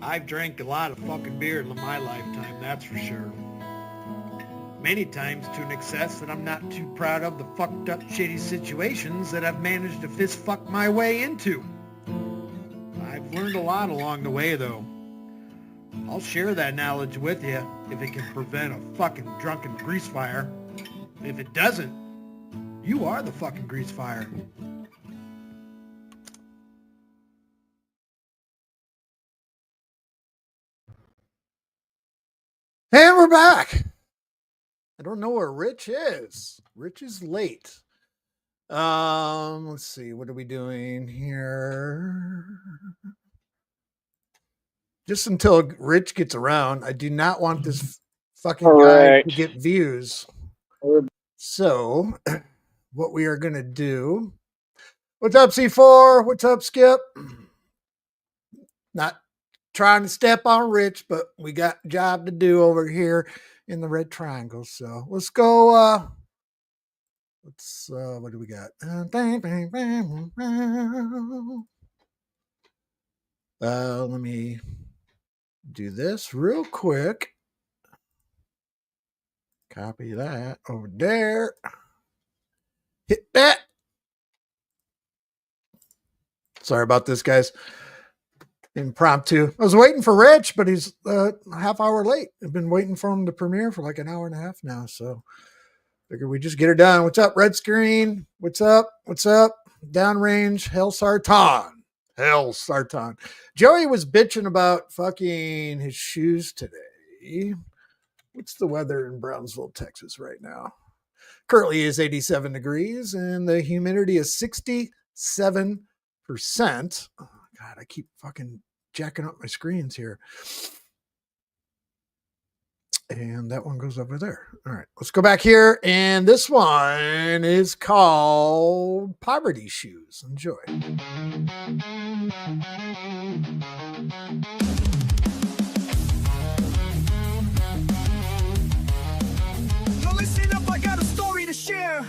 I've drank a lot of fucking beer in my lifetime, that's for sure. Many times to an excess that I'm not too proud of the fucked up shitty situations that I've managed to fist fuck my way into. I've learned a lot along the way though. I'll share that knowledge with you if it can prevent a fucking drunken grease fire. If it doesn't, you are the fucking grease fire. And we're back. I don't know where Rich is. Rich is late. Let's see. What are we doing here? Just until Rich gets around, I do not want this fucking guy to get views. So, what we are going to do. What's up, C4? What's up, Skip? Not trying to step on Rich, but we got a job to do over here in the red triangle. So let's go. What do we got? Let me do this real quick. Copy that over there. Hit that. Sorry about this, guys. Impromptu. I was waiting for Rich, but he's a half hour late. I've been waiting for him to premiere for like an hour and a half now. So figure we just get her done. What's up, Red Screen? What's up? What's up? Downrange, Hell Sartan. Hell Sartan. Joey was bitching about fucking his shoes today. What's the weather in Brownsville, Texas right now? Currently is 87 degrees and the humidity is 67%. Oh, God, I keep fucking jacking up my screens here. And that one goes over there. All right, let's go back here. And this one is called Poverty Shoes. Enjoy. Now listen up, I got a story to share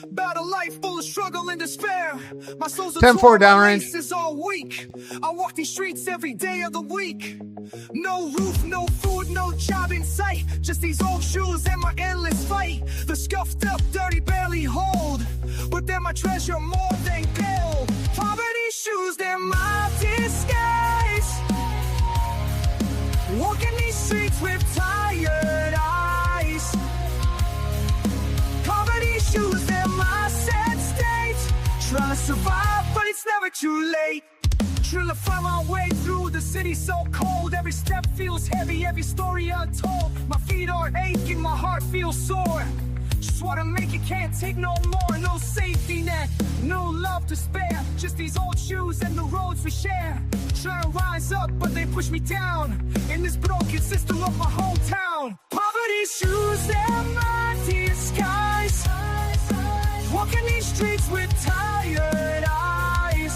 about a life full of struggle and despair. My soul's a 10-4 downrange. Is all weak. I walk these streets every day of the week. No roof, no food, no job in sight. Just these old shoes and my endless fight. The scuffed up, dirty, barely hold, but they're my treasure more than gold. Poverty shoes, they're my disguise. Walking these streets with tired eyes. Poverty shoes, they're my sad state. Trying to survive, but it's never too late. Trying to find my way through the city so cold. Every step feels heavy, every story untold. My feet are aching, my heart feels sore. Just wanna make it, can't take no more. No safety net, no love to spare. Just these old shoes and the roads we share. Trying to rise up, but they push me down in this broken system of my hometown. Poverty shoes, they're my disguise. Walking these streets with tired eyes.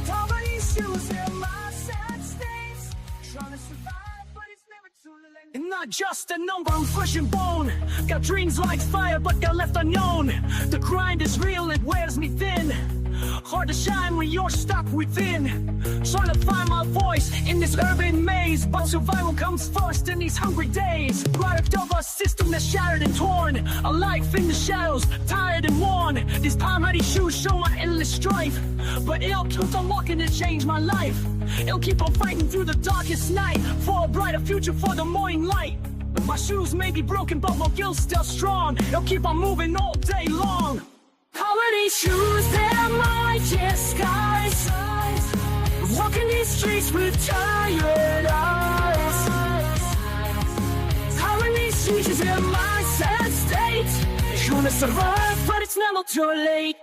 Poverty shoes, they're my sad states. Trying to survive, but it's never too late. And not just a number, I'm flesh and bone. Got dreams like fire, but they're left unknown. The grind is real, it wears me thin. Hard to shine when you're stuck within. Trying to find my voice in this urban maze, but survival comes first in these hungry days. Product of a system that's shattered and torn. A life in the shadows, tired and worn. These poverty shoes show my endless strife, but it'll keep on walking to change my life. It'll keep on fighting through the darkest night for a brighter future, for the morning light. My shoes may be broken, but my will's still strong. It'll keep on moving all day long. Poverty shoes, they're my disguise. Walking these streets with tired eyes. Poverty shoes, they're my sad state. Trying to survive, but it's never too late.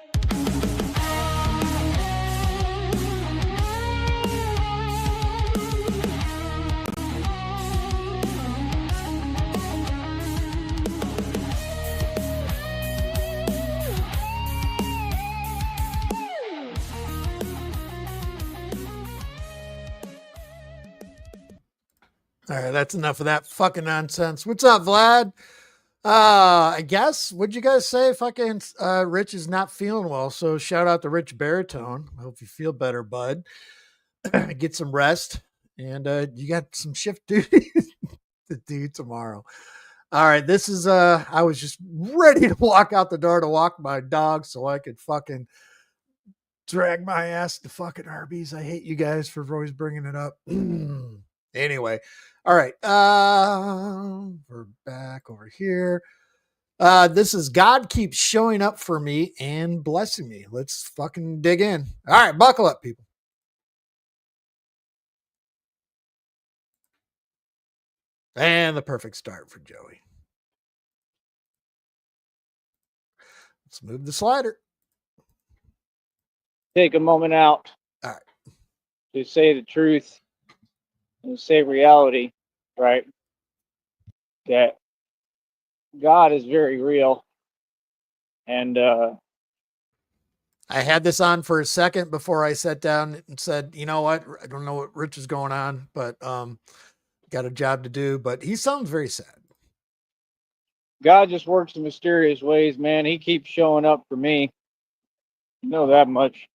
All right, that's enough of that fucking nonsense. What's up, Vlad? I guess, what'd you guys say? Fucking Rich is not feeling well, so shout out to Rich Baritone. I hope you feel better, bud. get some rest, and you got some shift duty to do tomorrow. All right, this is I was just ready to walk out the door to walk my dog so I could fucking drag my ass to fucking Arby's. I hate you guys for always bringing it up. Anyway, all right, we're back over here. This is God keeps showing up for me and blessing me. Let's fucking dig in. All right, buckle up, people. And the perfect start for Joey. Let's move the slider. Take a moment out All right. to say the truth and say reality, right? That God is very real. And I had this on for a second before I sat down and said, you know what? I don't know what Rich is going on, but got a job to do. But he sounds very sad. God just works in mysterious ways, man. He keeps showing up for me. You know that much.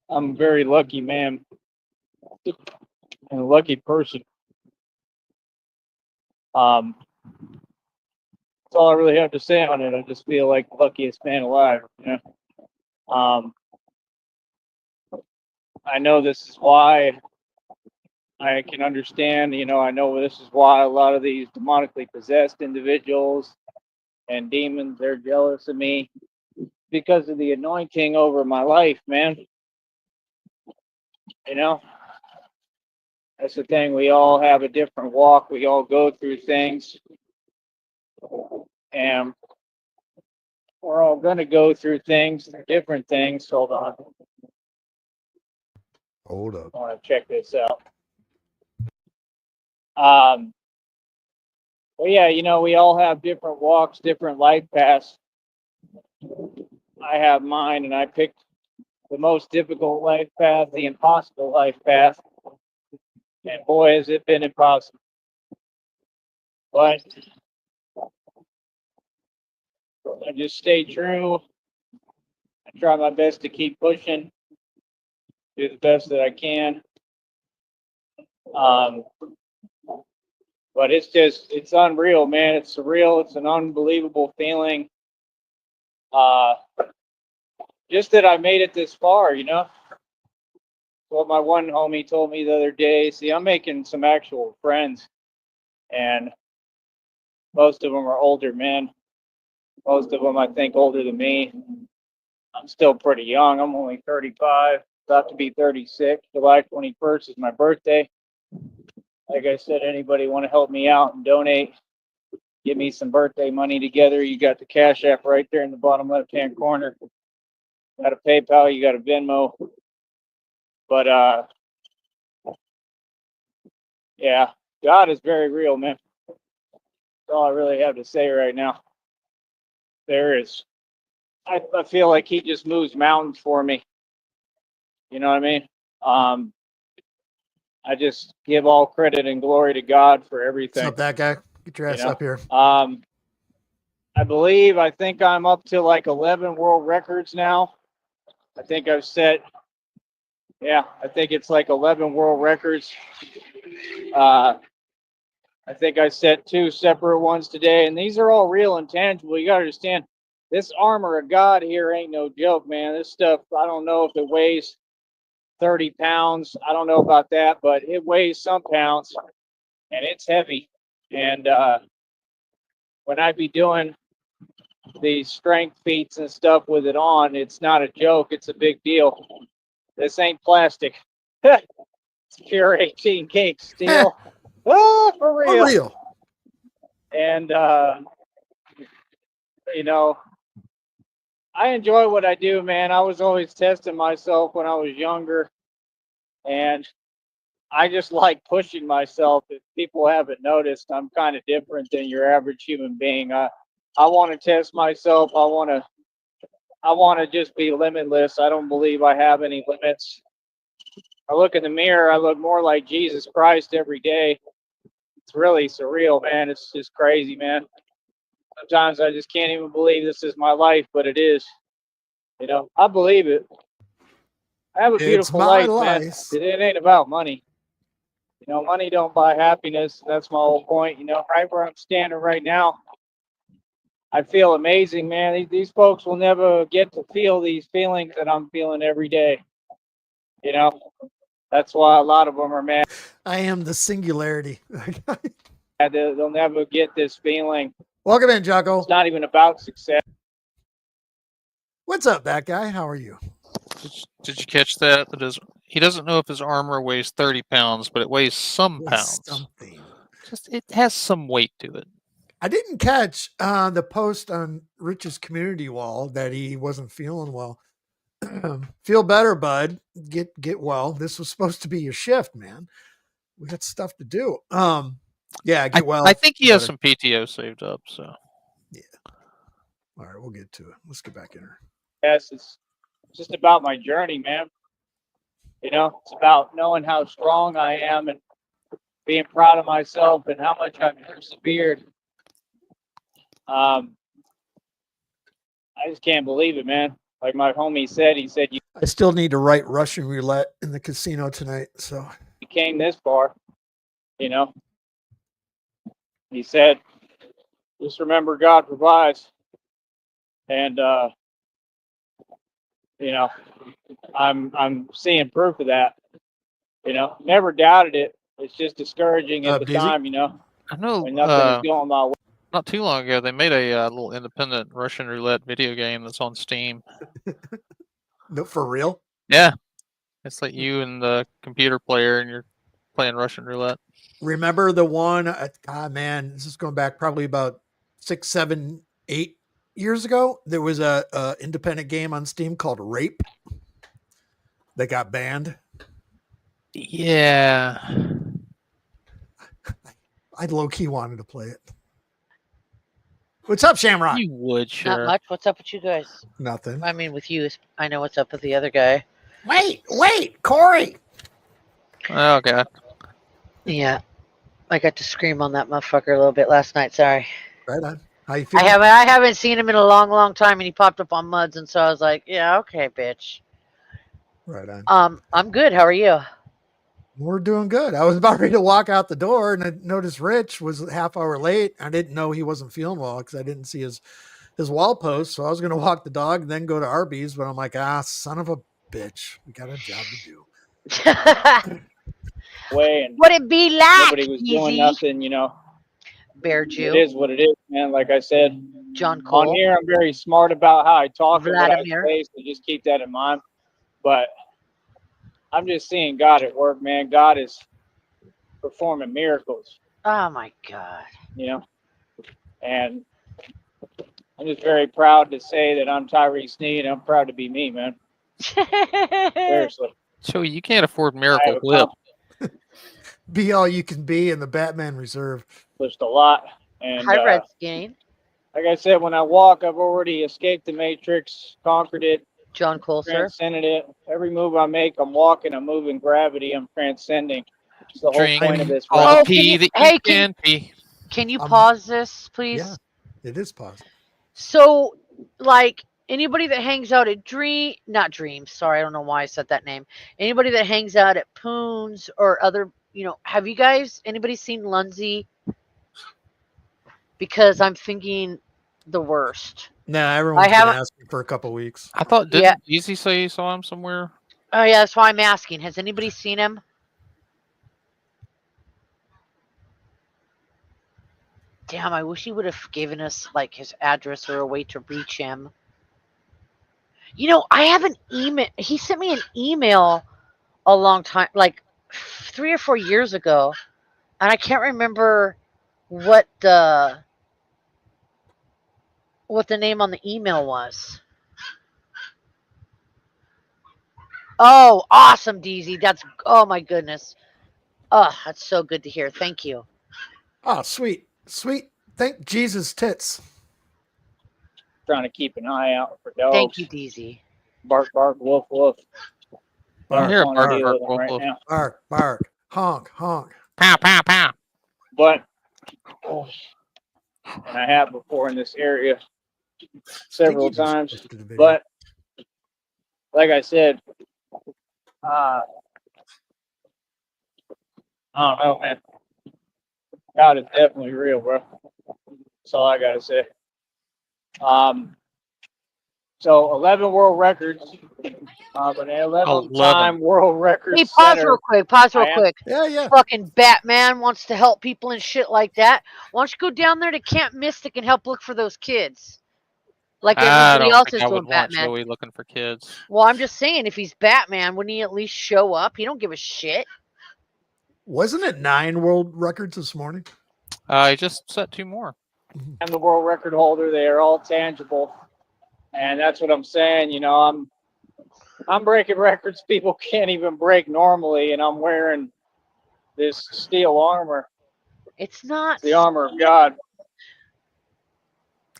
I'm a very lucky man and a lucky person. That's all I really have to say on it. I just feel like the luckiest man alive. You know? I know this is why I can understand, you know, I know this is why a lot of these demonically possessed individuals and demons, they're jealous of me because of the anointing over my life, man. You know, that's the thing. We all have a different walk. We all go through things. And we're all going to go through things, different things. Hold on. Hold up. I want to check this out. Well, yeah, you know, we all have different walks, different life paths. I have mine, and I picked the most difficult life path, the impossible life path. And boy, has it been impossible. But I just stay true. I try my best to keep pushing, do the best that I can. But it's unreal, man. It's surreal. It's an unbelievable feeling. Just that I made it this far, you know. What my one homie told me the other day. See, I'm making some actual friends, and most of them are older men. Most of them, I think, older than me. I'm still pretty young. I'm only 35, about to be 36. July 21st is my birthday. Like I said, anybody want to help me out and donate, give me some birthday money together, you got the Cash App right there in the bottom left-hand corner. Got a PayPal, you got a Venmo. But, yeah, God is very real, man. That's all I really have to say right now. There is. I feel like he just moves mountains for me. You know what I mean? I just give all credit and glory to God for everything. What's up, that guy? Get your ass up here. I think I'm up to like 11 world records now. I think I've set, I think it's like 11 world records. I think I set 2 separate ones today, and these are all real and tangible. You got to understand, this armor of God here ain't no joke, man. This stuff, I don't know if it weighs 30 pounds. I don't know about that, but it weighs some pounds, and it's heavy. And when I be doing these strength feats and stuff with it on, it's not a joke. It's a big deal. This ain't plastic. It's pure 18 cake steel. For real. For real. And, you know, I enjoy what I do, man. I was always testing myself when I was younger. And I just like pushing myself. If people haven't noticed, I'm kind of different than your average human being. I want to test myself. I want to just be limitless. I don't believe I have any limits. I look in the mirror, I look more like Jesus Christ every day. It's really surreal, man. It's just crazy, man. Sometimes I just can't even believe this is my life, but it is. You know, I believe it. I have a It's beautiful my life, man. life. It ain't about money. You know, money don't buy happiness. That's my whole point. You know, right where I'm standing right now, I feel amazing, man. These folks will never get to feel these feelings that I'm feeling every day. You know, that's why a lot of them are mad. I am the singularity. They'll never get this feeling. Welcome in, Jocko. It's not even about success. What's up, that guy? How are you? Did you catch that? He doesn't know if his armor weighs 30 pounds, but it weighs some With pounds. something. Just it has some weight to it. I didn't catch the post on Rich's community wall that he wasn't feeling well. Feel better, bud. Get well. This was supposed to be your shift, man. We got stuff to do. Yeah, get well. I think he has some PTO saved up. So yeah. All right, we'll get to it. Let's get back in her. Yes, it's just about my journey, man. You know, it's about knowing how strong I am and being proud of myself and how much I've persevered. I just can't believe it, man. Like my homie said, he said, you I still need to write Russian roulette in the casino tonight. So came this far, you know. He said, just remember God provides. And, you know, I'm seeing proof of that. You know, never doubted it. It's just discouraging at the busy? time, you know, I know when nothing is going my way. not too long ago they made a little independent Russian roulette video game that's on Steam. No, for real? Yeah, it's like you and the computer player, and you're playing Russian roulette. Remember the one? Man, this is going back probably about 6, 7, 8 years ago. There was a independent game on Steam called Rape that got banned. Yeah, I low key wanted to play it. What's up, Shamrock? you would, sure. Not much. What's up with you guys? Nothing. I mean, with you, I know what's up with the other guy. Wait, Corey. Oh god. Yeah, I got to scream on that motherfucker a little bit last night. Sorry. Right on. How you feeling? I haven't seen him in a long time, and he popped up on Muds, and so I was like, yeah, okay, bitch. Right on. I'm good. How are you? We're doing good. I was about ready to walk out the door, and I noticed Rich was a half hour late. I didn't know he wasn't feeling well because I didn't see his wall post. So I was going to walk the dog and then go to Arby's, but I'm like, son of a bitch, we got a job to do. Way and What it be like? nobody was doing Easy. nothing, you know. Bear It Jew. is what it is, man. Like I said, John Cole. on here, I'm very smart about how I talk and what I Vladimir. say, so just keep that in mind. But I'm just seeing God at work, man. God is performing miracles, Oh my god. you know. And I'm just very proud to say that I'm Tyree Sneed. I'm proud to be me, man. Seriously. So you can't afford I Miracle have Whip. Be all you can be in the Batman Reserve. accomplished a lot. And Hi, Redskin. like I said, when I walk, I've already escaped the Matrix, conquered it, John Cole, sir. transcended it. Every move I make, I'm walking, I'm moving gravity, I'm transcending. It's the whole point of this. all Oh, the can pee you- that hey, you can pee. Can you pause this, please? Yeah, it is positive. So, like, anybody that hangs out at not Dreams, sorry, I don't know why I said that name. Anybody that hangs out at Poons or other, have you guys, anybody seen Lunzi? Because I'm thinking the worst. Nah, everyone's been haven't- asking for a couple weeks. I thought didn't Yeah. Easy say you saw him somewhere? Oh, yeah, that's why I'm asking. Has anybody seen him? Damn, I wish he would have given us, like, his address or a way to reach him. I have an email. He sent me an email a long time, like 3 or 4 years ago, and I can't remember what the name on the email was. Oh, awesome, DZ. Oh my goodness. Oh, that's so good to hear. Thank you. Oh, sweet. Thank Jesus tits. Trying to keep an eye out for dogs. Thank you, DZ. Bark, bark, woof, woof. I'm here, On bark, the deal bark, with them woof, right woof. now. Bark, bark, honk, honk. Pow, pow, pow. But, and I have before in this area several Think you just times. posted a video. But, like I said, I don't know, man. God is definitely real, bro. That's all I gotta say. So 11 world records, but an 11-time world record Hey, pause setter. real quick. Pause real I am- quick. Yeah, yeah. Fucking Batman wants to help people and shit like that. Why don't you go down there to Camp Mystic and help look for those kids? Like I everybody don't else think is I doing would want Batman. Joey looking for kids. Well, I'm just saying, if he's Batman, wouldn't he at least show up? He don't give a shit. Wasn't it 9 world records this morning? I just set 2 more. I'm the world record holder. They are all tangible, and that's what I'm saying. You know, I'm breaking records people can't even break normally, and I'm wearing this steel armor. It's not. It's the armor of God.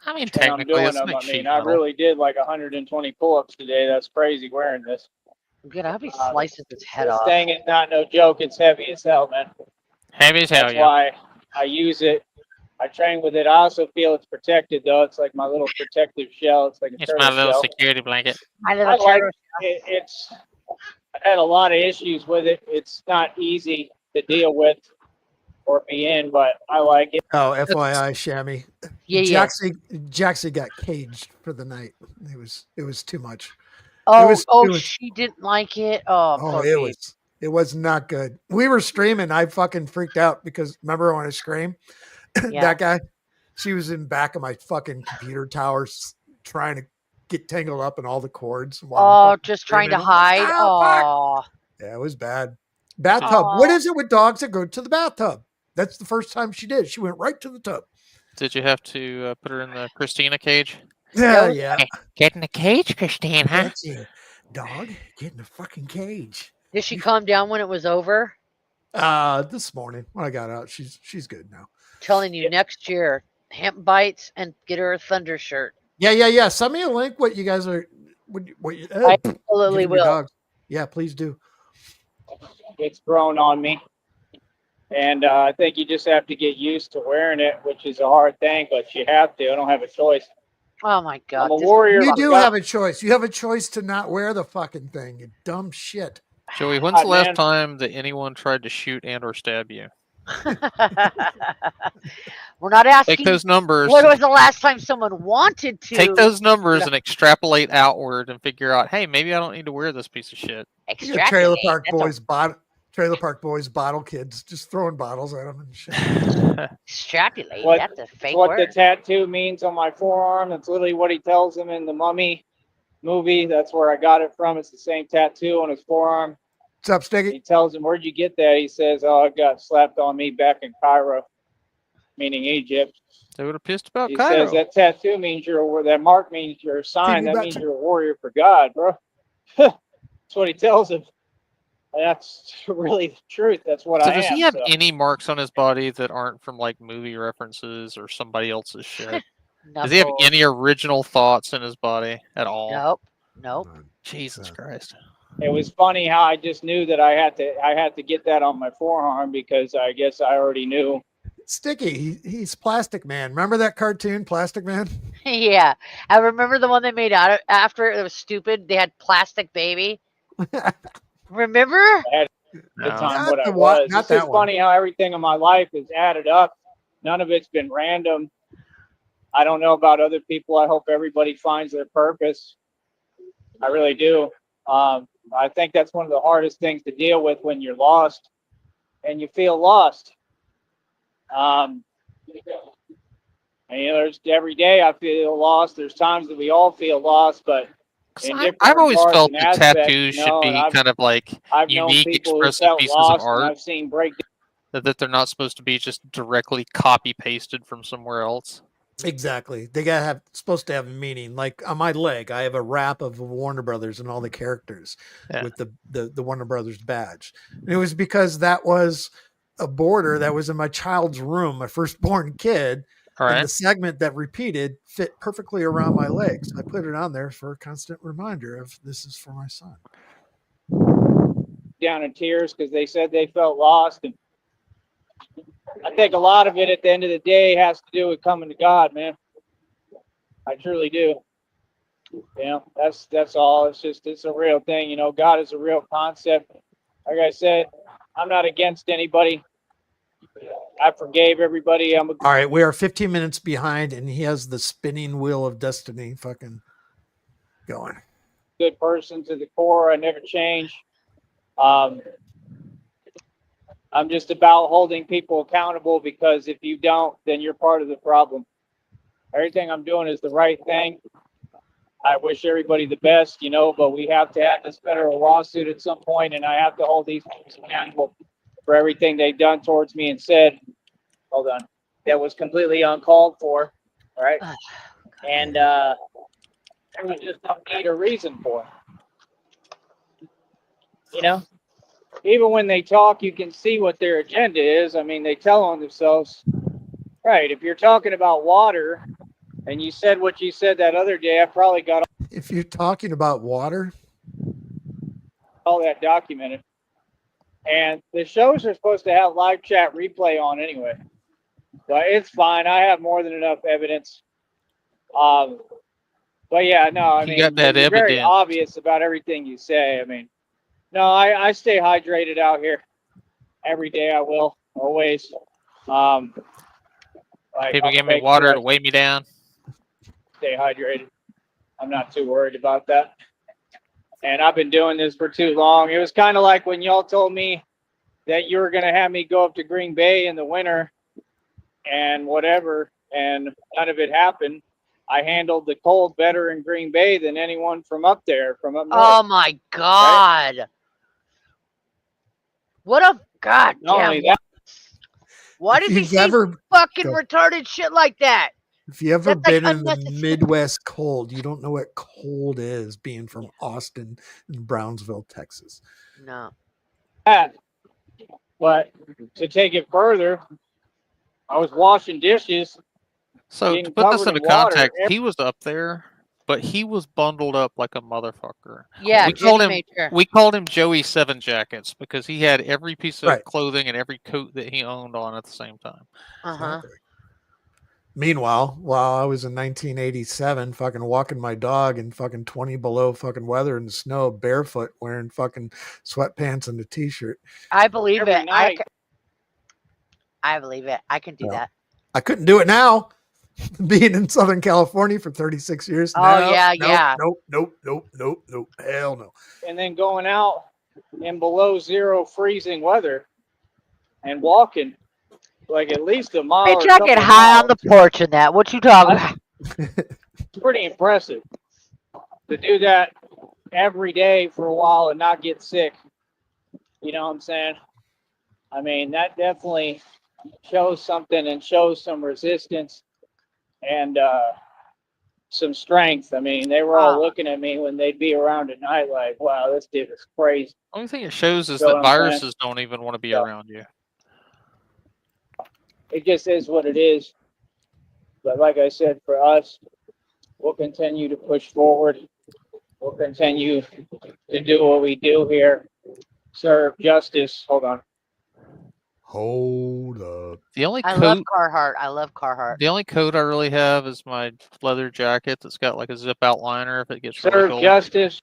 I mean, And I'm technically, doing it's them. like I mean, sheet I metal. really did like 120 pull-ups today. That's crazy wearing this. Good. I hope he slices his head This off. thing is not no joke. It's heavy as hell, man. Heavy as hell, That's yeah. why I use it. I train with it. I also feel it's protected, though. It's like my little protective shell. It's like a It's turtle my little shell. security blanket. My I little like turtle. it. I've had a lot of issues with it. It's not easy to deal with or be in, but I like it. Oh, FYI, Shammy. Yeah. Jaxie got caged for the night. It was too much. Oh, it was, she didn't like it. Oh, oh, poor it babe. was not good. We were streaming. I fucking freaked out because remember when I screamed? Yeah. That guy, she was in back of my fucking computer towers trying to get tangled up in all the cords. while I'm Oh, fucking just trying to screaming. I'm like, hide. "Oh, fuck." Oh. Yeah, it was bad. Bathtub. What is it with dogs that go to the bathtub? That's the first time she did. She went right to the tub. Did you have to put her in the Christina cage? Yeah, yeah. Get in the cage, Christina. That's it. Dog, get in the fucking cage. Did she calm down when it was over? This morning when I got out, she's good now. Telling you, next year, hemp bites and get her a Thunder shirt. Yeah. Send me a link. What you guys are, what you, I absolutely giving your will. dogs. Yeah, please do. It's grown on me. And I think you just have to get used to wearing it, which is a hard thing, but you have to. I don't have a choice. Oh my God. I'm a warrior. You do have a choice. You have a choice to not wear the fucking thing. You dumb shit. Joey, when's the last man. time that anyone tried to shoot and or stab you? We're not asking. Take those numbers. When was the last time someone wanted to? Take those numbers and extrapolate outward and figure out, hey, maybe I don't need to wear this piece of shit. You got Trailer Park Boys bottle kids just throwing bottles at them and shit. Extrapolate. What, that's a fake what word. the tattoo means on my forearm. That's literally what he tells him in the Mummy movie. That's where I got it from. It's the same tattoo on his forearm. What's up, Sticky? He tells him, "Where'd you get that?" He says, "Oh, it got slapped on me back in Cairo," meaning Egypt. They would have pissed about He Cairo. says that tattoo means that mark means you're a sign. That means you're a warrior for God, bro. That's what he tells him. And that's really the truth. That's what I am. Does he have any marks on his body that aren't from like movie references or somebody else's shit? Does he have any original thoughts in his body at all? Nope. Jesus Christ. It was funny how I just knew that I had to get that on my forearm because I guess I already knew. Sticky, he's Plastic Man. Remember that cartoon, Plastic Man? Yeah, I remember the one they made out of after it was stupid. They had Plastic Baby. Remember? I had the time what I was. It's just funny how everything in my life is added up. None of it's been random. I don't know about other people. I hope everybody finds their purpose. I really do. I think that's one of the hardest things to deal with when you're lost and you feel lost. And, there's every day I feel lost. There's times that we all feel lost, but I've always felt that tattoos should be kind of like unique, expressive pieces of art. I've seen that they're not supposed to be just directly copy pasted from somewhere else. Exactly. They supposed to have meaning. Like on my leg, I have a wrap of Warner Brothers and all the characters with the Warner Brothers badge. And it was because that was a border that was in my child's room, my firstborn kid. And the segment that repeated fit perfectly around my legs. I put it on there for a constant reminder of this is for my son. Down in tears because they said they felt lost. And I think a lot of it at the end of the day has to do with coming to God, man. I truly do. You know, that's all. It's a real thing. You know, God is a real concept. Like I said, I'm not against anybody. I forgave everybody. I'm a All right, we are 15 minutes behind, and he has the spinning wheel of destiny fucking going. good person to the core. I never change. I'm just about holding people accountable, because if you don't, then you're part of the problem. Everything I'm doing is the right thing. I wish everybody the best, you know, but we have to have this federal lawsuit at some point, and I have to hold these folks accountable for everything they've done towards me and said, hold on, that was completely uncalled for, right? And there was just no need or reason for it. You know, even when they talk, you can see what their agenda is. I mean, they tell on themselves, right? If you're talking about water and you said what you said that other day, I probably got If you're talking about water, all that documented. And the shows are supposed to have live chat replay on anyway. But it's fine. I have more than enough evidence. But yeah, no, I mean, got that you're very evidence. obvious about everything you say. I mean, no, I stay hydrated out here every day. I will always. Like, People I'll give me make water sure to I weigh me down. stay hydrated. I'm not too worried about that. And I've been doing this for too long. It was kind of like when y'all told me that you were going to have me go up to Green Bay in the winter and whatever, and none of it happened. I handled the cold better in Green Bay than anyone from up there, from up north. Oh my God. Right? What a goddamn. Not only that, why does he say fucking retarded shit like that? If you ever been in the Midwest cold, you don't know what cold is, being from Austin and Brownsville, Texas. No. But to take it further, I was washing dishes. So to put this into context, he was up there, but he was bundled up like a motherfucker. Yeah, we called him Joey Seven Jackets because he had every piece of clothing and every coat that he owned on at the same time. Exactly. Meanwhile, while I was in 1987, fucking walking my dog in fucking 20 below fucking weather in the snow, barefoot, wearing fucking sweatpants and a t-shirt. I believe it. I believe it. I can do that. I couldn't do it now. Being in Southern California for 36 years. Oh, yeah. Nope. Hell no. And then going out in below zero freezing weather and walking like at least a mile. Bitch, I get high on the porch in that. What you talking about? It's pretty impressive to do that every day for a while and not get sick. You know what I'm saying? I mean, that definitely shows something and shows some resistance and some strength. I mean, they were all looking at me when they'd be around at night like, wow, this dude is crazy. The only thing it shows is that viruses don't even want to be around you. It just is what it is. But like I said, for us, we'll continue to push forward. We'll continue to do what we do here. Serve justice. Hold on. Hold up. The only I love Carhartt. I love Carhartt. The only coat I really have is my leather jacket that's got like a zip out liner if it gets serve really cold. Justice.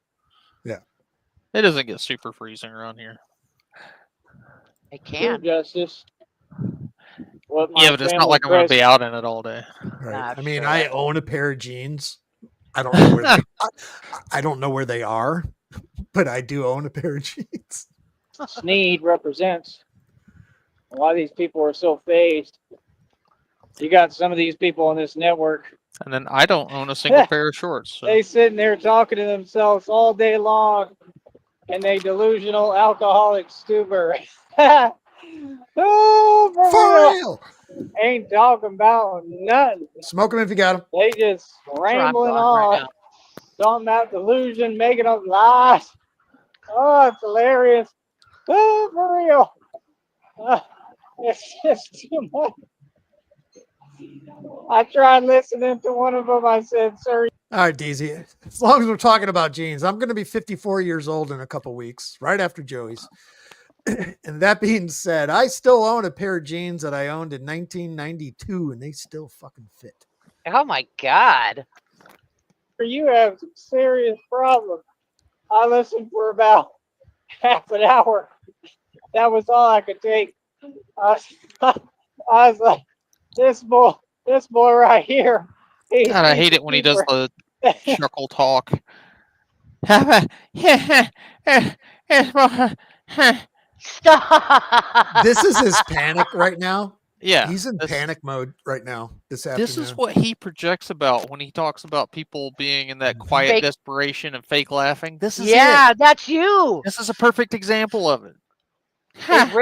Yeah. It doesn't get super freezing around here. It can. Serve justice. Yeah, but it's not like I'm going to be out in it all day. Right. I mean, I own a pair of jeans. I don't know where they. I don't know where they are, but I do own a pair of jeans. Sneed represents. A lot of these people are so phased. You got some of these people on this network. And then I don't own a single pair of shorts. So. They sitting there talking to themselves all day long, and they delusional alcoholic stupor. Oh, for real. Ain't talking about nothing. Smoke them if you got them. They just rambling on. Talking about delusion, making up lies. Oh, it's hilarious. Oh, for real. It's just too much. I tried listening to one of them. I said, sir. All right, DZ. As long as we're talking about jeans, I'm going to be 54 years old in a couple weeks, right after Joey's. And that being said, I still own a pair of jeans that I owned in 1992, and they still fucking fit. Oh, my God. you have some serious problems. I listened for about half an hour. That was all I could take. I was like, this boy right here. God, I hate it when he does the chuckle talk. Stop. This is his panic right now. Yeah, He's in panic mode right now this afternoon. This is what he projects about when he talks about people being in that quiet Fake- desperation and fake laughing. This is Yeah, it. that's you. This is a perfect example of it. Hey,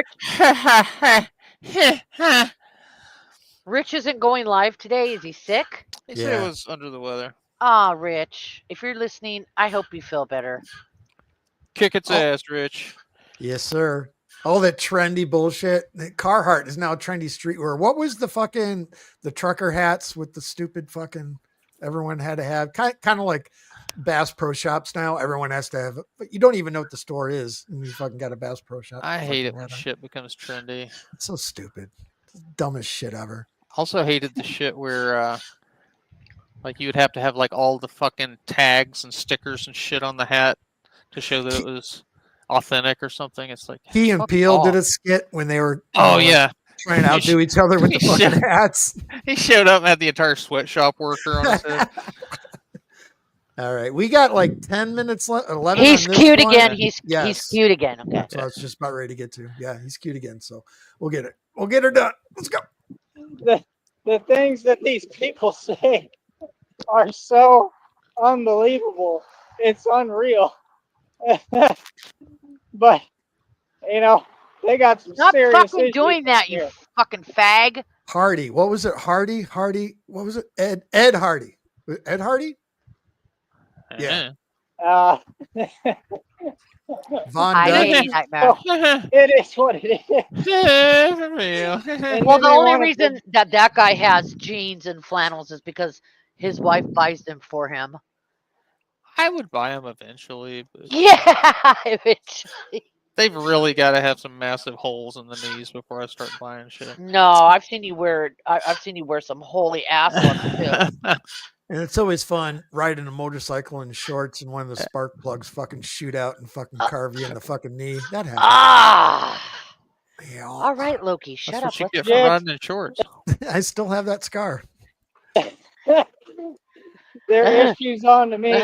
Rich isn't going live today. Is he sick? He said he was under the weather. Ah, Rich, if you're listening, I hope you feel better. Kick its ass, Rich. Yes, sir. All that trendy bullshit. Carhartt is now trendy streetwear. What was the trucker hats with the stupid fucking everyone had to have? Kind of like Bass Pro Shops now. Everyone has to have, but you don't even know what the store is, and you fucking got a Bass Pro Shop. I hate it when shit becomes trendy. It's so stupid. It's the dumbest shit ever. Also hated the shit where like you would have to have like all the fucking tags and stickers and shit on the hat to show that it was authentic or something. It's like Key and Peele did a skit when they were trying to outdo each other with the fucking hats. He showed up and had the entire sweatshop worker on his head. All right, we got like 10 minutes left. 11. He's cute again. He's cute again. Okay, that's what I was just about ready to get to. Yeah, he's cute again. So we'll get it. We'll get her done. Let's go. The things that these people say are so unbelievable. It's unreal. But you know, they got some Not serious fucking issues doing that, here. you fucking fag. Hardy. What was it? Hardy. What was it? Ed Hardy. Ed Hardy? Yeah. Von hate that man. It is what it is. Well, the only reason that guy has jeans and flannels is because his wife buys them for him. I would buy them eventually. But yeah, eventually. They've really got to have some massive holes in the knees before I start buying shit. No, I've seen you wear. I've seen you wear some holy ass ones too. And it's always fun riding a motorcycle in shorts and one of the spark plugs fucking shoot out and fucking carve you in the fucking knee. That happens. Yeah. All right, Loki, shut up. What you get for riding in shorts. I still have that scar. There are issues on to me.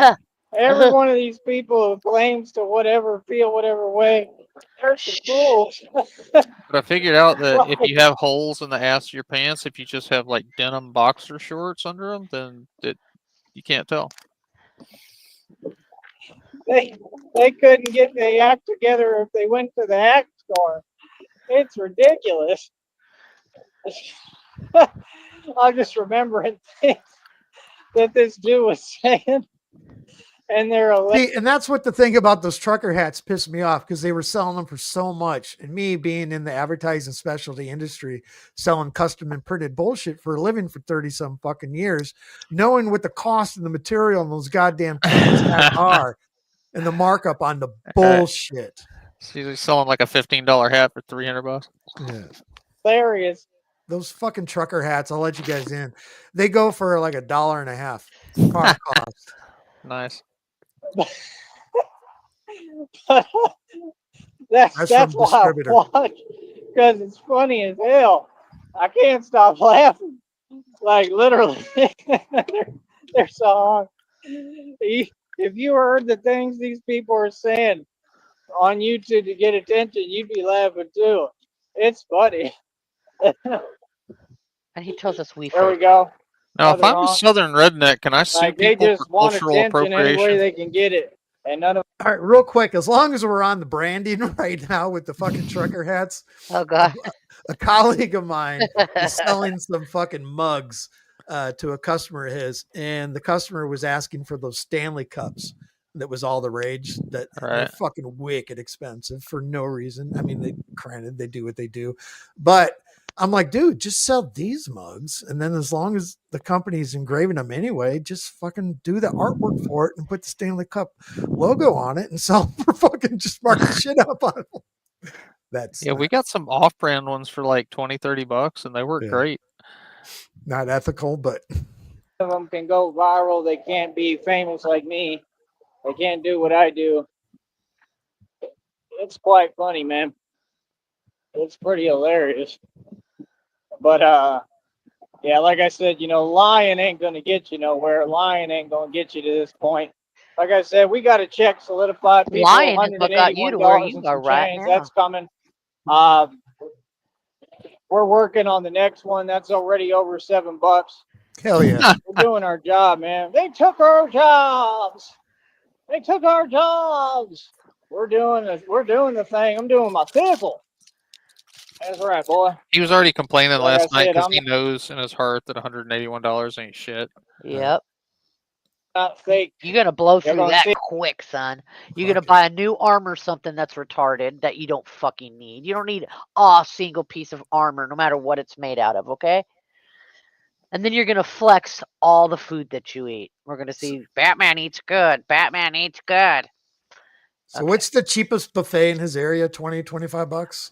Every one of these people who claims to feel whatever way, they're some fools. But I figured out that if you have holes in the ass of your pants, if you just have like denim boxer shorts under them, then you can't tell. They couldn't get the act together if they went to the act store. It's ridiculous. I'm just remembering things that this dude was saying. And and that's what the thing about those trucker hats pissed me off, because they were selling them for so much. And me being in the advertising specialty industry, selling custom and printed bullshit for a living for 30 some fucking years, knowing what the cost of the material and those goddamn hats are and the markup on the bullshit. So he's selling like a $15 hat for $300. Yeah. Hilarious. Those fucking trucker hats, I'll let you guys in. They go for like $1.50 car cost. Nice. that's why I watch, because it's funny as hell. I can't stop laughing. Like literally, they're so on. If you heard the things these people are saying on YouTube to get attention, you'd be laughing too. It's funny. And he tells us There we go. Now, if I'm a Southern redneck, can I sue people they just for want cultural attention any way appropriation? they can get it, and none of. All right, real quick, as long as we're on the branding right now with the fucking trucker hats. Oh God. A colleague of mine is selling some fucking mugs to a customer of his, and the customer was asking for those Stanley cups. That was all the rage. That they're fucking wicked expensive for no reason. I mean, they do what they do, but I'm like, dude, just sell these mugs, and then as long as the company's engraving them anyway, just fucking do the artwork for it and put the Stanley Cup logo on it and sell them for fucking just mark the shit up on it. We got some off-brand ones for like $20-$30, and they work great. Not ethical, but of them can go viral. They can't be famous like me. They can't do what I do. It's quite funny, man. It's pretty hilarious. But yeah, like I said, lying ain't gonna get you nowhere. Lying ain't gonna get you to this point. Like I said, we got a check solidified. People, Lying is what got you to where $181 you and are some right change. now. That's coming. We're working on the next one. That's already over $7. Hell yeah. We're doing our job, man. They took our jobs. They took our jobs. We're doing the thing. I'm doing my fizzle. That's right, boy. He was already complaining Like I last night said, because I'm he knows in his heart that $181 ain't shit. Yep. not fake. You're gonna blow You're through gonna that see. quick, son. You're Fuck gonna it. buy a new armor, something that's retarded that you don't fucking need. You don't need a single piece of armor, no matter what it's made out of. Okay. And then you're gonna flex all the food that you eat. We're gonna see Batman eats good. Batman eats good. So Okay. what's the cheapest buffet in his area? 20, 25 bucks?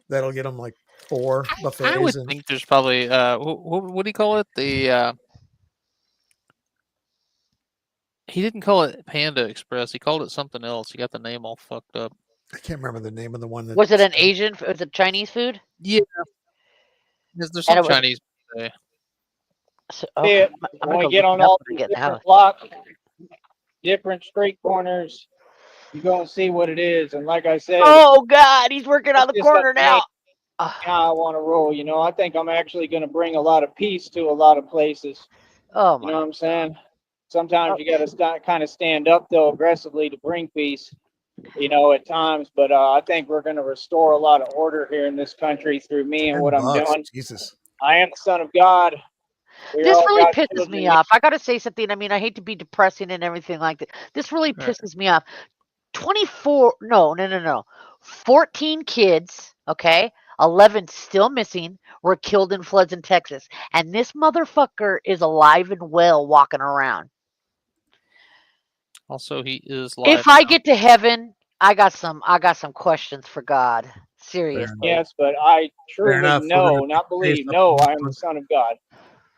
That'll get him like 4 buffets. I would and think there's probably what do you call it? He didn't call it Panda Express. He called it something else. He got the name all fucked up. I can't remember the name of the one that Was it an Asian? Was it Chinese food? Yeah, there's And some it was. Chinese buffet. So, See okay, it. I'm When gonna we go get look on it up all when I these get in the house. different blocks, different street corners, you go and see what it is. And like I said, Oh God, he's working on it's the just up corner to me now. Ah, how I want to roll. I think I'm actually going to bring a lot of peace to a lot of places. oh You know my. what I'm saying? Sometimes you got to kind of stand up though aggressively to bring peace. At times, but I think we're going to restore a lot of order here in this country through me and what I'm $10. doing. Jesus. I am the son of God. We This all really got pisses children. me off. I gotta say something. I mean, I hate to be depressing and everything like that. This really Right. pisses me off. 24, no. 14 kids, okay? 11 still missing, were killed in floods in Texas. And this motherfucker is alive and well walking around. Also, he is live. If I get to heaven, I got some questions for God. Seriously. Yes, but I truly enough. We're know, gonna not face believe, up know to I am the Son of God,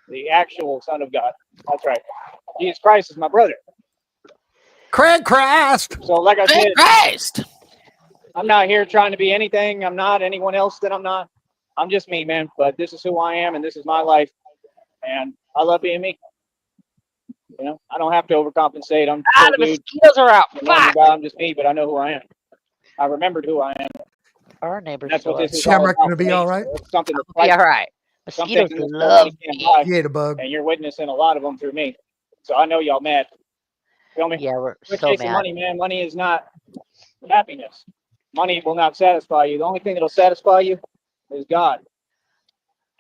the actual Son of God. That's right. Jesus Christ is my brother. Craig Christ. So, like I said, Thank Christ! I'm not here trying to be anything. I'm not anyone else that I'm not. I'm just me, man. But this is who I am, and this is my life, and I love being me. I don't have to overcompensate. I'm Ah, chill, the dude. mosquitoes are out. Normal Fuck! guy. I'm just me, but I know who I am. I remembered who I am. Our neighbor's That's what still this is out. all Shamrock about. gonna be for me. all right? It's something that's Be all priceless. right. Something Mosquitoes in this world love you can't me. buy. He ate a bug. And you're witnessing a lot of them through me. So I know y'all mad. Feel me? Yeah, we're Quit so chasing mad. money, man. Money is not happiness. Money will not satisfy you. The only thing that'll satisfy you is God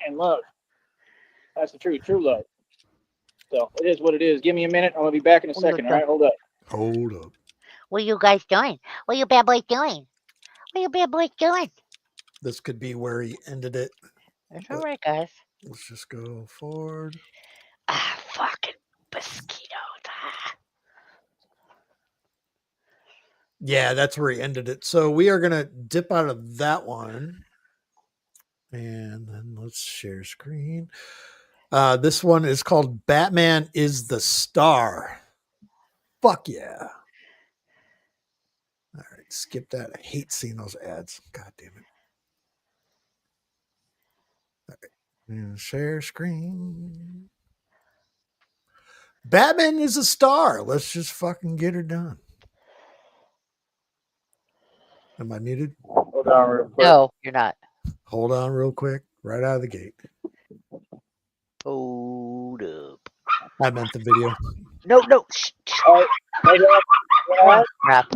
and love. That's the truth, true love. So it is what it is. Give me a minute. I'm gonna be back in a second. All right, hold up. Hold up. What you guys doing? What you bad boys doing? What you bad boys doing? This could be where he ended it. It's all right, guys. Let's just go forward. Ah, fucking mosquitoes. Ah. Yeah, that's where he ended it. So we are gonna dip out of that one. And then let's share screen. This one is called Batman is the Star. Fuck yeah. All right, skip that. I hate seeing those ads. God damn it. All right. And share screen. Batman is a star. Let's just fucking get her done. Am I muted? Hold on real quick. No, you're not. Hold on real quick. Right out of the gate. Hold up. I meant the video. No, no. Shh, shh. All right. Hold up. Oh, crap.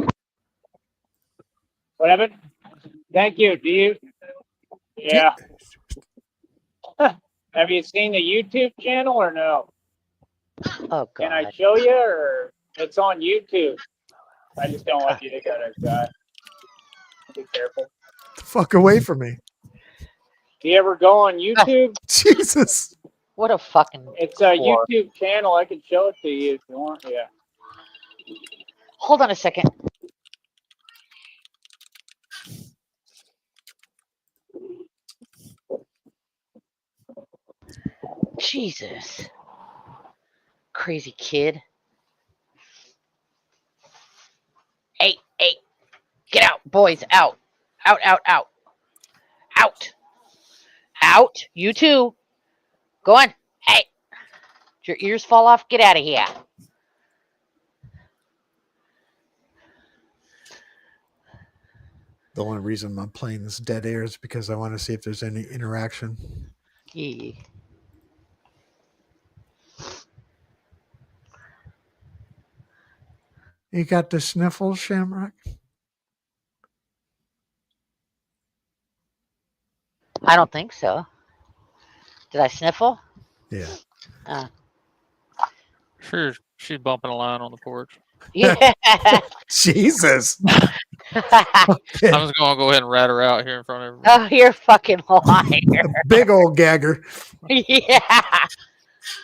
What happened? Thank you. Do you? Yeah. Have you seen the YouTube channel or no? Oh, Can I God. show you, or it's on YouTube? I just don't want you to get a shot. Be careful. The fuck away from me. Do you ever go on YouTube? Jesus. What a fucking. It's a whore. YouTube channel. I can show it to you if you want. Yeah. Hold on a second. Jesus. crazy kid. Hey, get out, boys, out. Out. Out. You too. Go on. Hey. Did your ears fall off? Get out of here. The only reason I'm playing this dead air is because I want to see if there's any interaction. Yeah. You got the sniffles, Shamrock? I don't think so. Did I sniffle? Yeah. Sure, she's bumping a line on the porch. Yeah. Jesus. I'm just gonna go ahead and rat her out here in front of everybody. Oh, you're a fucking liar. Big old gagger. Yeah.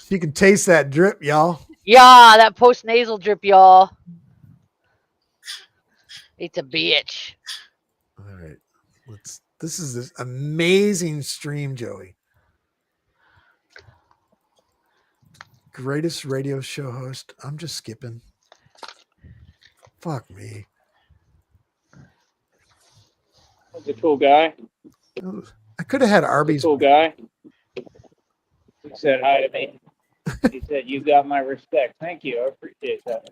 You can taste that drip, y'all. Yeah, that post nasal drip, y'all. It's a bitch. All right. This is this amazing stream, Joey. Greatest radio show host. I'm just skipping. Fuck me. That's a cool guy. I could have had Arby's. Cool guy. He said hi to me. He said, "You got my respect." Thank you. I appreciate that.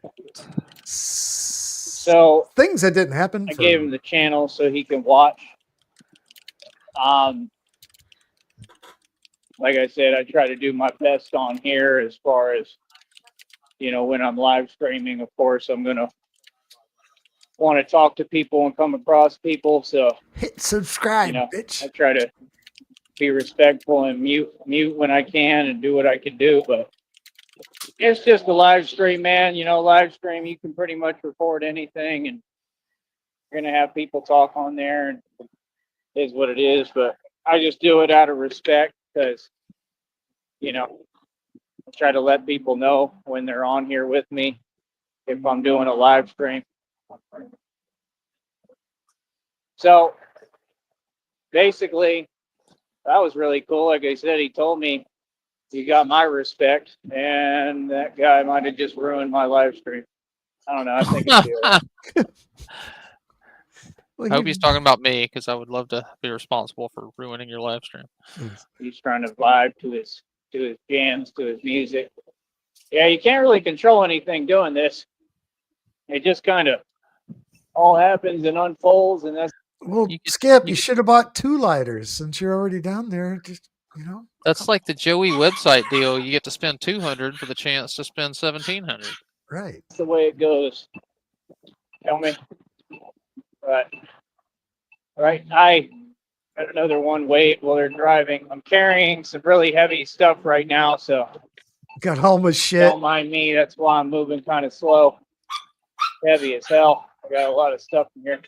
So Things that didn't happen. I gave him the channel so he can watch. Like I said, I try to do my best on here as far as, when I'm live streaming. Of course, I'm going to want to talk to people and come across people. So, hit subscribe, bitch. I try to be respectful and mute when I can and do what I can do. But it's just a live stream, man. Live stream, you can pretty much record anything and you're going to have people talk on there, and it is what it is. But I just do it out of respect because, I try to let people know when they're on here with me if I'm doing a live stream. So basically, that was really cool. Like I said, he told me, "You got my respect," and that guy might have just ruined my live stream. I don't know. I think it'd be all right. Well, I hope he's talking about me, because I would love to be responsible for ruining your live stream. He's trying to vibe to his jams, to his music. Yeah, you can't really control anything doing this. It just kind of all happens and unfolds, and that's. Well, Skip, you should have bought 2 lighters since you're already down there. Just That's like the Joey website deal. You get to spend $200 for the chance to spend $1,700. Right. That's the way it goes. Tell me. But right, I got another one weight while they're driving. I'm carrying some really heavy stuff right now, so got almost shit. Don't mind me. That's why I'm moving kind of slow. Heavy as hell. I got a lot of stuff in here.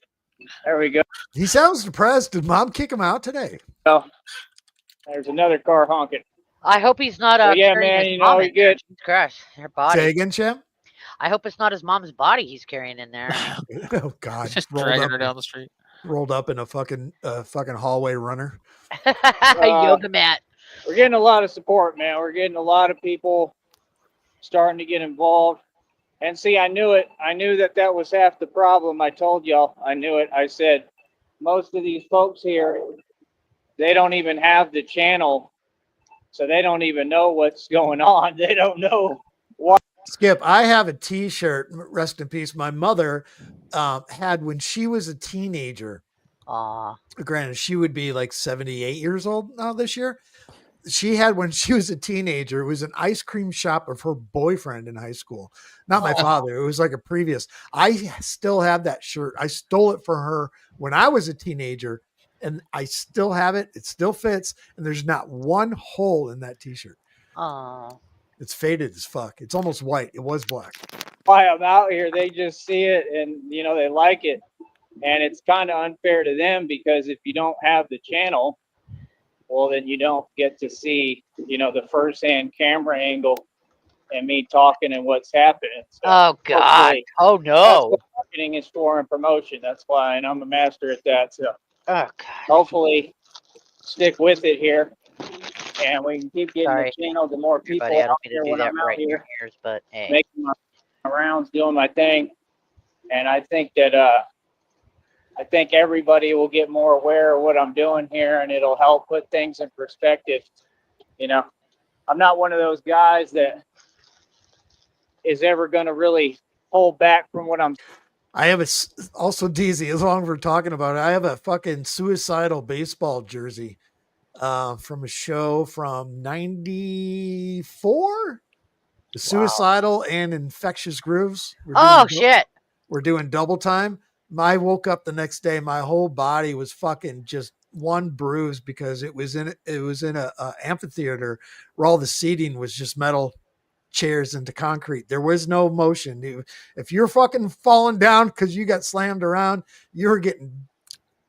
There we go. He sounds depressed. Did Mom kick him out today? Oh, there's another car honking. I hope he's not. Yeah, carrying man. his mom You're in there. good. Jesus Christ, her body. Say again, Champ. I hope it's not his mom's body he's carrying in there. Oh God! Just dragging her down the street. Rolled up in a fucking hallway runner. Yoga mat. We're getting a lot of support, man. We're getting a lot of people starting to get involved. And see, I knew it. I knew that was half the problem. I told y'all. I knew it. I said, most of these folks here, they don't even have the channel. So they don't even know what's going on. They don't know what. Skip, I have a t-shirt, rest in peace. My mother had when she was a teenager. Granted, she would be like 78 years old now this year. She had when she was a teenager, it was an ice cream shop of her boyfriend in high school. Not my father. It was like a previous. I still have that shirt. I stole it for her when I was a teenager, and I still have it. It still fits, and there's not one hole in that t-shirt. Oh. It's faded as fuck. It's almost white. It was black. Why I'm out here, they just see it and they like it. And it's kind of unfair to them because if you don't have the channel, well, then you don't get to see, the first-hand camera angle and me talking and what's happening. So oh God! Oh no! That's what marketing is for and promotion. That's why, and I'm a master at that. So oh God! Hopefully, stick with it here. and we can keep getting Sorry. the channel to more people Everybody, I don't out mean here to do when that I'm out right in your here ears, but hey. making my rounds, doing my thing. And I think that I think everybody will get more aware of what I'm doing here, and it'll help put things in perspective. You know, I'm not one of those guys that is ever going to really hold back from what I'm. I have also DZ, as long as we're talking about it, I have a fucking suicidal baseball jersey from a show from 94. The Suicidal and Infectious Grooves. Shit. We're doing double time. I woke up the next day, my whole body was fucking just one bruise because it was in a amphitheater where all the seating was just metal chairs into concrete. There was no motion. If you're fucking falling down because you got slammed around, you're getting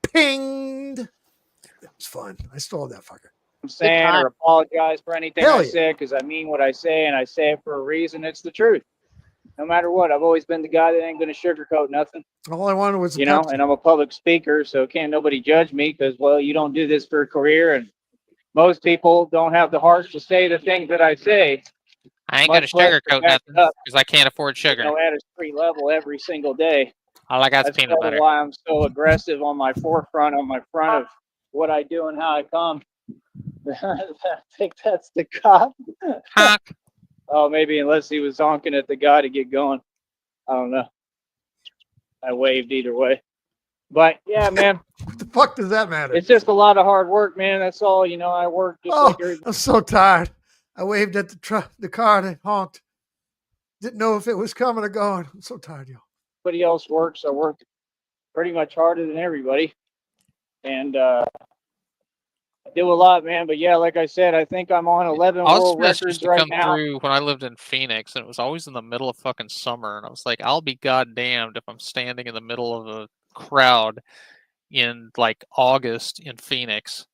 pinged. It was fun. I still have that fucker. I'm saying or apologize for anything Hell I yeah. said, because I mean what I say, and I say it for a reason. It's the truth. No matter what, I've always been the guy that ain't going to sugarcoat nothing. All I wanted was a You know, Pepsi. and I'm a public speaker, so can't nobody judge me because, well, you don't do this for a career, and most people don't have the heart to say the things that I say. I ain't gonna sugarcoat nothing because I can't afford sugar. You know, at a street level every single day. All I got is That's peanut probably butter. why I'm so aggressive on my forefront, on my front of what I do and how I come. I think that's the cop. Honk. Oh, maybe unless he was honking at the guy to get going. I don't know. I waved either way. But yeah, man, What the fuck does that matter? it's just a lot of hard work, man. That's all. You know, I work just like everybody I'm so tired. I waved at the car and it honked. Didn't know if it was coming or going. I'm so tired, y'all. else works. I work pretty much harder than everybody. And I do a lot, man. But yeah, like I said, I think I'm on 11 world Ozfest used records to right come now. through when I lived in Phoenix, and it was always in the middle of fucking summer. And I was like, I'll be goddamned if I'm standing in the middle of a crowd in like August in Phoenix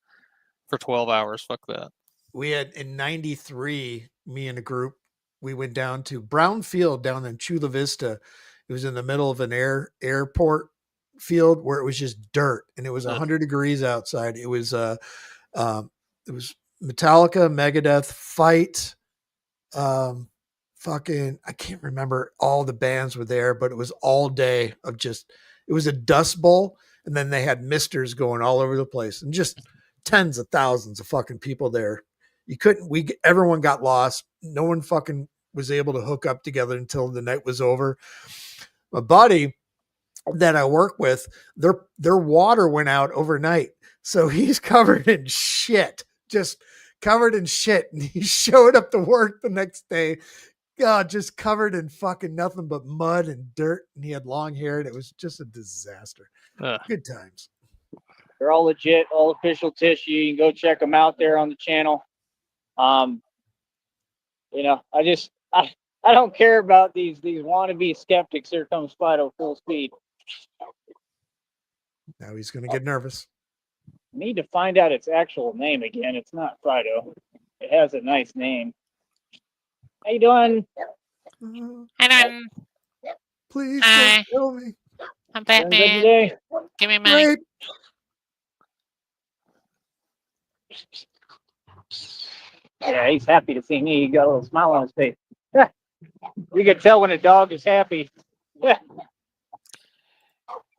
for 12 hours. Fuck that. We had in 93, me and a group, we went down to Brownfield down in Chula Vista. It was in the middle of an airport field where it was just dirt and it was 100 degrees outside. It was Metallica, Megadeth, Fight, fucking, I can't remember all the bands were there, but it was all day of just, it was a dust bowl. And then they had misters going all over the place and just tens of thousands of fucking people there. Everyone got lost. No one fucking was able to hook up together until the night was over. My buddy that I work with, their water went out overnight. So he's covered in shit, just covered in shit. And he showed up to work the next day, God, just covered in fucking nothing but mud and dirt. And he had long hair and it was just a disaster. Good times. They're all legit, all official tissue. You can go check them out there on the channel. You know, I don't care about these wannabe skeptics. Here comes Fido full speed. Now he's going to get nervous. I need to find out its actual name again. It's not Fido. It has a nice name. How you doing? Hello. Please Hi. don't kill me. I'm Doing good Batman. today? Give me mine. Rape. Yeah, he's happy to see me. He got a little smile on his face. You can tell when a dog is happy.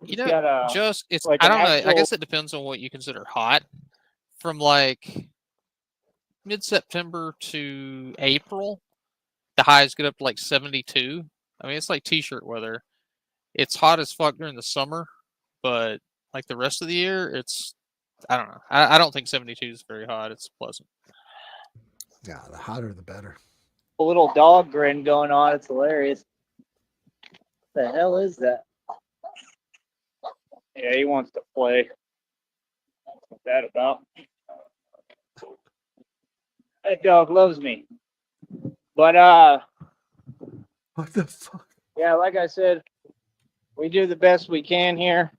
You know, got just it's like I an don't know. I actual- guess it depends on what you consider hot. From like mid-September to April, the highs get up to like 72. I mean, it's like t-shirt weather. It's hot as fuck during the summer, but like the rest of the year, it's I don't know. I don't think 72 is very hot. It's pleasant. Yeah, the hotter the better. A little dog grin going on. It's hilarious. What the hell is that? Yeah, he wants to play. What's that about? That dog loves me. But What the fuck? yeah, like I said, we do the best we can here.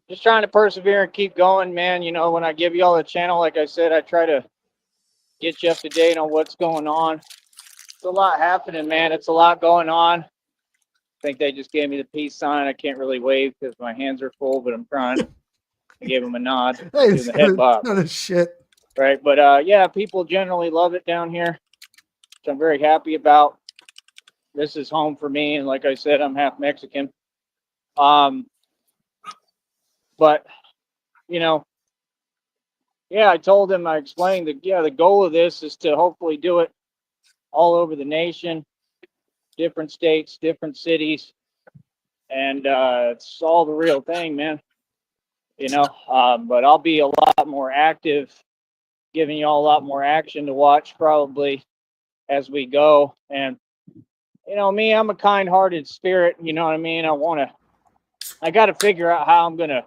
Just trying to persevere and keep going, man. You know, when I give you all the channel, like I said, I try to get you up to date on what's going on. It's a lot happening, man. It's a lot going on. I think they just gave me the peace sign. I can't really wave because my hands are full, but I'm trying. I gave him a nod. Hey, Give him a head bob. not a shit. right? But yeah, people generally love it down here, which I'm very happy about. This is home for me, and like I said, I'm half Mexican. But you know, yeah, I told him, I explained that yeah, the goal of this is to hopefully do it all over the nation, different states, different cities, and it's all the real thing, man. But I'll be a lot more active, giving you all a lot more action to watch probably as we go. And me, I'm a kind-hearted spirit. You know what I mean? I got to figure out how I'm gonna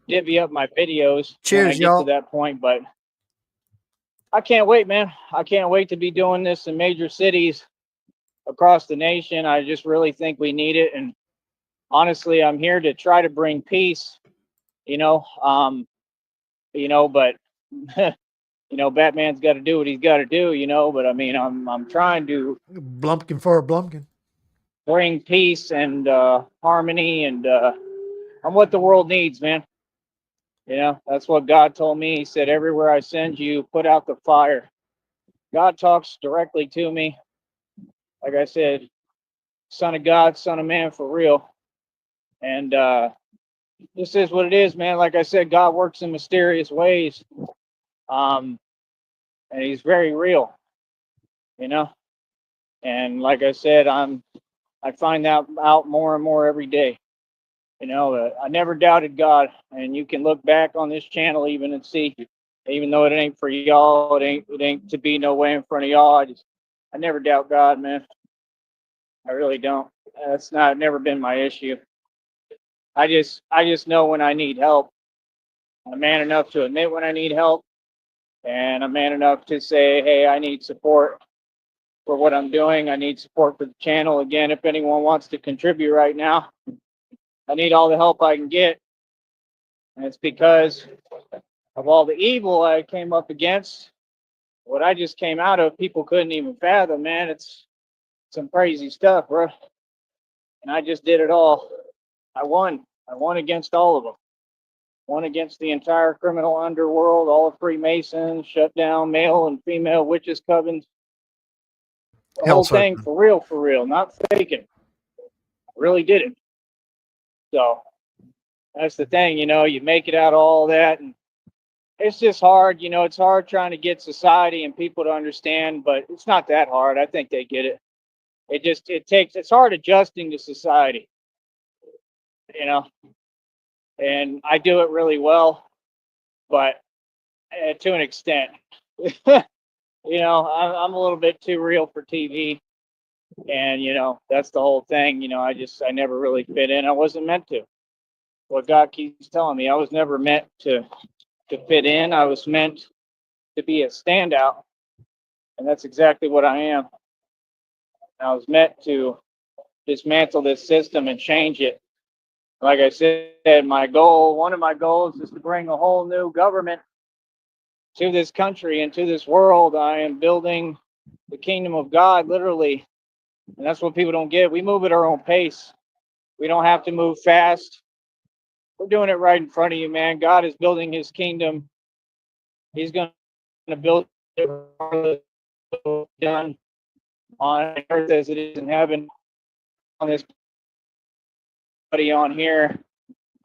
divvy up my videos when I Cheers, get to y'all. that point. But I can't wait, man. I can't wait to be doing this in major cities across the nation. I just really think we need it. And honestly, I'm here to try to bring peace, you know, but Batman's got to do what he's got to do, but I mean, I'm trying to Blumpkin for a blumpkin. bring peace and harmony, and I'm what the world needs, man. That's what God told me. He said, everywhere I send you, put out the fire. God talks directly to me. Like I said, Son of God, Son of Man for real. And this is what it is, man. Like I said, God works in mysterious ways. And he's very real, And like I said, I find that out more and more every day. I never doubted God, and you can look back on this channel even and see, even though it ain't for y'all, it ain't to be no way in front of y'all. I never doubt God, man. I really don't. That's never been my issue. I just know when I need help. I'm man enough to admit when I need help, and I'm man enough to say, hey, I need support for what I'm doing. I need support for the channel. Again, if anyone wants to contribute right now, I need all the help I can get. And it's because of all the evil I came up against. What I just came out of, people couldn't even fathom, man. It's some crazy stuff, bro. And I just did it all. I won. I won against all of them. Won against the entire criminal underworld, all of Freemasons, shut down male and female witches' covens. The whole thing for real, not faking. Really did it. So that's the thing, you make it out of all that, and it's just hard, it's hard trying to get society and people to understand, but it's not that hard. I think they get it. It's hard adjusting to society, and I do it really well, but to an extent, I'm a little bit too real for TV, and that's the whole thing. I never really fit in. I wasn't meant to. What God keeps telling me, I was never meant to fit in. I was meant to be a standout, and that's exactly what I am. I was meant to dismantle this system and change it. Like I said, one of my goals is to bring a whole new government to this country and to this world. I am building the kingdom of God, literally. And that's what people don't get. We move at our own pace. We don't have to move fast. We're doing it right in front of you, man. God is building his kingdom. He's going to build it done on earth as it is in heaven. On this buddy on here,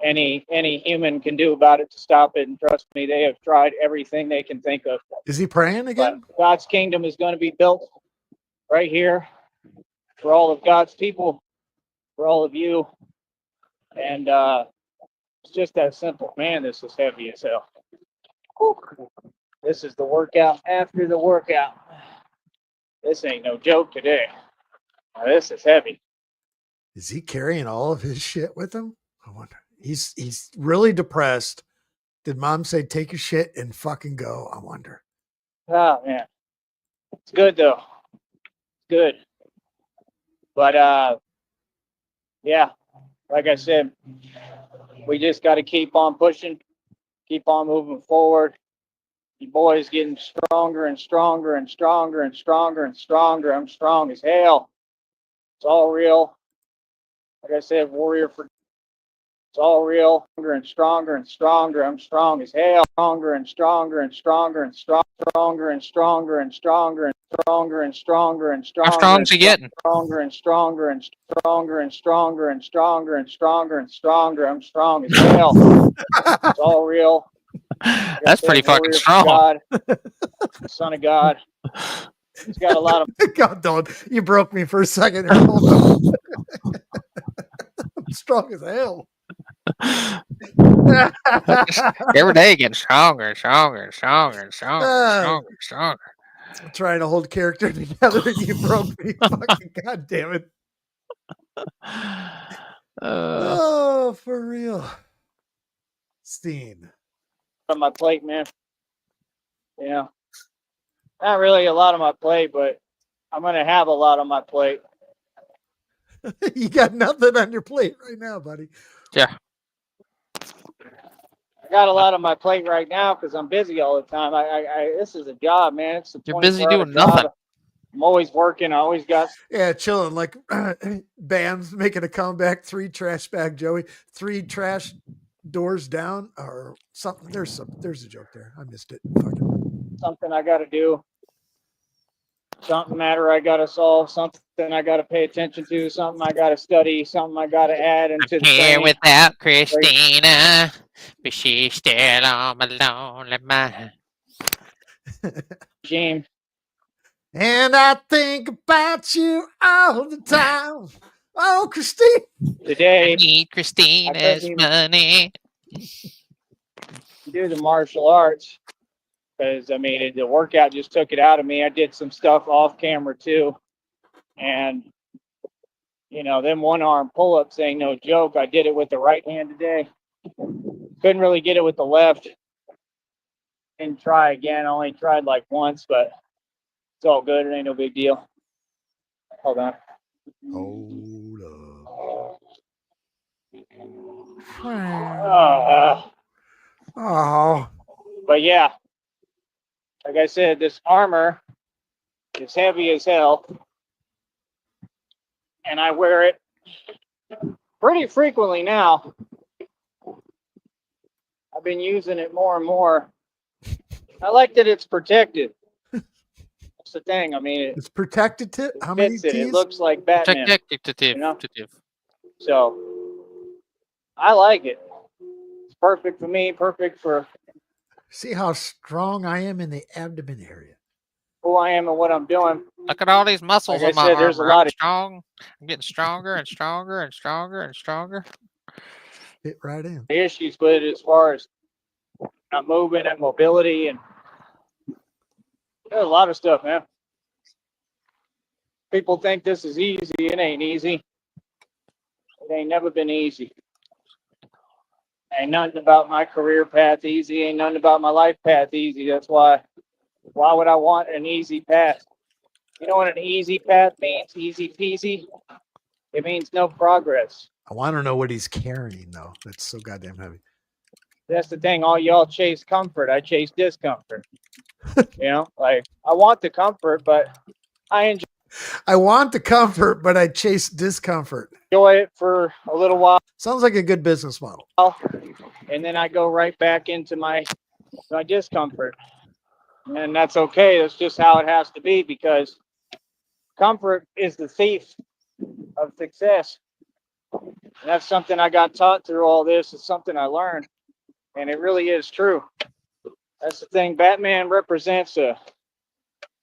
any human can do about it to stop it. And trust me, they have tried everything they can think of. Is he praying again? But God's kingdom is going to be built right here for all of God's people, for all of you. And it's just that simple. Man, this is heavy as hell. Whew. This is the workout after the workout. This ain't no joke today. Now, this is heavy. Is he carrying all of his shit with him? I wonder. He's really depressed. Did mom say take your shit and fucking go? I wonder. Oh man. It's good though. It's good. But yeah, like I said, we just gotta keep on pushing, keep on moving forward. You boys getting stronger and stronger and stronger and stronger and stronger. I'm strong as hell. It's all real. Like I said, warrior for It's all real. Stronger and stronger and stronger. I'm strong as hell. Stronger and stronger and stronger and stronger and stronger and stronger and stronger and stronger and How stronger strong's and he getting? stronger and stronger and stronger and stronger and stronger and stronger and stronger. I'm strong as hell. It's all real. Like That's I pretty said, fucking warrior for strong. God, son of God. He's got a lot of God, don't. You broke me for a second. Here. Hold on. I'm strong as hell. Every day getting stronger and stronger and stronger and stronger and stronger and stronger. I'm trying to hold character together and you broke me. Fucking God damn it. Oh, for real. Steen. on my plate, man. Yeah. Not really a lot on my plate, but I'm going to have a lot on my plate. You got nothing on your plate right now, buddy. Yeah. I got a lot on my plate right now because I'm busy all the time. This is a job, man. It's a You're busy 24-hour doing job. nothing. I'm always working. I always got Yeah, chilling like Bam's making a comeback. 3 trash bag Joey. 3 trash doors down or something. There's a joke there. I missed it. Fucking. something I got to do. Something matter I got to solve. Something I got to pay attention to. Something I got to study. Something I got to add into the Here training without Christina, but she's still on my lonely mind. regime. And I think about you all the time. Oh, Christine. I Today, need Christina's even- money. do the martial arts because I mean the workout just took it out of me. I did some stuff off camera too, and you know them 1-arm pull-ups ain't no joke. I did it with the right hand today. Couldn't really get it with the left. And try again. I only tried like once, but it's all good. It ain't no big deal. Hold on. Hold up. Oh. But yeah, like I said, this armor is heavy as hell, and I wear it pretty frequently now. I've been using it more and more. I like that it's protected. That's the thing. I mean, It's protected to how many fits it. T's? It looks like Batman. Detective. You know? So I like it. It's perfect for me. Perfect for See how strong I am in the abdomen area. who I am and what I'm doing. Look at all these muscles Like I on my said, armor. there's a lot I'm of- strong. I'm getting stronger and stronger and stronger and stronger. Fit right in. Issues with it as far as not moving and mobility and there's a lot of stuff, man. People think this is easy. It ain't easy. It ain't never been easy. Ain't nothing about my career path easy. Ain't nothing about my life path easy. That's why would I want an easy path? You know what an easy path means? Easy peasy. It means no progress. I want to know what he's carrying though. That's so goddamn heavy. That's the thing. All y'all chase comfort. I chase discomfort. You know, like I want the comfort, but I I want the comfort, but I chase discomfort. enjoy it for a little while, Sounds like a good business model. and then I go right back into my discomfort. And that's okay. That's just how it has to be because comfort is the thief of success. And that's something I got taught through all this. It's something I learned. And it really is true. That's the thing. Batman represents a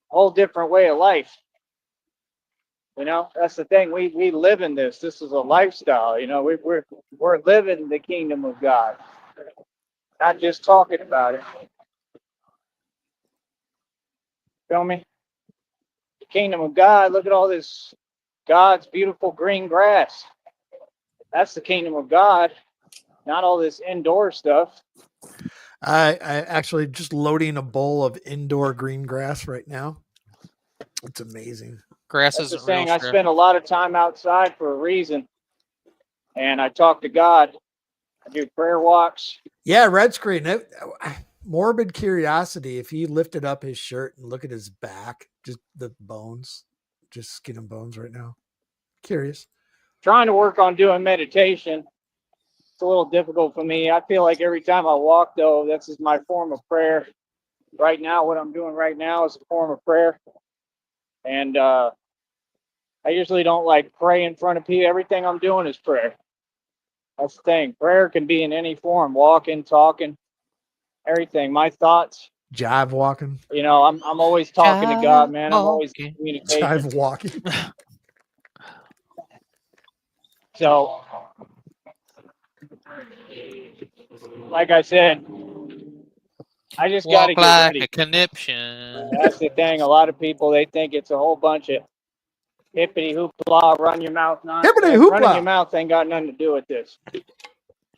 whole different way of life. You know, that's the thing. We live in this. This is a lifestyle. You know, we're living the kingdom of God, not just talking about it. Feel me? The kingdom of God. Look at all this God's beautiful green grass. That's the kingdom of God, not all this indoor stuff. I actually just loading a bowl of indoor green grass right now. It's amazing. Grass That's the isn't real. thing. I spend a lot of time outside for a reason, and I talk to God. I do prayer walks. Yeah, red screen. Morbid curiosity. If he lifted up his shirt and look at his back, just the bones, just skin and bones right now. Curious. Trying to work on doing meditation. a little difficult for me. I feel like every time I walk, though, this is my form of prayer. Right now, what I'm doing right now is a form of prayer. And I usually don't like pray in front of people. Everything I'm doing is prayer. That's the thing. Prayer can be in any form, walking, talking, everything. My thoughts, Jive walking. you know, I'm always talking to God, man. I'm always in communication. Jive walking. So, like I said, I just got to Walk get like ready. a conniption. That's the thing. A lot of people, they think it's a whole bunch of hippity hoopla, run your mouth nonsense. Hippity hoopla. Running your mouth ain't got nothing to do with this.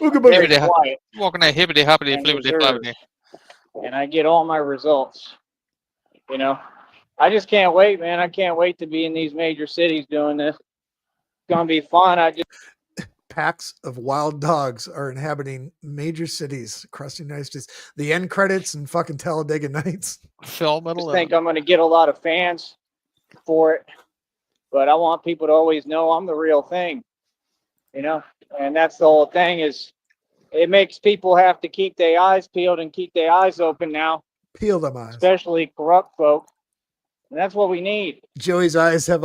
Ooga Very booga. quiet Walking that hippity hoppity and flippity reserved. floppity. And I get all my results. You know, I just can't wait, man. I can't wait to be in these major cities doing this. It's gonna be fun. Packs of wild dogs are inhabiting major cities across the United States. The end credits and fucking Talladega Nights. Film at just 11. think I'm gonna get a lot of fans for it. But I want people to always know I'm the real thing. You know, and that's the whole thing is it makes people have to keep their eyes peeled and keep their eyes open now, Peel them eyes. especially corrupt folk. And that's what we need. Joey's eyes have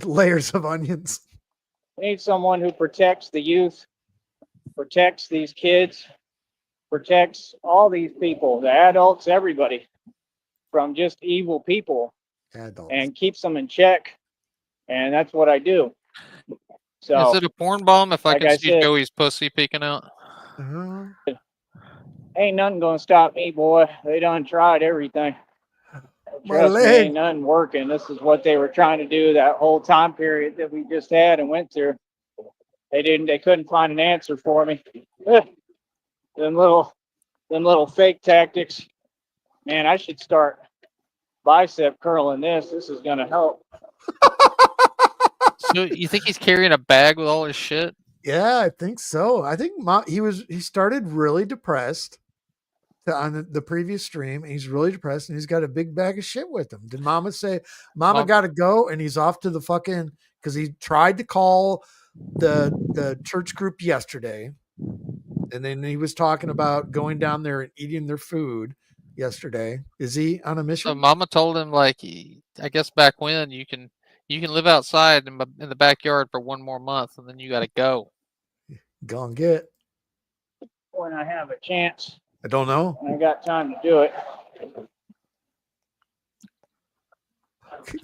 layers of onions. We need someone who protects the youth, protects these kids, protects all these people, the adults, everybody, from just evil people, Adults. and keeps them in check. And that's what I do. So, is it a porn bomb if like I I can see said- Joey's pussy peeking out? ain't nothing gonna stop me, boy. They done tried everything. My Trust me, leg. ain't nothing working. This is what they were trying to do that whole time period that we just had and went through. They couldn't find an answer for me. them little fake tactics. Man, I should start bicep curling this. This is gonna help. So you think he's carrying a bag with all his shit? Yeah, I think so. I think he started really depressed on the previous stream. And he's really depressed and he's got a big bag of shit with him. Did Mama say, Mama got to go, and he's off to the fucking, because he tried to call the church group yesterday, and then he was talking about going down there and eating their food yesterday. Is he on a mission? So Mama told him, like, I guess back when you can live outside in the backyard for 1 more month, and then you got to go. Go and get. When I have a chance, I don't know. and I got time to do it.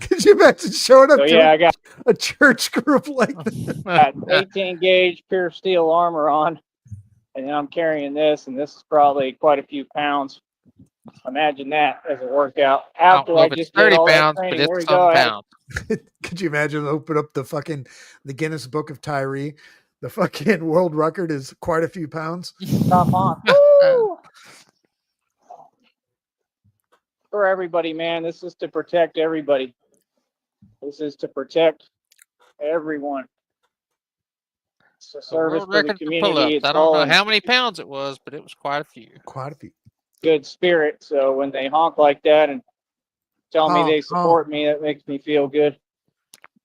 Could you imagine showing up So to yeah, I got a church group like that? got 18 gauge pure steel armor on, and then I'm carrying this, and this is probably quite a few pounds. Imagine that as a workout. After I it's just did 30 all pounds, that but training, where it's you go? some I had pounds. Could you imagine open up the Guinness Book of Tyree? The fucking world record is quite a few pounds. top on. Woo! For everybody, man. This is to protect everybody. This is to protect everyone. It's a service World for the record for community. pull-ups. It's I don't all know in how many pounds it was, but it was quite a few. Quite a few. good spirit. So when they honk like that and tell me they Honk, support me, that makes me feel good.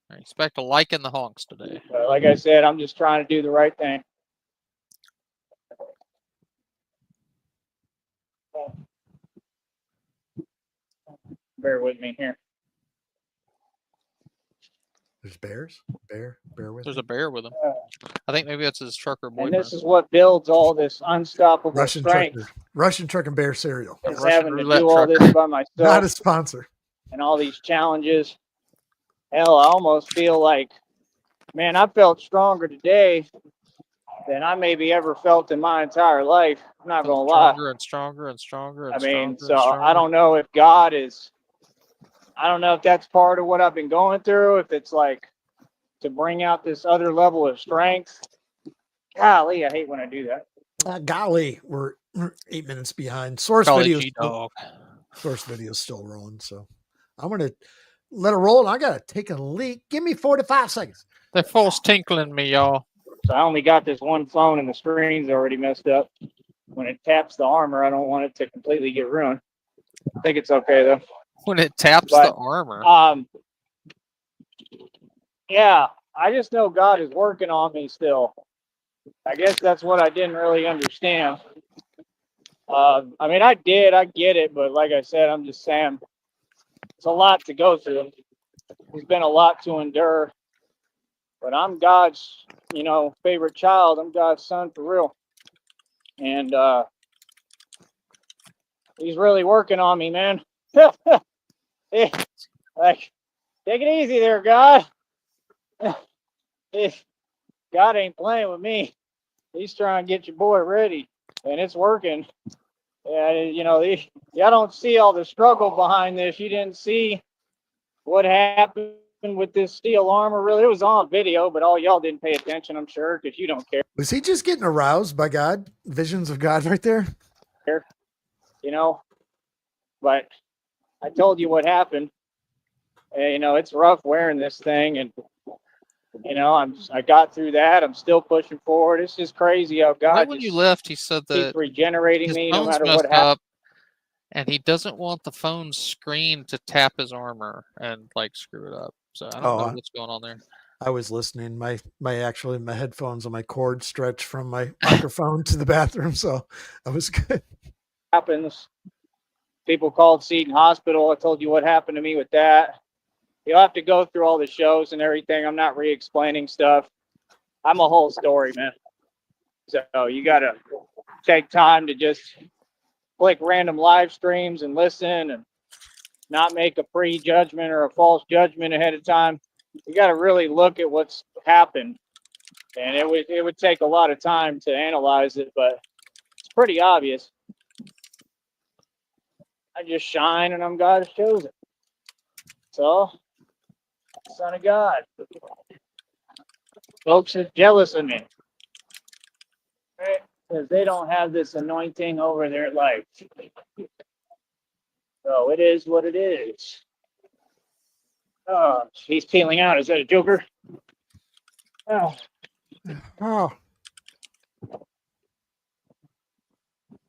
I expect a like in the honks today. But like I said, I'm just trying to do the right thing. Bear with me here. There's bears. Bear with. There's a bear with him. I think maybe that's his trucker And boyfriend. this is what builds all this unstoppable Russian strength. truck and bear cereal. Is Russian having to roulette do all trucker. this by myself Not a sponsor. and all these challenges. Hell, I almost feel like, man, I felt stronger today than I maybe ever felt in my entire life. I'm not gonna lie. Stronger and stronger and stronger and I mean, stronger so and stronger. I don't know if God is, I don't know if that's part of what I've been going through, if it's like to bring out this other level of strength. Golly, I hate when I do that. Golly, we're 8 minutes behind. Source Probably videos. G-Dog. Source video's still rolling, so I'm gonna let it roll. And I gotta take a leak. Give me 45 seconds. They're false tinkling me, y'all. So I only got this one phone and the screen's already messed up. When it taps the armor, I don't want it to completely get ruined. I think it's okay though. When it taps But, the armor. Yeah, I just know God is working on me still. I guess that's what I didn't really understand. I mean, I get it, but like I said, I'm just saying it's a lot to go through. There's been a lot to endure, but I'm God's, favorite child. I'm God's son for real. And he's really working on me, man. Like, take it easy there, God. God ain't playing with me. He's trying to get your boy ready, and it's working. Yeah, y'all don't see all the struggle behind this. You didn't see what happened with this steel armor. Really, it was on video, but all y'all didn't pay attention, I'm sure, because you don't care. Was he just getting aroused by God? Visions of God right there? But I told you what happened. It's rough wearing this thing, and I got through that. I'm still pushing forward. It's just crazy how God Right when you just left, he said keeps that regenerating his me no phone's matter messed what happens. up, and he doesn't want the phone screen to tap his armor and like screw it up. So I don't know what's going on there. I was listening. My headphones on my cord stretch from my microphone to the bathroom, so I was good. Happens. People called Seton Hospital. I told you what happened to me with that. You'll have to go through all the shows and everything. I'm not re-explaining stuff. I'm a whole story, man. So you got to take time to just click random live streams and listen and not make a prejudgment or a false judgment ahead of time. You got to really look at what's happened. And it would take a lot of time to analyze it, but it's pretty obvious. I just shine and I'm God's chosen. So, son of God. Folks are jealous of me. Right? Because they don't have this anointing over their life. So it is what it is. Oh, he's peeling out. Is that a Joker? Oh. Oh,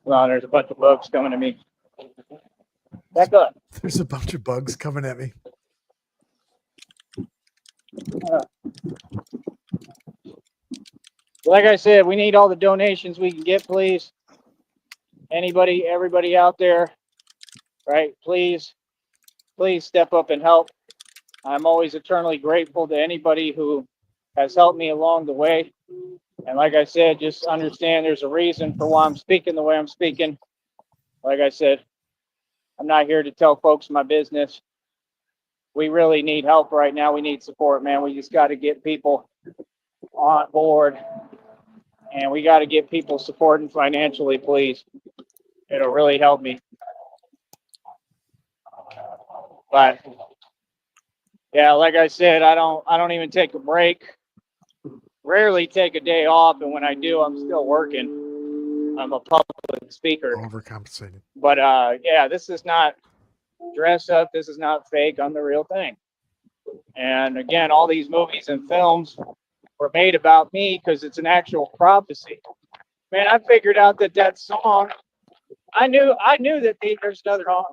Well, there's a bunch of bugs coming to me. Back up. there's a bunch of bugs coming at me. Like I said, we need all the donations we can get, please. Everybody out there, right? Please step up and help. I'm always eternally grateful to anybody who has helped me along the way. And like I said, just understand there's a reason for why I'm speaking the way I'm speaking. Like I said, I'm not here to tell folks my business. We really need help right now. We need support, man. We just got to get people on board. And we got to get people supporting financially, please. It'll really help me. But yeah, like I said, I don't even take a break. Rarely take a day off, and when I do, I'm still working. I'm a public speaker. Overcompensated. But yeah, this is not dress up. This is not fake. I'm the real thing. And again, all these movies and films were made about me because it's an actual prophecy. Man, I figured out that song. I knew that there's another song.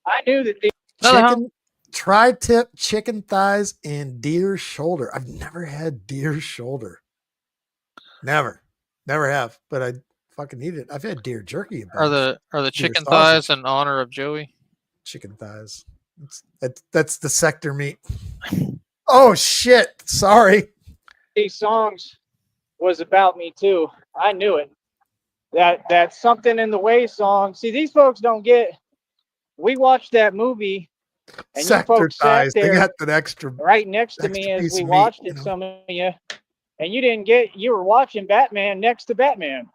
I knew that Chicken, tri-tip, chicken thighs, and deer shoulder. I've never had deer shoulder. Never have. But I fucking eat it. I've had deer jerky. Are the chicken sausage. thighs in honor of Joey? Chicken thighs. That's the sector meat. Oh shit! Sorry. these songs was about me too. I knew it. That Something in the Way song. See, these folks don't get. We watched that movie, and Sector you folks thighs. sat there They got that extra right next to me as piece we of watched meat, it. Some of you, and you didn't get. You were watching Batman next to Batman.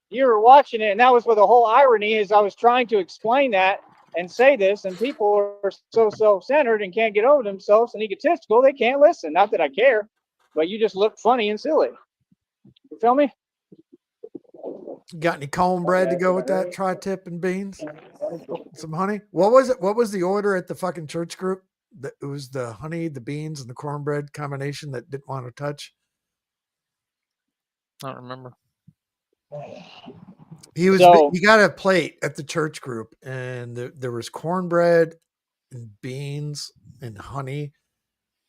You were watching it, and that was where the whole irony is. I was trying to explain that and say this, and people are so self-centered and can't get over themselves and egotistical. They can't listen. Not that I care, but you just look funny and silly. You feel me? Got any cornbread to go with that tri-tip and beans? Some honey? What was it? What was the order at the fucking church group? It was the honey, the beans, and the cornbread combination that didn't want to touch. I don't remember. He got a plate at the church group, and there was cornbread and beans and honey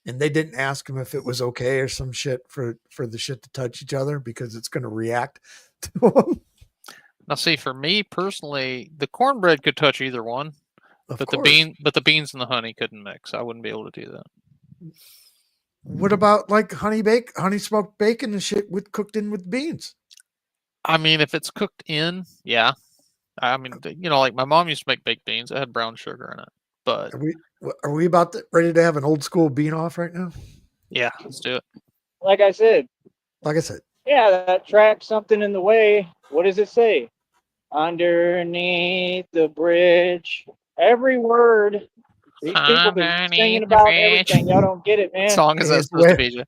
and they didn't ask him if it was okay or some shit for the shit to touch each other because it's going to react to them. Now, see, for me personally, the cornbread could touch either one, Of but course. the beans and the honey couldn't mix. I wouldn't be able to do that. What about like honey smoked bacon and shit with cooked in with beans? I mean, if it's cooked in, yeah. I mean, like my mom used to make baked beans. It had brown sugar in it, but Are we ready to have an old school bean off right now? yeah, let's do it. Like I said, yeah, that track's something in the way. What does it say? Underneath the bridge. Every word. These people been singing about everything. Y'all don't get it, man. What song is that supposed to be? Jay?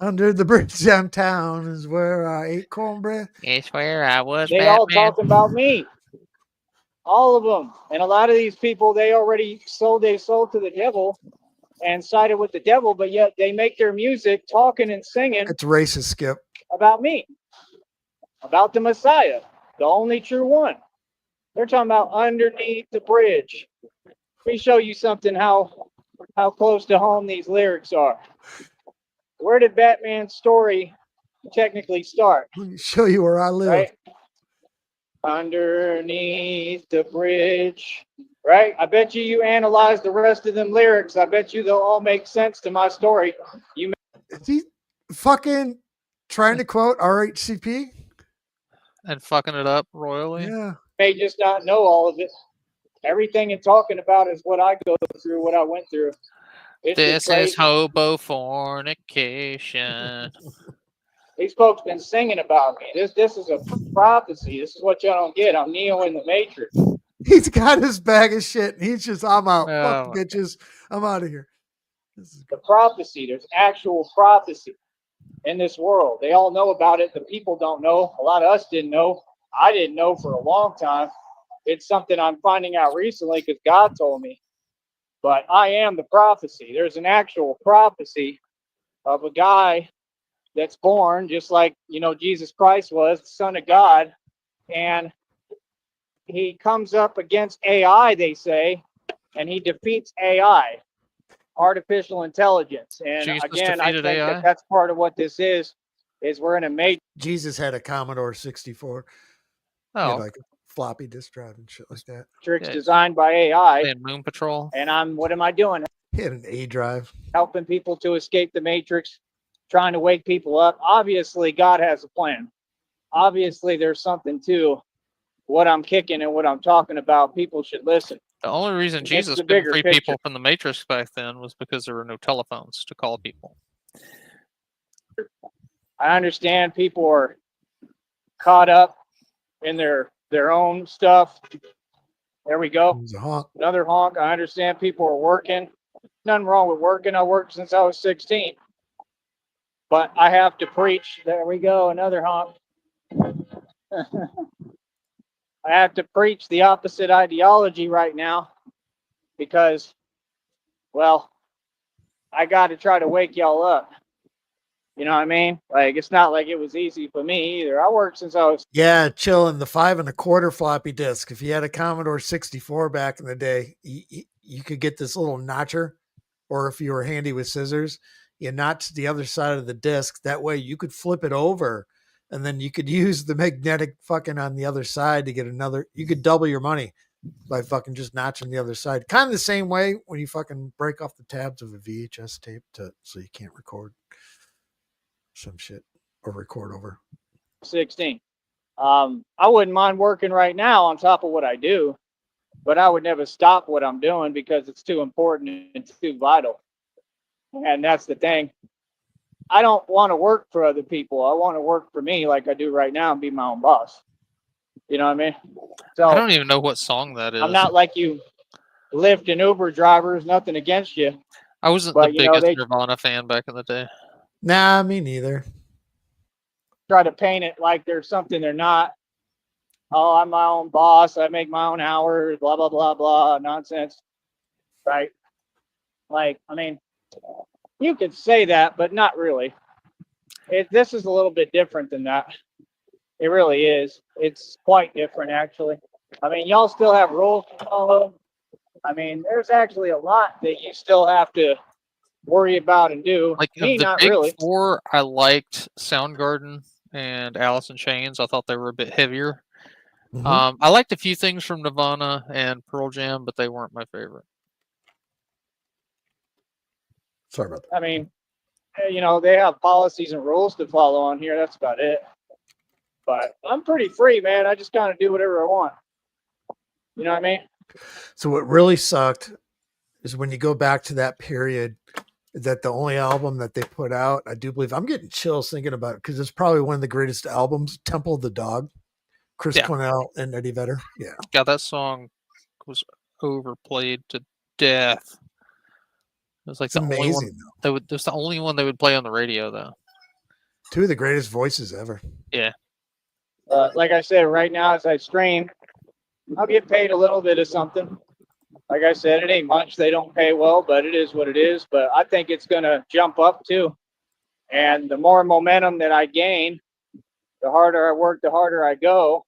Under the bridge downtown is where I ate cornbread. It's where I was. They Batman. all talking about me. All of them. And a lot of these people, they already sold their soul to the devil and sided with the devil, but yet they make their music talking and singing. It's racist, Skip. About me. About the Messiah. The only true one. They're talking about underneath the bridge. Let me show you something how close to home these lyrics are. Where did Batman's story technically start? Let me show you where I live. Right? Underneath the bridge. Right? I bet you analyze the rest of them lyrics. I bet you they'll all make sense to my story. Is he fucking trying to quote RHCP? And fucking it up royally? Yeah. May just not know all of it. Everything you're talking about is what I go through, what I went through. This is hobo fornication. These folks been singing about me. This is a prophecy. This is what y'all don't get. I'm Neo in the Matrix. He's got his bag of shit and he's just, I'm out. Oh, Fuck bitches. I'm out of here. The prophecy. There's actual prophecy in this world. They all know about it. The people don't know. A lot of us didn't know. I didn't know for a long time. It's something I'm finding out recently because God told me. But I am the prophecy. There's an actual prophecy of a guy that's born just like, Jesus Christ was, the Son of God. And he comes up against AI, they say, and he defeats AI, artificial intelligence. And Jesus again, I defeated think AI? that's part of what this is we're in a major. Jesus had a Commodore 64. He Oh, had like a floppy disk drive and shit like that. Matrix designed by AI. and Moon Patrol. And what am I doing? He had an A drive. Helping people to escape the Matrix, trying to wake people up. Obviously, God has a plan. Obviously, there's something to what I'm kicking and what I'm talking about. People should listen. The only reason It's Jesus the couldn't bigger free picture. people from the Matrix back then was because there were no telephones to call people. I understand people are caught up in their own stuff. There we go. He's a honk. Another honk. I understand people are working. Nothing wrong with working. I worked since I was 16. But I have to preach. There we go. Another honk. I have to preach the opposite ideology right now because, well, I got to try to wake y'all up. You know what I mean? Like, it's not like it was easy for me either. I worked since I was. Yeah, chilling the 5 1/4 floppy disk. If you had a Commodore 64 back in the day, you could get this little notcher, or if you were handy with scissors, you notch the other side of the disk. That way you could flip it over and then you could use the magnetic fucking on the other side to get another. You could double your money by fucking just notching the other side. Kind of the same way when you fucking break off the tabs of a VHS tape so you can't record some shit or record over 16. I wouldn't mind working right now on top of what I do, but I would never stop what I'm doing because it's too important and too vital. And that's the thing. I don't want to work for other people. I want to work for me like I do right now and be my own boss. You know what I mean? So I don't even know what song that is. I'm not like you Lyft and Uber drivers, nothing against you. I wasn't but, the biggest Nirvana fan back in the day. Nah, me neither. Try to paint it like there's something they're not. Oh, I'm my own boss. I make my own hours, blah, blah, blah, blah, nonsense. Right? Like, I mean, you could say that, but not really. This is a little bit different than that. It really is. It's quite different, actually. I mean, y'all still have rules to follow. I mean, there's actually a lot that you still have to worry about and do. Like Me, of the not big really. four, I liked Soundgarden and Alice in Chains. I thought they were a bit heavier. Mhm. I liked a few things from Nirvana and Pearl Jam, but they weren't my favorite. Sorry about that. I mean, you know, they have policies and rules to follow on here. That's about it. But I'm pretty free, man. I just kind of do whatever I want. You know what I mean? So what really sucked is when you go back to that period, that the only album that they put out, I do believe, I'm getting chills thinking about it because it's probably one of the greatest albums, Temple of the Dog, Chris Yeah. Cornell and Eddie Vedder. Yeah. God, that song was overplayed to death. It was like It's the only one amazing, though. they would. It was the only one they would play on the radio, though. Two of the greatest voices ever. Yeah. Like I said, right now as I stream, I'll get paid a little bit of something. Like I said, it ain't much. They don't pay well, but it is what it is. But I think it's going to jump up too. And the more momentum that I gain, the harder I work, the harder I go,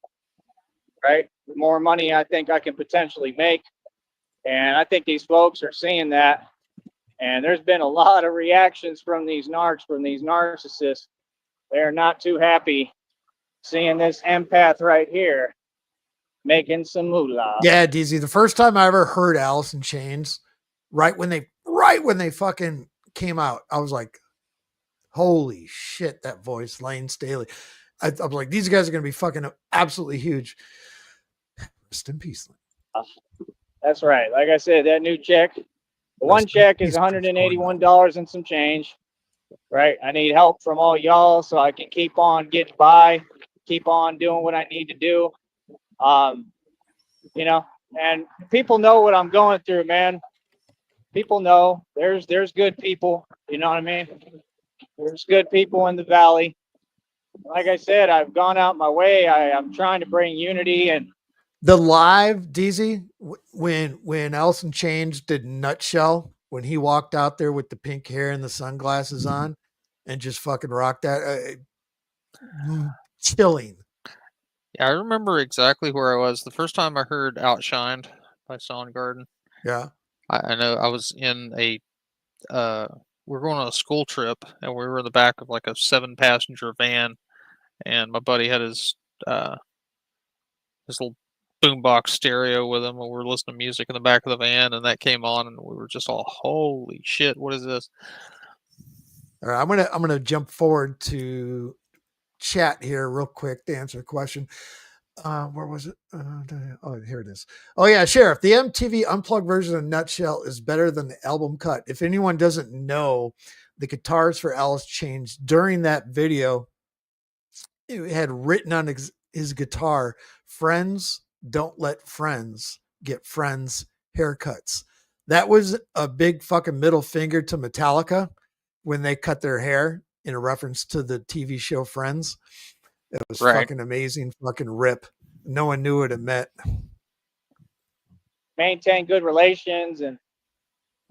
right? The more money I think I can potentially make. And I think these folks are seeing that. And there's been a lot of reactions from these narcs, from these narcissists. They're not too happy seeing this empath right here making some moolah. Yeah, DZ. The first time I ever heard Alice in Chains, right when they fucking came out, I was like, holy shit, that voice, Lane Staley. I was like, these guys are going to be fucking absolutely huge. Rest in peace. That's right. Like I said, that new check, the one check is $181 and some change, right? I need help from all y'all so I can keep on getting by, keep on doing what I need to do. You know, and people know what I'm going through, man. People know there's good people, you know what I mean? There's good people in the valley. Like I said, I've gone out my way. I'm trying to bring unity. And the live DZ when Alice in Chains did Nutshell, when he walked out there with the pink hair and the sunglasses on and just fucking rocked that, chilling. Yeah, I remember exactly where I was the first time I heard "Outshined" by Soundgarden. Yeah. I know I was in a we were going on a school trip, and we were in the back of like a 7-passenger van, and my buddy had his little boombox stereo with him, and we were listening to music in the back of the van, and that came on, and we were just all, holy shit, what is this? All right, I'm gonna jump forward to chat here real quick to answer a question. Where was it? Oh, here it is. Oh yeah, Sheriff. The MTV Unplugged version of Nutshell is better than the album cut. If anyone doesn't know, the guitars for Alice Chains during that video, it had written on his guitar, "Friends don't let friends get friends haircuts." That was a big fucking middle finger to Metallica when they cut their hair in a reference to the TV show Friends. It was fucking amazing fucking rip. No one knew what it meant. Maintain good relations and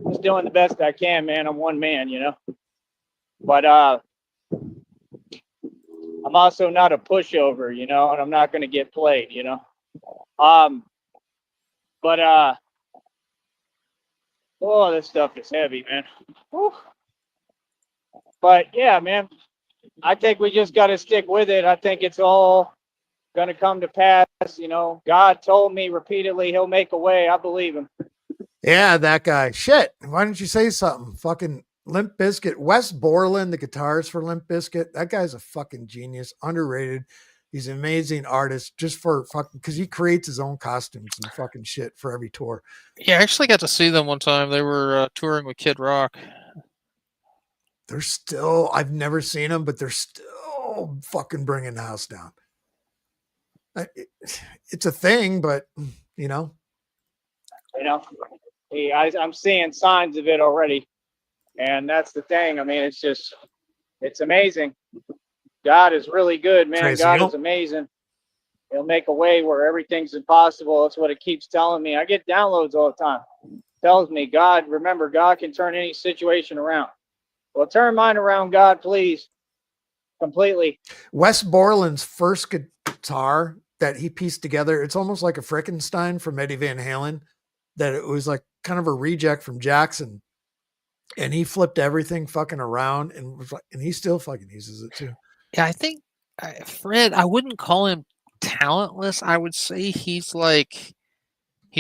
just doing the best I can, man. I'm one man, you know. But I'm also not a pushover, you know, and I'm not going to get played, you know. But oh, this stuff is heavy, man. Whew. But yeah, man, I think we just got to stick with it. I think it's all going to come to pass. You know, God told me repeatedly he'll make a way. I believe him. Yeah, that guy. Shit. Why didn't you say something? Fucking Limp Bizkit. Wes Borland, the guitars for Limp Bizkit. That guy's a fucking genius. Underrated. He's an amazing artist just for fucking, because he creates his own costumes and fucking shit for every tour. Yeah, I actually got to see them one time. They were touring with Kid Rock. They're still, I've never seen them, but they're still fucking bringing the house down. It's a thing, but you know. I'm seeing signs of it already. And that's the thing. I mean, it's amazing. God is really good, man. Crazy. God is amazing. He'll make a way where everything's impossible. That's what it keeps telling me. I get downloads all the time. It tells me, remember, God can turn any situation around. Well, turn mine around, God, please. Completely. Wes Borland's first guitar that he pieced together, it's almost like a Frankenstein from Eddie Van Halen, that it was like kind of a reject from Jackson. And he flipped everything fucking around and was like, and he still fucking uses it too. Yeah, I think Fred, I wouldn't call him talentless. I would say he's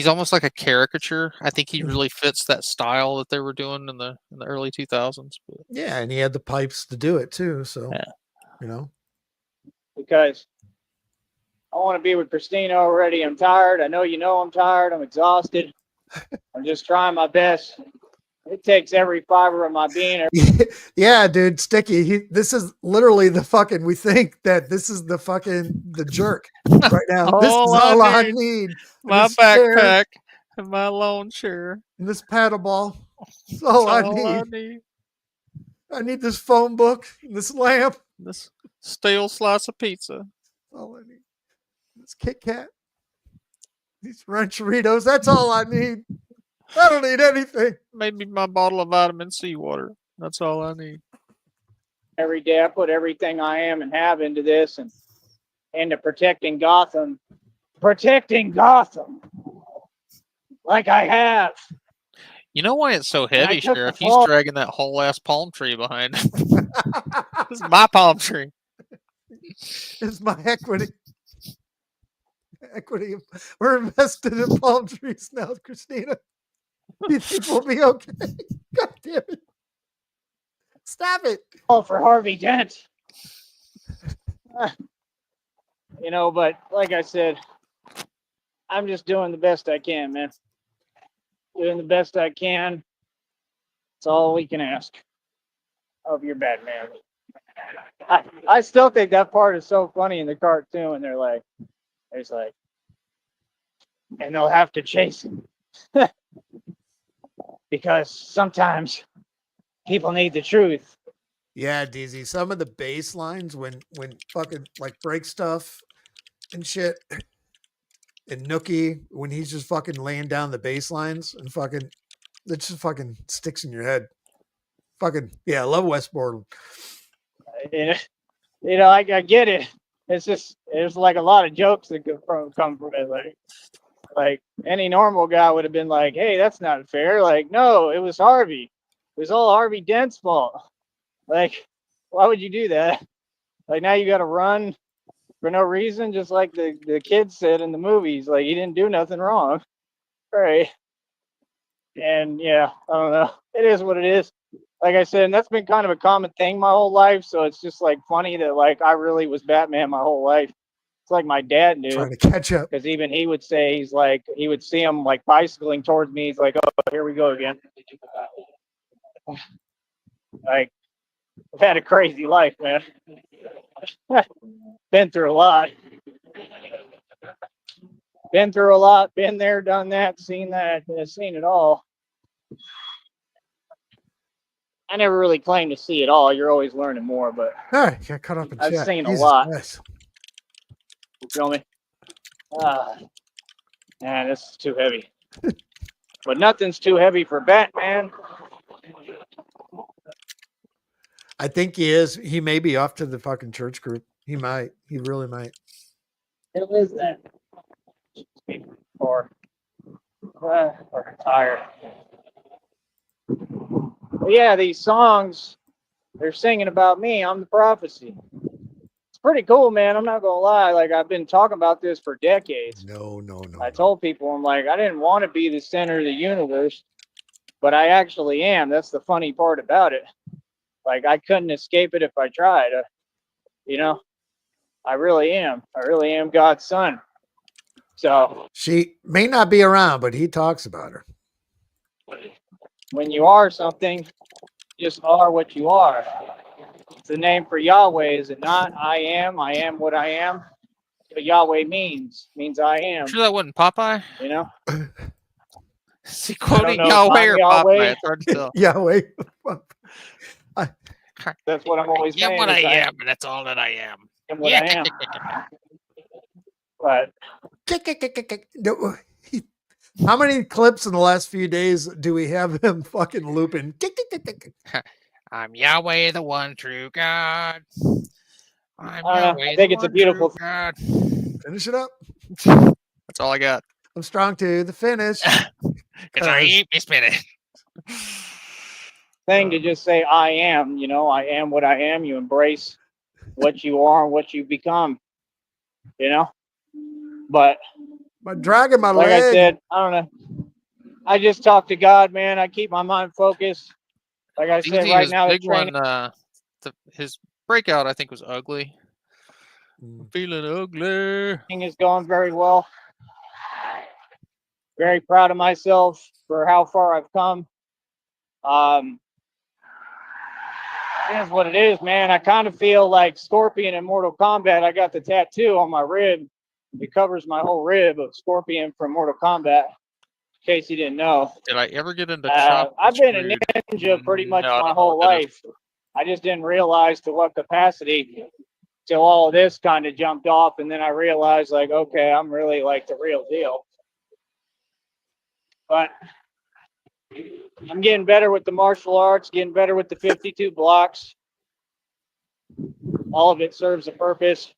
almost like a caricature. I think he really fits that style that they were doing in the early 2000s. But Yeah, and he had the pipes to do it too. So, Yeah. you know, Because I want to be with Christina already. I'm tired. I know you know I'm tired. I'm exhausted. I'm just trying my best. It takes every fiber of my being. yeah, dude, Sticky. This is literally the fucking. We think that this is the fucking the jerk right now. This is all I need. My This chair backpack and my lawn chair. and this paddle ball. That's all I need. I need this phone book, and this lamp. This stale slice of pizza. That's all I need. This Kit Kat. These Rancheritos. That's all I need. I don't need anything. Maybe my bottle of vitamin C water. That's all I need. Every day I put everything I am and have into this and into protecting Gotham. Protecting Gotham. Like I have. You know why it's so heavy, took the Sheriff? He's fall. dragging that whole ass palm tree behind him. This is my palm tree. It's my equity. We're invested in palm trees now, Christina. You think we'll be okay? God damn it. Stop it. All for Harvey Dent. You know, but like I said, I'm just doing the best I can, man. Doing the best I can. It's all we can ask of your Batman. I still think that part is so funny in the cartoon. And they're like, and they'll have to chase him. Because sometimes people need the truth. Yeah, DZ. Some of the bass lines when fucking like break stuff and shit. And Nookie, when he's just fucking laying down the bass lines and fucking, it just fucking sticks in your head. Fucking, yeah, I love Westport. You know, I get it. It's just, there's like a lot of jokes that come from it. Like any normal guy would have been like, hey, that's not fair. Like, no, it was Harvey. It was all Harvey Dent's fault. Like, why would you do that? Like, now you got to run for no reason, just like the kids said in the movies. Like, he didn't do nothing wrong. Right. And yeah, I don't know. It is what it is. Like I said, and that's been kind of a common thing my whole life. So it's just like funny that like I really was Batman my whole life. It's like my dad knew. Trying to catch up. Because even he would say, he's like, he would see him like bicycling towards me. He's like, oh, here we go again. Like, I've had a crazy life, man. Been through a lot. Been through a lot. Been there, done that, seen it all. I never really claimed to see it all. You're always learning more, but All right, got caught up in I've chat. seen a Jesus lot. Christ. You feel me? Man, this is too heavy. But nothing's too heavy for Batman. I think he is. He may be off to the fucking church group. He might. He really might. Who is that? Or tired. But yeah, these songs, they're singing about me. I'm the prophecy. It's pretty cool, man. I'm not gonna lie. Like, I've been talking about this for decades. No. I told people, I'm like, I didn't want to be the center of the universe, but I actually am. That's the funny part about it. Like, I couldn't escape it if I tried. You know, I really am. I really am God's son. So She may not be around, but he talks about her. when you are something, just are what you are. It's the name for Yahweh, is it not? I am what I am. What Yahweh means I am. Sure that wasn't Popeye? You know? Is he quoting know if Yahweh I'm or Yahweh. Popeye? It's hard to tell. Yahweh. That's what I'm always saying. I am what I is am, and that's all that I am. am what I am. But No, how many clips in the last few days do we have him fucking looping? I'm Yahweh, the one true God. I'm I Yahweh, think the it's a one beautiful true God. Finish it up. That's all I got. I'm strong to the finish. Because I ain't me spinning. thing to just say I am. You know, I am what I am. You embrace what you are and what you become. You know, but My dragging my like leg. I said, I don't know. I just talk to God, man. I keep my mind focused. Like I said, DZ, right his now the big training one, his breakout, I think, was ugly. Mm. Feeling ugly. is going very well. Very proud of myself for how far I've come. It is what it is, man. I kind of feel like Scorpion in Mortal Kombat. I got the tattoo on my rib. It covers my whole rib of Scorpion from Mortal Kombat. In case you didn't know, Did I ever get into chop? I've been a ninja pretty much No, I my don't know whole what that is. life. I just didn't realize to what capacity till all of this kind of jumped off, and then I realized, like, okay, I'm really like the real deal. But I'm getting better with the martial arts, getting better with the 52 blocks. All of it serves a purpose.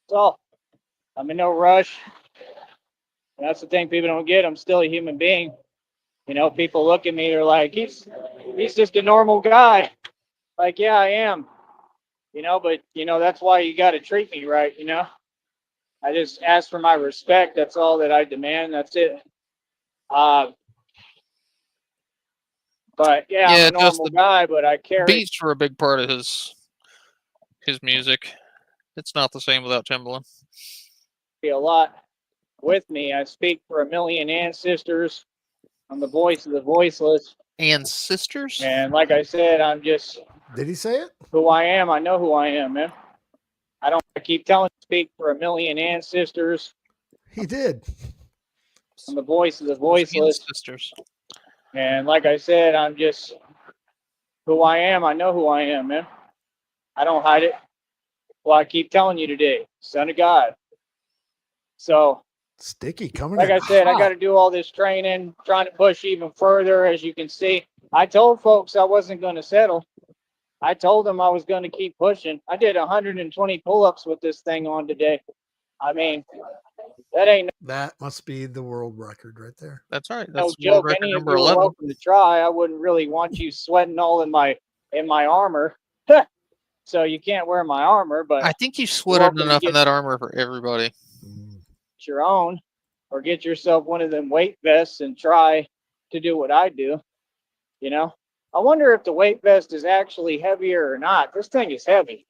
So I'm in no rush. And that's the thing people don't get. I'm still a human being. You know, people look at me, they're like, he's just a normal guy. Like, yeah, I am. You know, but you know, that's why you gotta treat me right, you know. I just ask for my respect. That's all that I demand. That's it. But yeah, Yeah, I'm a just normal the guy, but I carry beats were a big part of his music. It's not the same without Timbaland. a lot with me. I speak for a million ancestors. I'm the voice of the voiceless. And sisters? And like I said, I'm just Did he say it? who I am. I know who I am, man. I keep telling speak for a million ancestors. He did. I'm the voice of the And voiceless. sisters. And like I said, I'm just who I am. I know who I am, man. I don't hide it. Well, I keep telling you today, son of God. So, Sticky coming like in I said, I hot. got to do all this training, trying to push even further. As you can see, I told folks I wasn't going to settle. I told them I was going to keep pushing. I did 120 pull-ups with this thing on today. I mean, that ain't That must be the world record right there. That's right. no That's world joke. record Any of number you are 11. welcome to try. I wouldn't really want you sweating all in my armor. So you can't wear my armor, but I think you you're sweated welcome to enough in get that armor for everybody. your own, or get yourself one of them weight vests and try to do what I do. You know, I wonder if the weight vest is actually heavier or not. This thing is heavy.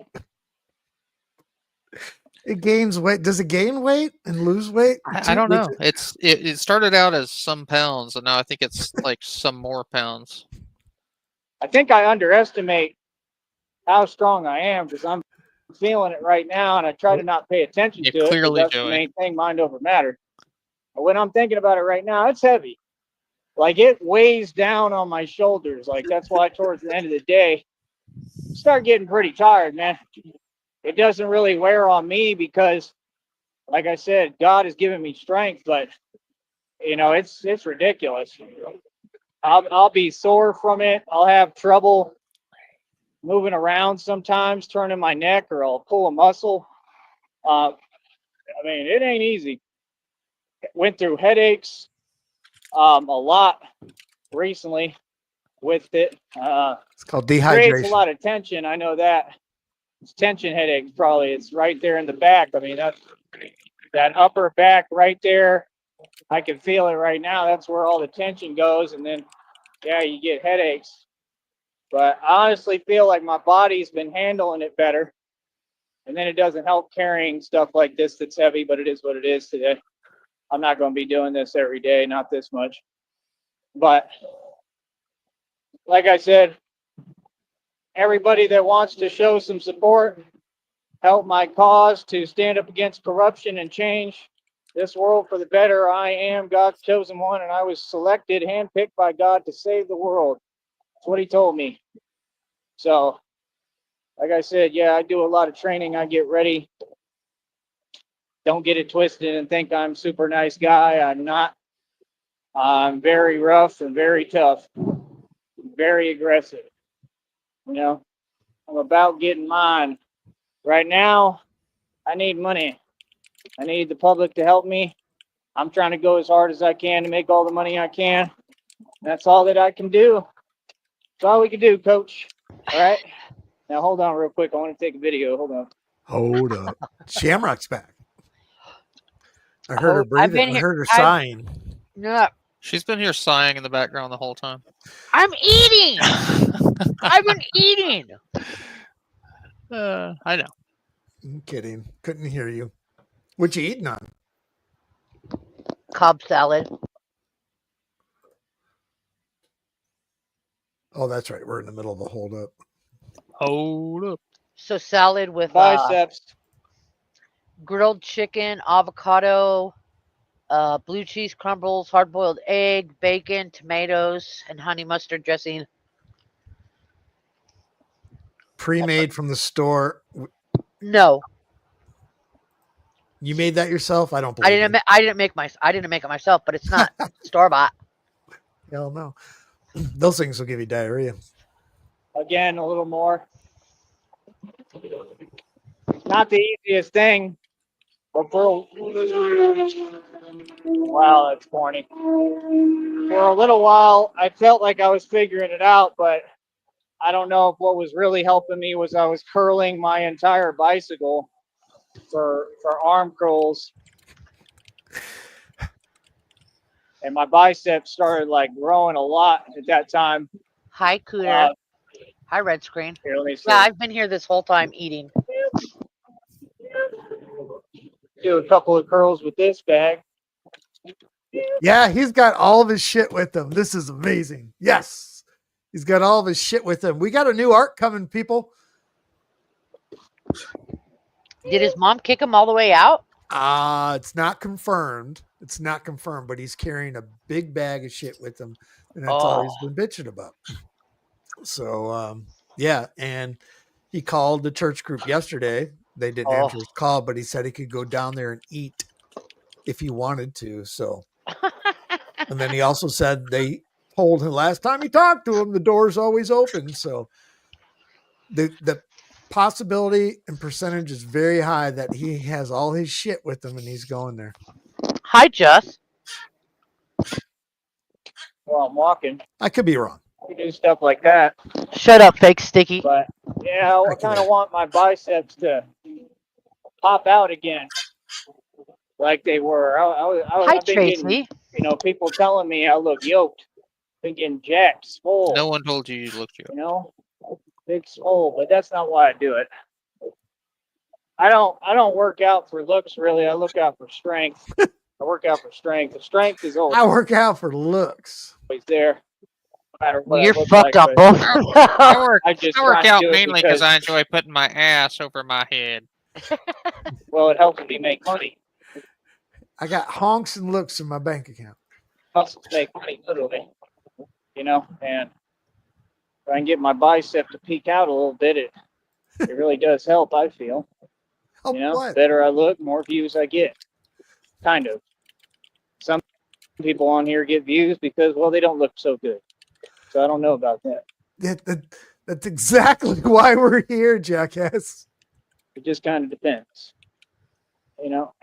It gains weight. Does it gain weight and lose weight? I don't know. It started out as some pounds, and now I think it's like some more pounds. I think I underestimate how strong I am because I'm feeling it right now, and I try to not pay attention You to it because clearly that's do the it. main thing, mind over matter. But when I'm thinking about it right now, it's heavy. Like it weighs down on my shoulders. Like that's why towards the end of the day, I start getting pretty tired, man. It doesn't really wear on me because, like I said, God has given me strength, but you know, it's ridiculous. I'll be sore from it. I'll have trouble moving around sometimes, turning my neck, or I'll pull a muscle. I mean, it ain't easy. Went through headaches a lot recently with it. It's called Creates a dehydration. lot of tension. I know that. It's tension headaches, probably. It's right there in the back. I mean, that upper back right there. I can feel it right now. That's where all the tension goes. And then, yeah, you get headaches. But I honestly feel like my body's been handling it better. And then it doesn't help carrying stuff like this that's heavy, but it is what it is today. I'm not going to be doing this every day, not this much. But like I said, everybody that wants to show some support, help my cause to stand up against corruption and change this world for the better. I am God's chosen one, and I was selected, handpicked by God to save the world. That's what he told me. So, like I said, yeah, I do a lot of training. I get ready. Don't get it twisted and think I'm a super nice guy. I'm not. I'm very rough and very tough, very aggressive. You know, I'm about getting mine. Right now, I need money. I need the public to help me. I'm trying to go as hard as I can to make all the money I can. That's all that I can do. That's all we can do, Coach. All right. Now hold on real quick. I want to take a video. Hold on. Hold up. Shamrock's back. I heard her I've breathing. been I here. heard her sighing. No, She's been here sighing in the background the whole time. I'm eating. I've been eating. I know. I'm kidding. Couldn't hear you. What you eating on? Cobb salad. Oh, that's right. We're in the middle of a hold up. Hold up. So salad with Biceps. grilled chicken, avocado, blue cheese crumbles, hard-boiled egg, bacon, tomatoes, and honey mustard dressing. Pre-made from the store. No, You made that yourself? I don't believe I didn't. I didn't make it myself, but it's not store bought. you. Hell no. Those things will give you diarrhea. Again, a little more. Not the easiest thing, but for wow, that's corny. For a little while, I felt like I was figuring it out, but I don't know if what was really helping me was I was curling my entire bicycle for arm curls, and my biceps started like growing a lot at that time. Hi, Cooter. Hi, Red Screen. Here, let me see. Yeah, I've been here this whole time eating. Do a couple of curls with this bag. Yeah, he's got all of his shit with him. This is amazing. Yes. He's got all of his shit with him. We got a new art coming, people. Did his mom kick him all the way out? It's not confirmed. It's not confirmed, but he's carrying a big bag of shit with him. And that's all he's been bitching about. So, yeah. And he called the church group yesterday. They didn't answer his call, but he said he could go down there and eat if he wanted to. So, and then he also said they told him last time he talked to him, the door's always open. So the possibility and percentage is very high that he has all his shit with him and he's going there. Hi, Jess. While I'm walking, I could be wrong. we do stuff like that. Shut up, fake sticky. But yeah, I kind of want my biceps to pop out again, like they were. Hi, I've been Tracy. getting, people telling me I look yoked. Been getting jacked, swole. No one told you looked you. Big swole, but that's not why I do it. I don't work out for looks really. I look out for strength. I work out for strength. The strength is always I work out for looks. there. No matter what I You're look fucked like, up, but both. I work I try out to do it mainly because I enjoy putting my ass over my head. well, it helps me make money. I got honks and looks in my bank account. Helps make money literally. And if I can get my bicep to peek out a little bit, it really does help, I feel. Help what? Better I look, more views I get. Kind of. Some people on here get views because, well, they don't look so good. So I don't know about that. That's exactly why we're here, jackass. It just kind of depends.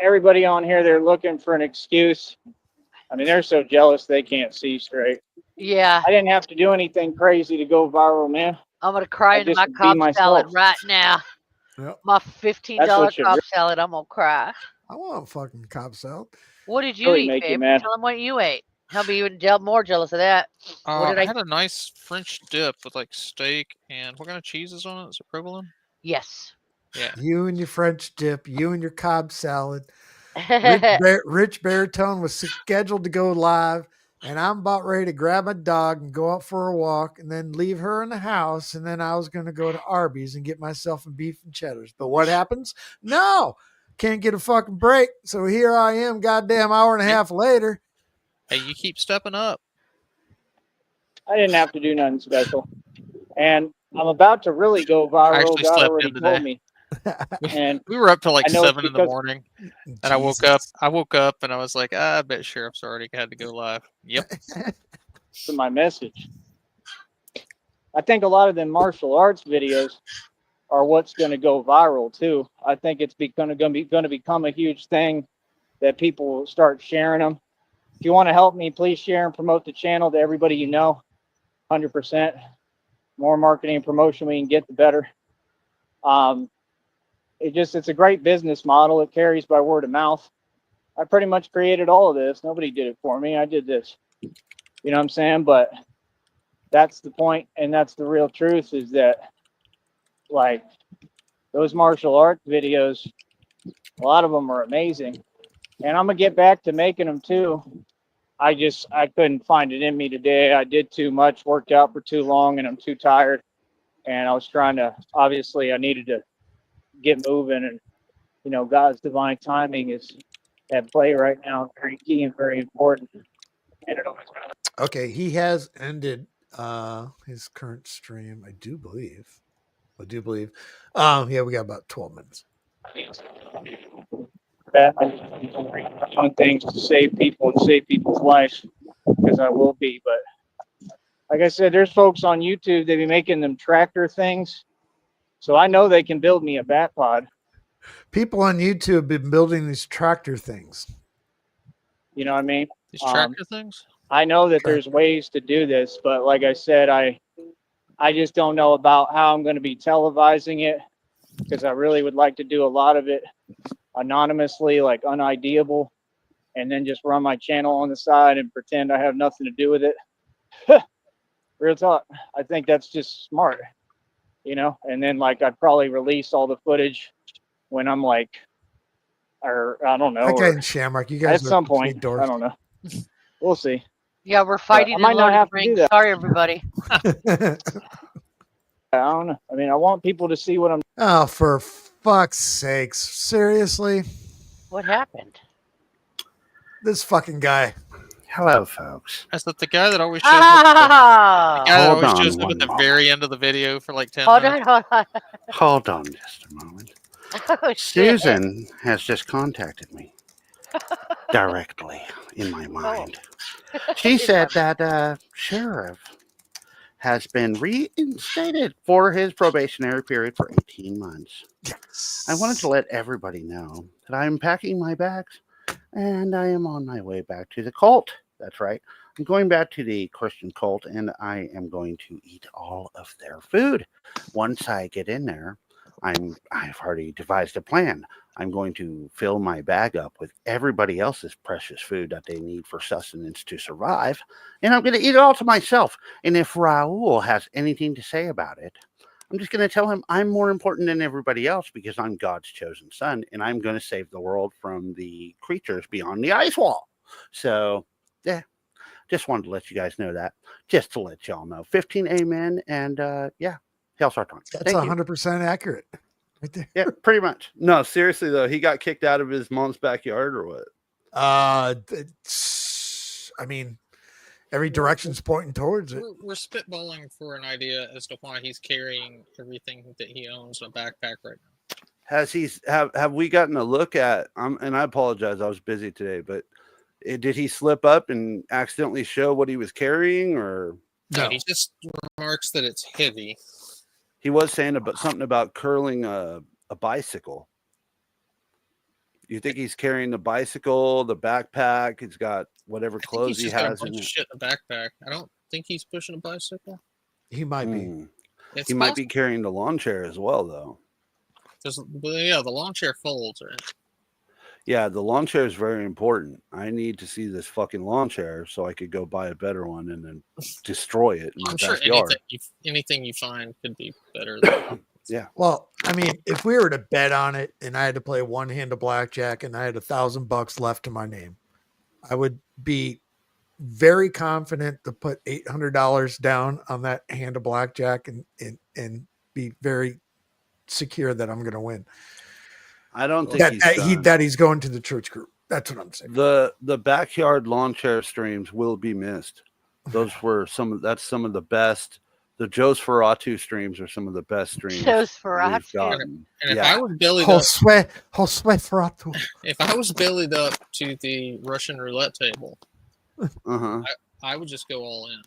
Everybody on here, they're looking for an excuse. I mean, they're so jealous they can't see straight. Yeah, I didn't have to do anything crazy to go viral, man. I'm gonna cry I into just my be Cobb myself. salad right now. Yep. My $15 That's what should Cobb salad. I'm gonna cry. I want fucking Cobb salad. What did you Really eat, make you babe? mad. Tell him what you ate. He'll be even more jealous of that. What did I I? had a nice French dip with like steak and what kind of cheese is on it? Is it provolone? Yes. Yeah. You and your French dip, you and your Cobb salad. Hi, Rich Baritone was scheduled to go live, and I'm about ready to grab my dog and go out for a walk and then leave her in the house. And then I was going to go to Arby's and get myself a beef and cheddars. But what happens? No, can't get a fucking break. So here I am, goddamn hour and a half later. Hey, you keep stepping up. I didn't have to do nothing special. And I'm about to really go viral. actually God slept already in told today. me. And We were up till like I know it's 7 in the because- morning, and I woke up and I was like, I bet Sheriff's already had to go live. Yep. to my message. I think a lot of them martial arts videos are what's going to go viral too. I think it's going to become a huge thing that people will start sharing them. if you want to help me, please share and promote the channel to everybody you know. 100%. More marketing and promotion we can get, the better. It's a great business model. It carries by word of mouth. I pretty much created all of this. Nobody did it for me. I did this. You know what I'm saying? But that's the point, and that's the real truth, is that, like, those martial arts videos, a lot of them are amazing. And I'm going to get back to making them too. I couldn't find it in me today. I did too much, worked out for too long, and I'm too tired. And I was obviously I needed to get moving, and, you know, God's divine timing is at play right now. Very key and very important. And it always will. Okay, he has ended his current stream, I do believe. Yeah, we got about 12 minutes. Doing things to save people and save people's lives, because I will be. But like I said, there's folks on YouTube, they be making them tractor things. So I know they can build me a bat pod. People on YouTube have been building these tractor things. You know what I mean? These tractor things? I know that there's ways to do this, but like I said, I just don't know about how I'm going to be televising it, because I really would like to do a lot of it anonymously, like unideable, and then just run my channel on the side and pretend I have nothing to do with it. Real talk. I think that's just smart, you know? And then, like, I'd probably release all the footage when I'm like, or I don't know. Okay, and Shamrock, you guys at some point, dorks. I don't know. We'll see. Yeah, we're fighting in might not Lord of have the to do Rings. that. Sorry, everybody. I don't know. I mean, I want people to see what I'm. Oh, for fuck's sakes. Seriously? What happened? This fucking guy. Hello, folks. Is that the guy that always shows up? The guy that Hold always on shows up one at the moment. very end of the video for like 10 Hold minutes? on. Hold on just a moment. Oh, shit. Susan has just contacted me directly in my mind. She said that Sheriff has been reinstated for his probationary period for 18 months. Yes. I wanted to let everybody know that I am packing my bags and I am on my way back to the cult. That's right. I'm going back to the Christian cult, and I am going to eat all of their food. Once I get in there, I've already devised a plan. I'm going to fill my bag up with everybody else's precious food that they need for sustenance to survive, and I'm going to eat it all to myself. And if Raul has anything to say about it, I'm just going to tell him I'm more important than everybody else because I'm God's chosen son, and I'm going to save the world from the creatures beyond the ice wall. So, yeah, just wanted to let you guys know that, just to let y'all know. 15 amen, and yeah, Hail Sarton. That's 100% accurate. Right there. Yeah, pretty much. No, seriously though, he got kicked out of his mom's backyard or what? I mean, every direction's pointing towards it. We're spitballing for an idea as to why he's carrying everything that he owns in a backpack right now. Have we gotten a look at? And I apologize, I was busy today, but did he slip up and accidentally show what he was carrying, or No, he just remarks that it's heavy. he was saying about something about curling a bicycle? You think he's carrying the bicycle, the backpack? He's got whatever clothes he has in it. Shit in a backpack. I don't think he's pushing a bicycle. He might be. It's Might be carrying the lawn chair as well, though. Yeah, the lawn chair folds, right? Yeah, the lawn chair is very important. I need to see this fucking lawn chair so I could go buy a better one and then destroy it in my I'm sure backyard. anything you find could be better than Yeah. Well, I mean, if we were to bet on it and I had to play one hand of blackjack and I had $1,000 left to my name, I would be very confident to put $800 down on that hand of blackjack and be very secure that I'm going to win. I don't think he's going to the church group. That's what I'm saying. The backyard lawn chair streams will be missed. Those were some of the best. The Joe's Ferratu streams are some of the best streams. Joe's Ferratu. And if Yeah. I was bellied up, Ferratu. if I was bellied up to the Russian roulette table, I would just go all in.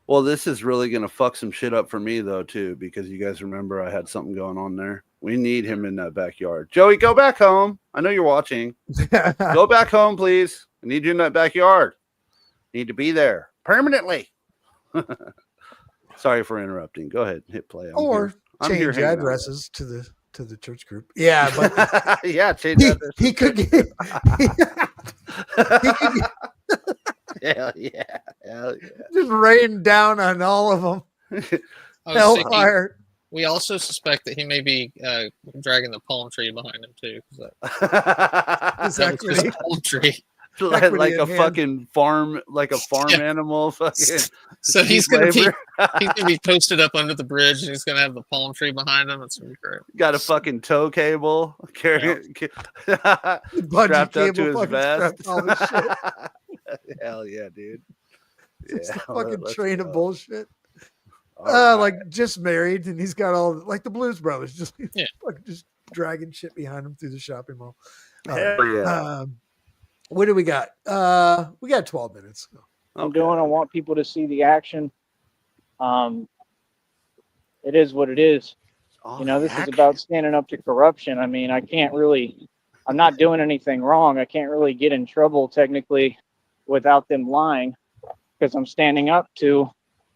Well, this is really going to fuck some shit up for me, though, too, because you guys remember I had something going on there. We need him in that backyard. Joey, go back home. I know you're watching. Go back home, please. I need you in that backyard. Need to be there permanently. Sorry for interrupting. Go ahead, hit play. Or I'm here change hanging out. addresses to the church group. Yeah, but yeah, change addresses. he could get. He could get, Hell yeah. Hell yeah. just rain down on all of them. Oh, Hellfire. we also suspect that he may be dragging the palm tree behind him too. 'Cause His that was his equity. palm tree. like Equity a in hand. fucking farm, like a farm Yeah. animal. Fucking So he's cheap gonna be labor. he's gonna be posted up under the bridge, and he's gonna have the palm tree behind him. That's gonna be great. Got a fucking tow cable carrying Bungee strapped up to cable his fucking vest. strapped all this shit. Hell yeah, dude. It's the Yeah, fucking let's train of go. bullshit. All right. Like just married, and he's got all like the Blues Brothers, just Yeah. fucking just dragging shit behind him through the shopping mall. Hell yeah. What do we got? We got 12 minutes. I'm doing. I want people to see the action. It is what it is. Oh, You know, this action. is about standing up to corruption. I mean, I'm not doing anything wrong. I can't really get in trouble technically without them lying because I'm standing up to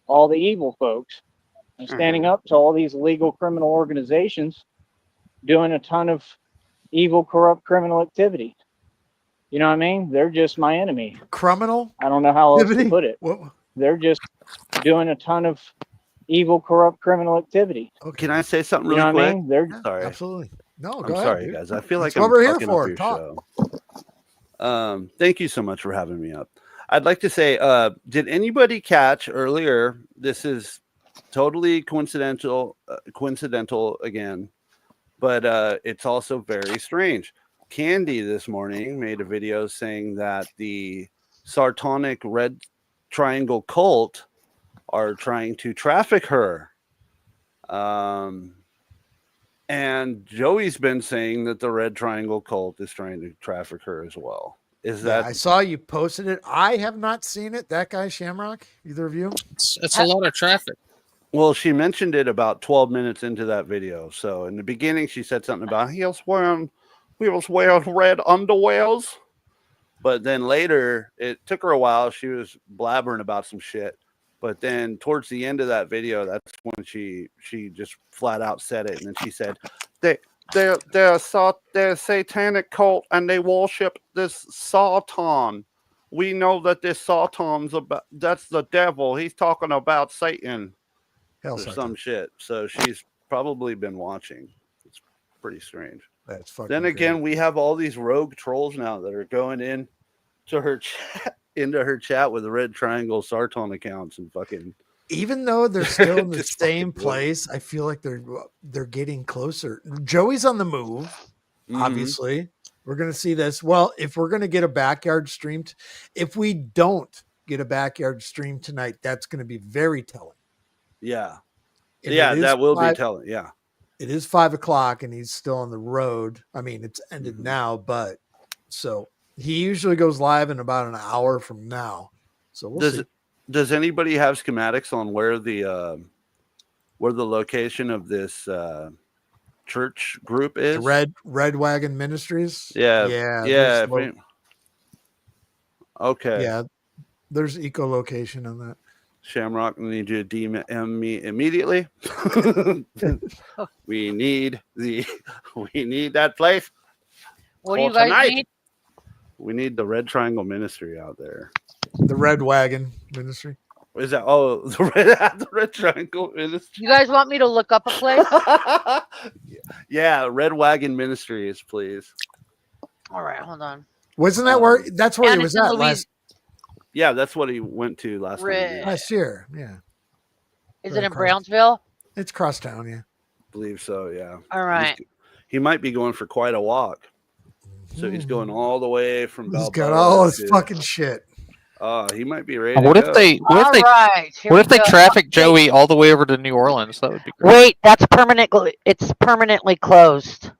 all the evil folks. I'm standing up to all these illegal criminal organizations doing a ton of evil, corrupt criminal activity. You know what I mean? They're just my enemy. Criminal I don't know how else to activity? put it. What? They're just doing a ton of evil, corrupt criminal activity. Okay. Can I say something You really know what I quick? mean? They're Sorry. Absolutely. No, I'm go ahead. sorry, dude. guys. I feel like That's what I'm we're here fucking for, up your talk. show. Thank you so much for having me up. I'd like to say, did anybody catch earlier? This is totally coincidental again, but it's also very strange. Candy this morning made a video saying that the Sartonic Red Triangle cult are trying to traffic her. And Joey's been saying that the Red Triangle cult is trying to traffic her as well. Is Yeah, that I saw you posted it. I have not seen it. That guy Shamrock, either of you? It's a lot of traffic. well, she mentioned it about 12 minutes into that video. So in the beginning, she said something about he was wearing red underwears. But then later, it took her a while. She was blabbering about some shit. But then towards the end of that video, that's when she just flat out said it. And then she said, they're a satanic cult and they worship this Satan. We know that this Satan's that's the devil. He's talking about Satan Hell, or Satan. some shit. So she's probably been watching. It's pretty strange. That's fucking Then great. again, we have all these rogue trolls now that are going in to her chat, into her chat with the Red Triangle Sarton accounts and fucking. Even though they're still in the Just same fucking place, I feel like they're getting closer. Joey's on the move. Mhm. Obviously, we're going to see this. Well, if we're going to get a backyard stream, if we don't get a backyard stream tonight, that's going to be very telling. Yeah. And Yeah, it is that will be 5 telling. Yeah. It is 5 o'clock and he's still on the road. I mean, it's ended Mhm. now, but so he usually goes live in about an hour from now. So we'll see. Does anybody have schematics on where the location of this church group is? The Red Wagon Ministries. Yeah. Yeah. Yeah. there's Okay. Yeah. There's echolocation on that. Shamrock, I need you to DM me immediately. we need that place. What do you for guys tonight. need? We need the Red Triangle Ministry out there. The Red Wagon Ministry. Is that the Red Triangle Ministry? You guys want me to look up a place? Yeah, Red Wagon Ministries, please. All right, hold on. Wasn't that where that's where he was Anderson, at Yeah, that's what he went to last Red. time. last year? Yeah. Is Right it in across- Brownsville? It's crosstown, yeah. I believe so, yeah. All right. He might be going for quite a walk. So he's going all the way from He's Balboa got all his to- fucking shit. he might be ready. What to if go. they All right. here what we if they go. traffic Joey all the way over to New Orleans? That would be great. Wait, that's permanently. It's permanently closed. It's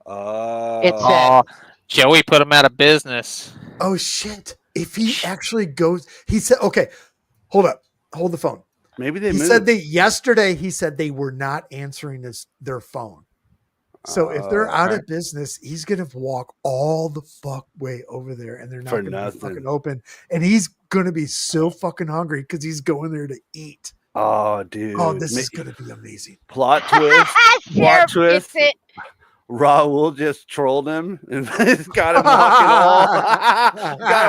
Oh, Joey put him out of business. Oh shit. If he actually goes, he said, okay, hold up. Hold the phone. Maybe they He moved. said that yesterday he said they were not answering their phone. So if they're Oh, out alright. of business, he's gonna walk all the fuck way over there, and they're not For gonna be nothing. fucking open. And he's gonna be so fucking hungry because he's going there to eat. Oh, dude. Oh, this is gonna be amazing. Plot twist. Sheriff gets twist. it. Raul just trolled him and he's got him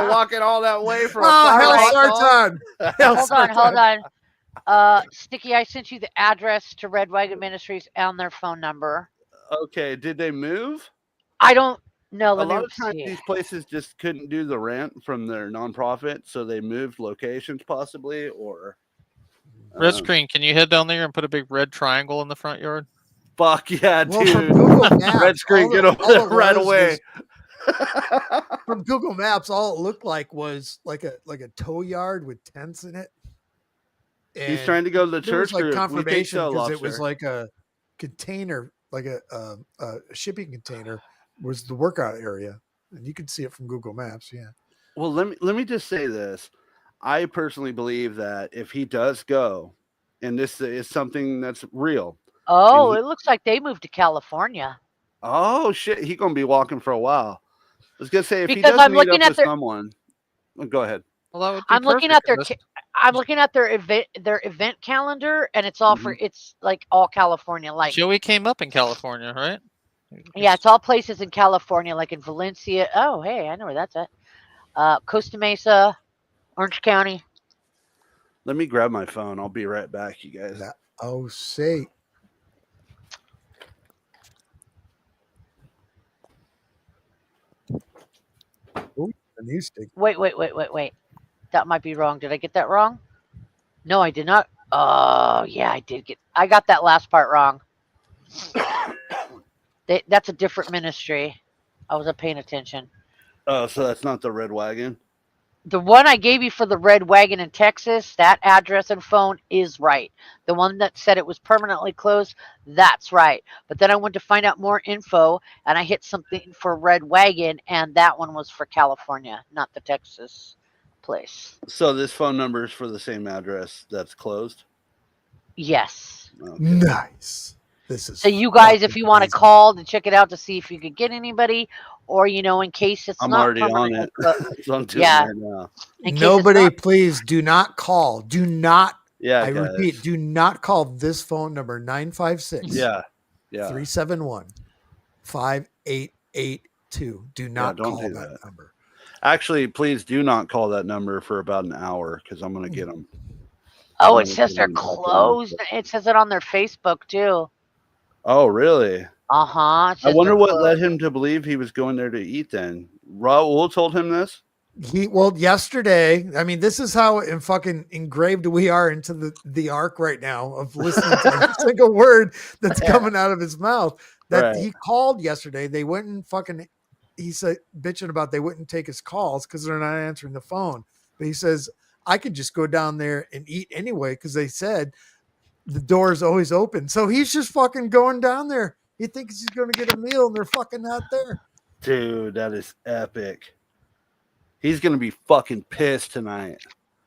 walking all that way for a Oh, fucking hell, hot dog. Sartan. Hell, Hold Sartan. on. Sticky, I sent you the address to Red Wagon Ministries and their phone number. Okay, did they move? I don't know. A Let me lot of times see. these places just couldn't do the rent from their nonprofit, so they moved locations possibly, or Red Screen, can you head down there and put a big red triangle in the front yard? fuck yeah, Well, dude. from Google Maps, Red Screen, all get it- over all there it right was away. From Google Maps, all it looked like was like a tow yard with tents in it. He's And trying to go to the there was church like group. We think confirmation so, because it was Lobster. like a container, like a shipping container, was the workout area, and you could see it from Google Maps. Yeah. Well, let me just say this. I personally believe that if he does go, and this is something that's real. Oh, And it looks like they moved to California. Oh shit, he gonna be walking for a while. I was gonna say if he Because does I'm meet looking up at with their- someone, well, go ahead. Well, that would be I'm looking at perfect, their 'cause I'm looking at their event calendar, and it's all for it's like all California. Like Joey came up in California, right? yeah, it's all places in California, like in Valencia. Oh, hey, I know where that's at. Costa Mesa, Orange County. Let me grab my phone. I'll be right back, you guys. Oh, say. Ooh, a new stick. Wait. That might be wrong. Did I get that wrong? No, I did not. Oh, yeah, I did get. I got that last part wrong. That's a different ministry. I wasn't paying attention. Oh, so that's not the Red Wagon. The one I gave you for the Red Wagon in Texas, that address and phone is right. The one that said it was permanently closed, that's right. But then I went to find out more info, and I hit something for Red Wagon, and that one was for California, not the Texas place. So this phone number is for the same address that's closed. Yes. Okay. Nice. This is So you guys, if fucking you want to amazing. call to check it out to see if you could get anybody, or in case it's I'm not already on permanently it. closed. So I'm doing Yeah. it right now. In case it's Nobody, not- please do not call. Do not. Yeah, I guys. repeat, do not call this phone number 956 Yeah. 371 5882. Do not don't call do that that. number. Actually, please do not call that number for about an hour because I'm gonna get them. Oh, I'm it gonna says get they're 'em back on. closed. It says it on their Facebook too. Oh, really? Uh-huh. I wonder what led him to believe he was going there to eat then. Raul told him this? Yesterday, I mean, this is how fucking engraved we are into the arc right now of listening to every single word that's coming out of his mouth. That Right. he called yesterday. They wouldn't he said bitching about they wouldn't take his calls because they're not answering the phone. But he says, I could just go down there and eat anyway because they said the door is always open. So he's just fucking going down there. He thinks he's going to get a meal and they're fucking not there. Dude, that is epic. He's going to be fucking pissed tonight.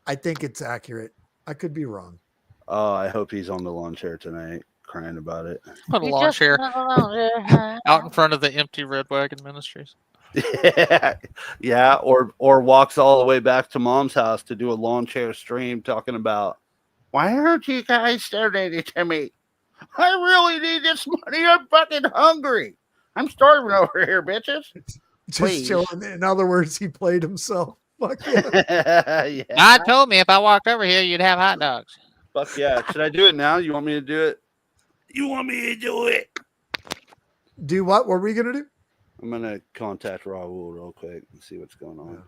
I think it's accurate. I could be wrong. Oh, I hope he's on the lawn chair tonight crying about it. Put a lawn chair out in front of the empty Red Wagon Ministries. Yeah, or walks all the way back to mom's house to do a lawn chair stream talking about, why aren't you guys donating to me? I really need this money. I'm fucking hungry. I'm starving over here, bitches. Just Please. chilling. In other words, he played himself. Fuck yeah. Yeah. God told me if I walked over here, you'd have hot dogs. Fuck yeah. Should I do it now? You want me to do it? You want me to do it? Do what? What were we gonna do? I'm gonna contact Raul real quick and see what's going on.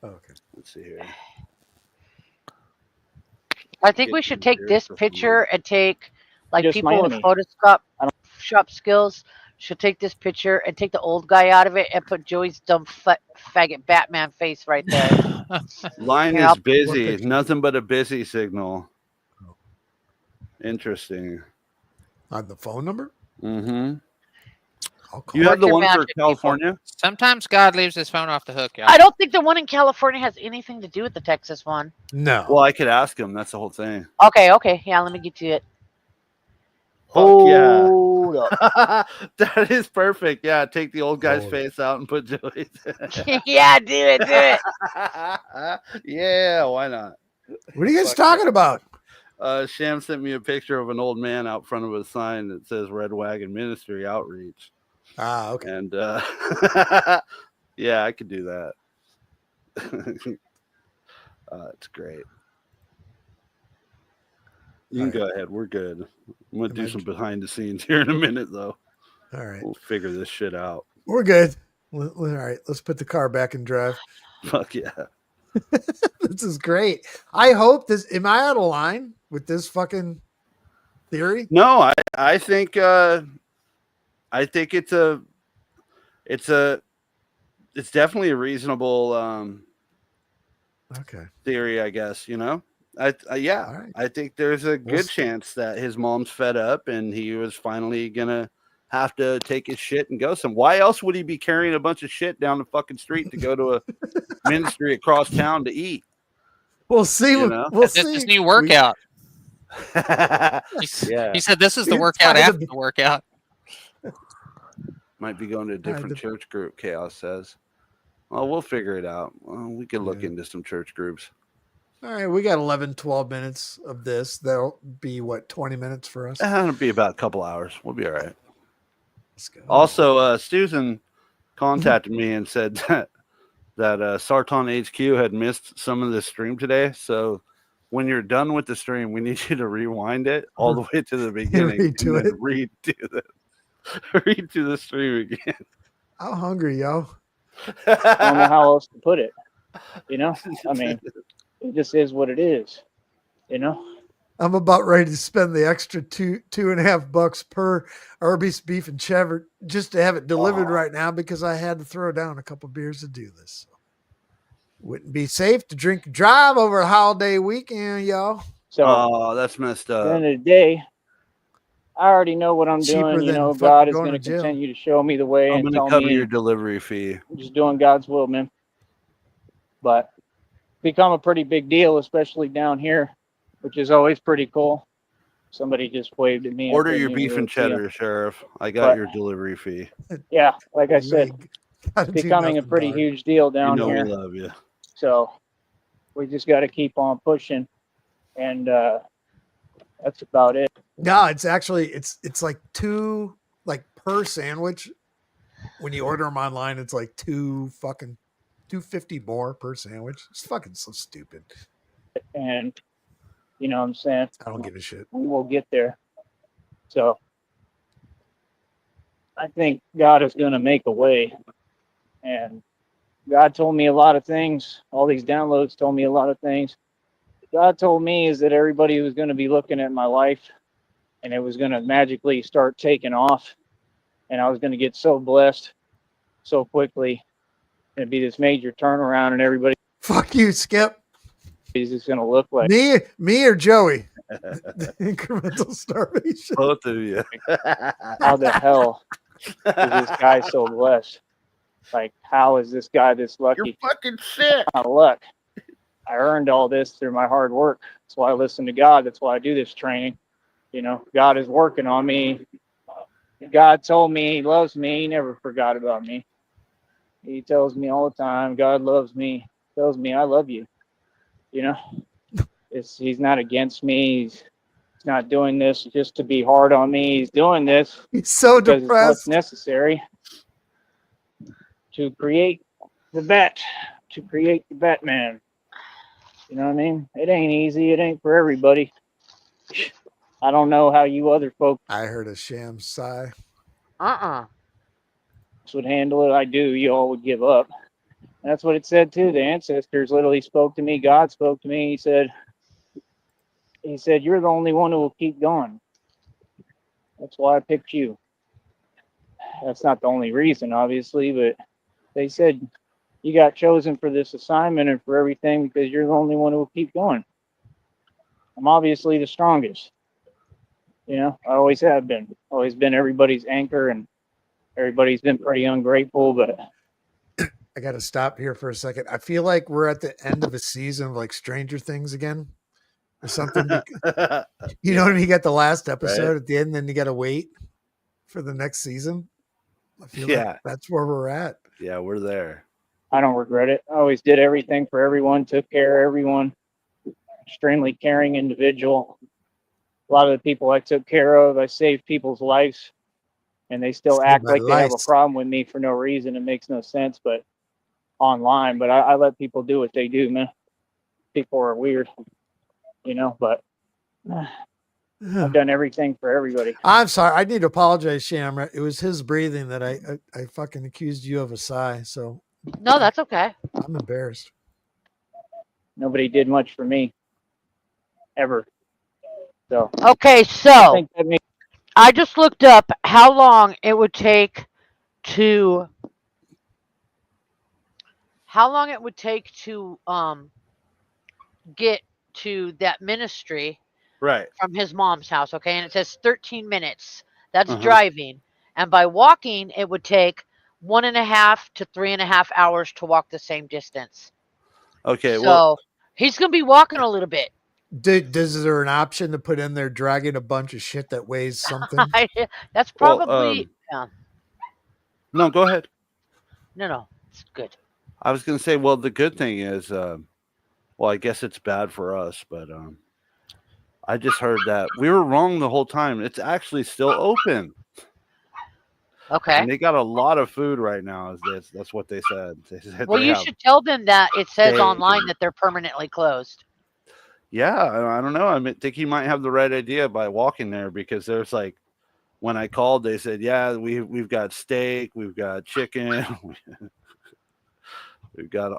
Oh, okay. Let's see here. I think we should take this picture and take, like, Just people with Miami. Photoshop skills should take this picture and take the old guy out of it and put Joey's dumb faggot Batman face right there. Line Here, is I'll- busy. Nothing but a busy signal. Interesting. On the phone number? Mm-hmm. I'll call. You have the your one for magic, people. California? Sometimes God leaves his phone off the hook, y'all. I don't think the one in California has anything to do with the Texas one. No. Well, I could ask him. That's the whole thing. Okay. Yeah, let me get to it. yeah. Hold up. That is perfect. Yeah, take the old guy's Hold face out and put Joey's. Yeah, do it, do it. Yeah, why not? What are you guys Fuck yeah. talking about? Sham sent me a picture of an old man out front of a sign that says Red Wagon Ministry Outreach. Ah, okay. And yeah, I could do that. It's great. You can go ahead. We're good. I'm going to do some behind the scenes here in a minute, though. All right. We'll figure this shit out. We're good. All right. Let's put the car back in drive. Fuck yeah. This is great. I hope this. Am I out of line with this fucking theory? No, I think it's definitely a reasonable Okay. theory, I guess, you know. Yeah, All right. I think there's a We'll good see. chance that his mom's fed up and he was finally gonna have to take his shit and go some. Why else would he be carrying a bunch of shit down the fucking street to go to a ministry across town to eat? We'll see. You know? We'll This see. is new workout. Yeah, He said this is the It's workout fine. after the workout. might be going to a different church group. Chaos says. Well, we'll figure it out. Well, we could look into some church groups. All right. We got 11, 12 minutes of this. That'll be what, 20 minutes for us? It'll be about a couple hours. We'll be all right. Let's go. Also, Susan contacted me and said that Sarton HQ had missed some of the stream today. So when you're done with the stream, we need you to rewind it all the way to the beginning and then read to the stream again. I'm hungry, yo. I don't know how else to put it. You know, I mean, it just is what it is. You know, I'm about ready to spend the extra $2.50 per Arby's beef and cheddar just to have it delivered right now because I had to throw down a couple beers to do this. So. Wouldn't be safe to drink and drive over a holiday weekend, y'all. so that's messed at the up. end of the day, I already know what I'm Cheaper doing. You than know, fucking God is going going to to jail. continue to show me the way I'm and going tell to cover me. your delivery fee. I'm just doing God's will, man. But it's become a pretty big deal, especially down here, which is always pretty cool. Somebody just waved at me. I Order couldn't your even beef really and see 'em. cheddar, Sheriff. I got your delivery fee. Yeah, like I said, Gotta it's do becoming a nothing, pretty dog. huge deal You down know here. we love you. So we just got to keep on pushing, and that's about it. No, it's actually it's like two like per sandwich. When you order them online, it's like $2.50 more per sandwich. It's fucking so stupid. And you know what I'm saying? I don't give a shit. We'll get there. So I think God is going to make a way. And God told me a lot of things. All these downloads told me a lot of things. God told me is that everybody was going to be looking at my life and it was going to magically start taking off. And I was going to get so blessed so quickly. It'd be this major turnaround and everybody. Fuck you, Skip. Is just going to look like me or Joey. The incremental starvation. Both of you. how the hell is this guy so blessed? Like, how is this guy this lucky? You're fucking sick. Out of luck. I earned all this through my hard work. That's why I listen to God. That's why I do this training. You know, God is working on me. God told me he loves me. He never forgot about me. He tells me all the time, God loves me. He tells me I love you. You know, he's not against me. He's not doing this just to be hard on me. He's doing this He's so because depressed. it's what's necessary to create the bet, to create the Batman. You know what I mean? It ain't easy. It ain't for everybody. I don't know how you other folks I heard a sham sigh. would handle it. I do. You all would give up. That's what it said too. The ancestors literally spoke to me. God spoke to me. He said, you're the only one who will keep going. That's why I picked you. That's not the only reason, obviously, but they said you got chosen for this assignment and for everything because you're the only one who will keep going. I'm obviously the strongest. You know, I always have been. Always been everybody's anchor, and everybody's been pretty ungrateful, but I got to stop here for a second. I feel like we're at the end of a season of like Stranger Things again. or something. You know, when you get the last episode Right. at the end, then you got to wait for the next season. I feel Yeah. like that's where we're at. Yeah, we're there. I don't regret it. I always did everything for everyone, took care of everyone. Extremely caring individual. A lot of the people I took care of, I saved people's lives, and they still Saved act my like they have a life. problem with me for no reason. It makes no sense, but online. But I let people do what they do, man. People are weird, you know, but I've done everything for everybody. I'm sorry. I need to apologize, Shamra. It was his breathing that I fucking accused you of a sigh. So No, that's okay. I'm embarrassed. Nobody did much for me ever. So Okay, I so think that makes I just looked up how long it would take to get to that ministry Right. from his mom's house, okay? And it says 13 minutes. That's Uh-huh. driving. And by walking, it would take 1.5 to 3.5 hours to walk the same distance. Okay. So Well, he's going to be walking a little bit. Is there an option to put in there dragging a bunch of shit that weighs something? That's well, probably. Yeah. no, go ahead. No, it's good. I was going to say, well, the good thing is, well, I guess it's bad for us, but I just heard that we were wrong the whole time. It's actually still open. Okay. And they got a lot of food right now. That's what they said. They said Well, they you have should tell them that it says steak online and- that they're permanently closed. Yeah, I don't know. I think he might have the right idea by walking there, because there's like, when I called, they said, yeah, we've got steak, we've got chicken, we got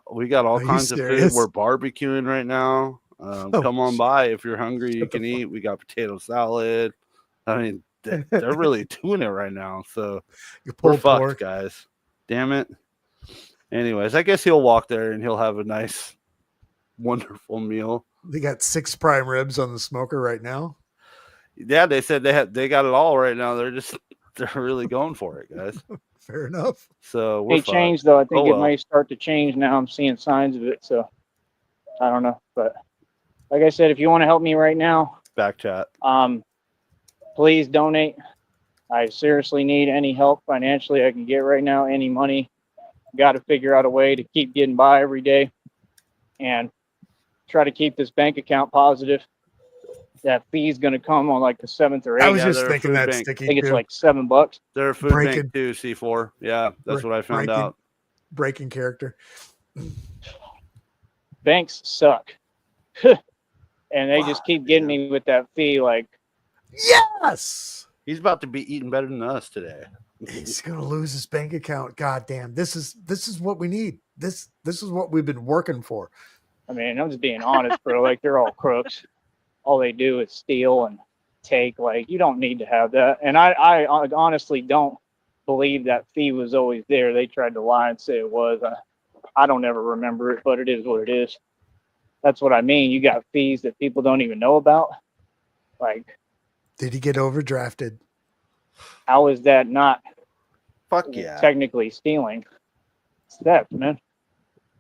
all Are you kinds of food. serious? We're barbecuing right now. Come on shit. by if you're hungry. You Shut the can fuck eat. We got potato salad. I mean, they're really doing it right now. So You we're pulled fucked, pork. guys. Damn it. Anyways, I guess he'll walk there and he'll have a nice, wonderful meal. They got 6 prime ribs on the smoker right now. Yeah, they said they got it all right now. They're really going for it, guys. Fair enough. So we're may fucked. change though. I think Oh, it well. might start to change now. I'm seeing signs of it, so I don't know. But like I said, if you want to help me right now, Back chat. please donate. I seriously need any help financially I can get right now. Any money. Got to figure out a way to keep getting by every day, and try to keep this bank account positive. That fee's going to come on like the 7th or 8th. I was just they're a thinking food that, bank. Sticky. I think it's too. like $7. They're a food Breaking- bank too, C4. Yeah, that's what I found breaking- out. breaking character. Banks suck. And they just keep getting me with that fee. Like, Yes. He's about to be eating better than us today. He's gonna lose his bank account. God damn. This is what we need. This is what we've been working for. I mean, I'm just being honest, bro. Like, they're all crooks. All they do is steal and take. Like, you don't need to have that. And I honestly don't believe that fee was always there. They tried to lie and say it was. I don't ever remember it, but it is what it is. That's what I mean. You got fees that people don't even know about. Like, Did he get overdrafted? how is that not Fuck yeah. technically stealing? It's theft, man.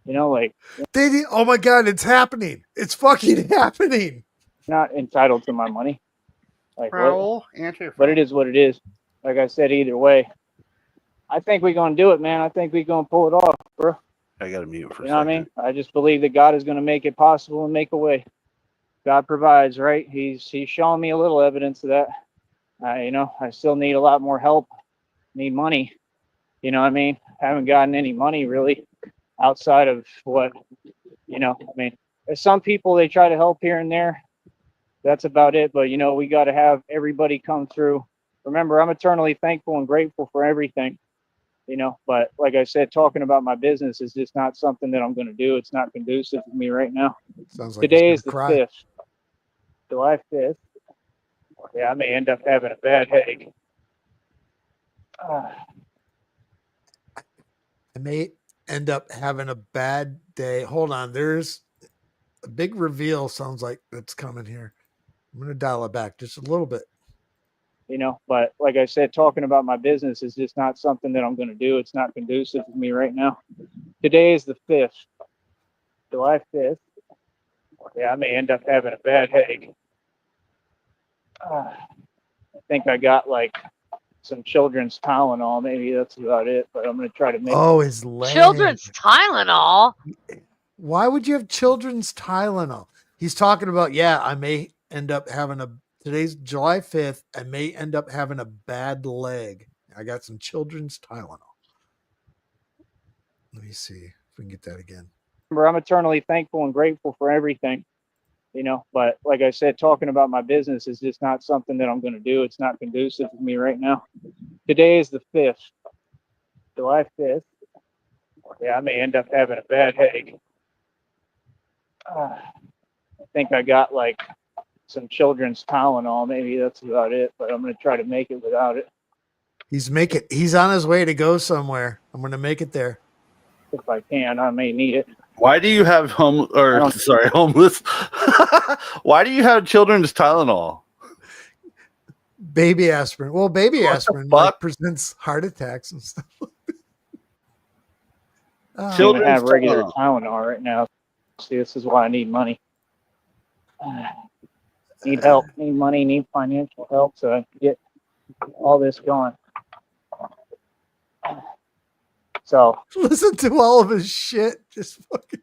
You know, like, Did he? Oh my God, it's happening. It's fucking happening. not entitled to my money. Like, what? Raul, answer. But it is what it is. Like I said, either way, I think we're going to do it, man. I think we're going to pull it off, bro. I got to mute for a You know what I second. mean? I just believe that God is going to make it possible and make a way. God provides, right? He's showing me a little evidence of that. You know, I still need a lot more help. Need money. You know what I mean? Haven't gotten any money really outside of what, you know, I mean, there's some people, they try to help here and there. That's about it. But, you know, we got to have everybody come through. Remember, I'm eternally thankful and grateful for everything, you know, but like I said, talking about my business is just not something that I'm going to do. It's not conducive to me right now. Sounds like Today he's is the gonna cry. 5th, July 5th. Yeah, I may end up having a bad headache. I may end up having a bad day. Hold on. There's a big reveal. Sounds like that's coming here. I'm going to dial it back just a little bit. You know, but like I said, talking about my business is just not something that I'm going to do. It's not conducive to me right now. Today is the 5th, July 5th. Yeah, I may end up having a bad headache. I think I got like some children's Tylenol. Maybe that's about it. But I'm gonna try to make. Oh, his leg. Children's Tylenol. Why would you have children's Tylenol? He's talking about, yeah, I may end up having today's July 5th. I may end up having a bad leg. I got some children's Tylenol. Let me see if we can get that again. Remember, I'm eternally thankful and grateful for everything, but like I said, talking about my business is just not something that I'm going to do. It's not conducive to me right now. Today is the 5th, July 5th. Yeah, I may end up having a bad headache. I think I got like some children's Tylenol. Maybe that's about it, but I'm going to try to make it without it. He's on his way to go somewhere. I'm going to make it there. If I can, I may need it. Why do you have homeless? Why do you have children's Tylenol? Baby aspirin. Well, baby aspirin presents heart attacks and stuff. Children have regular Tylenol right now. See, this is why I need money. Need help, need money, need financial help so I can get all this going. So listen to all of his shit. Just fucking.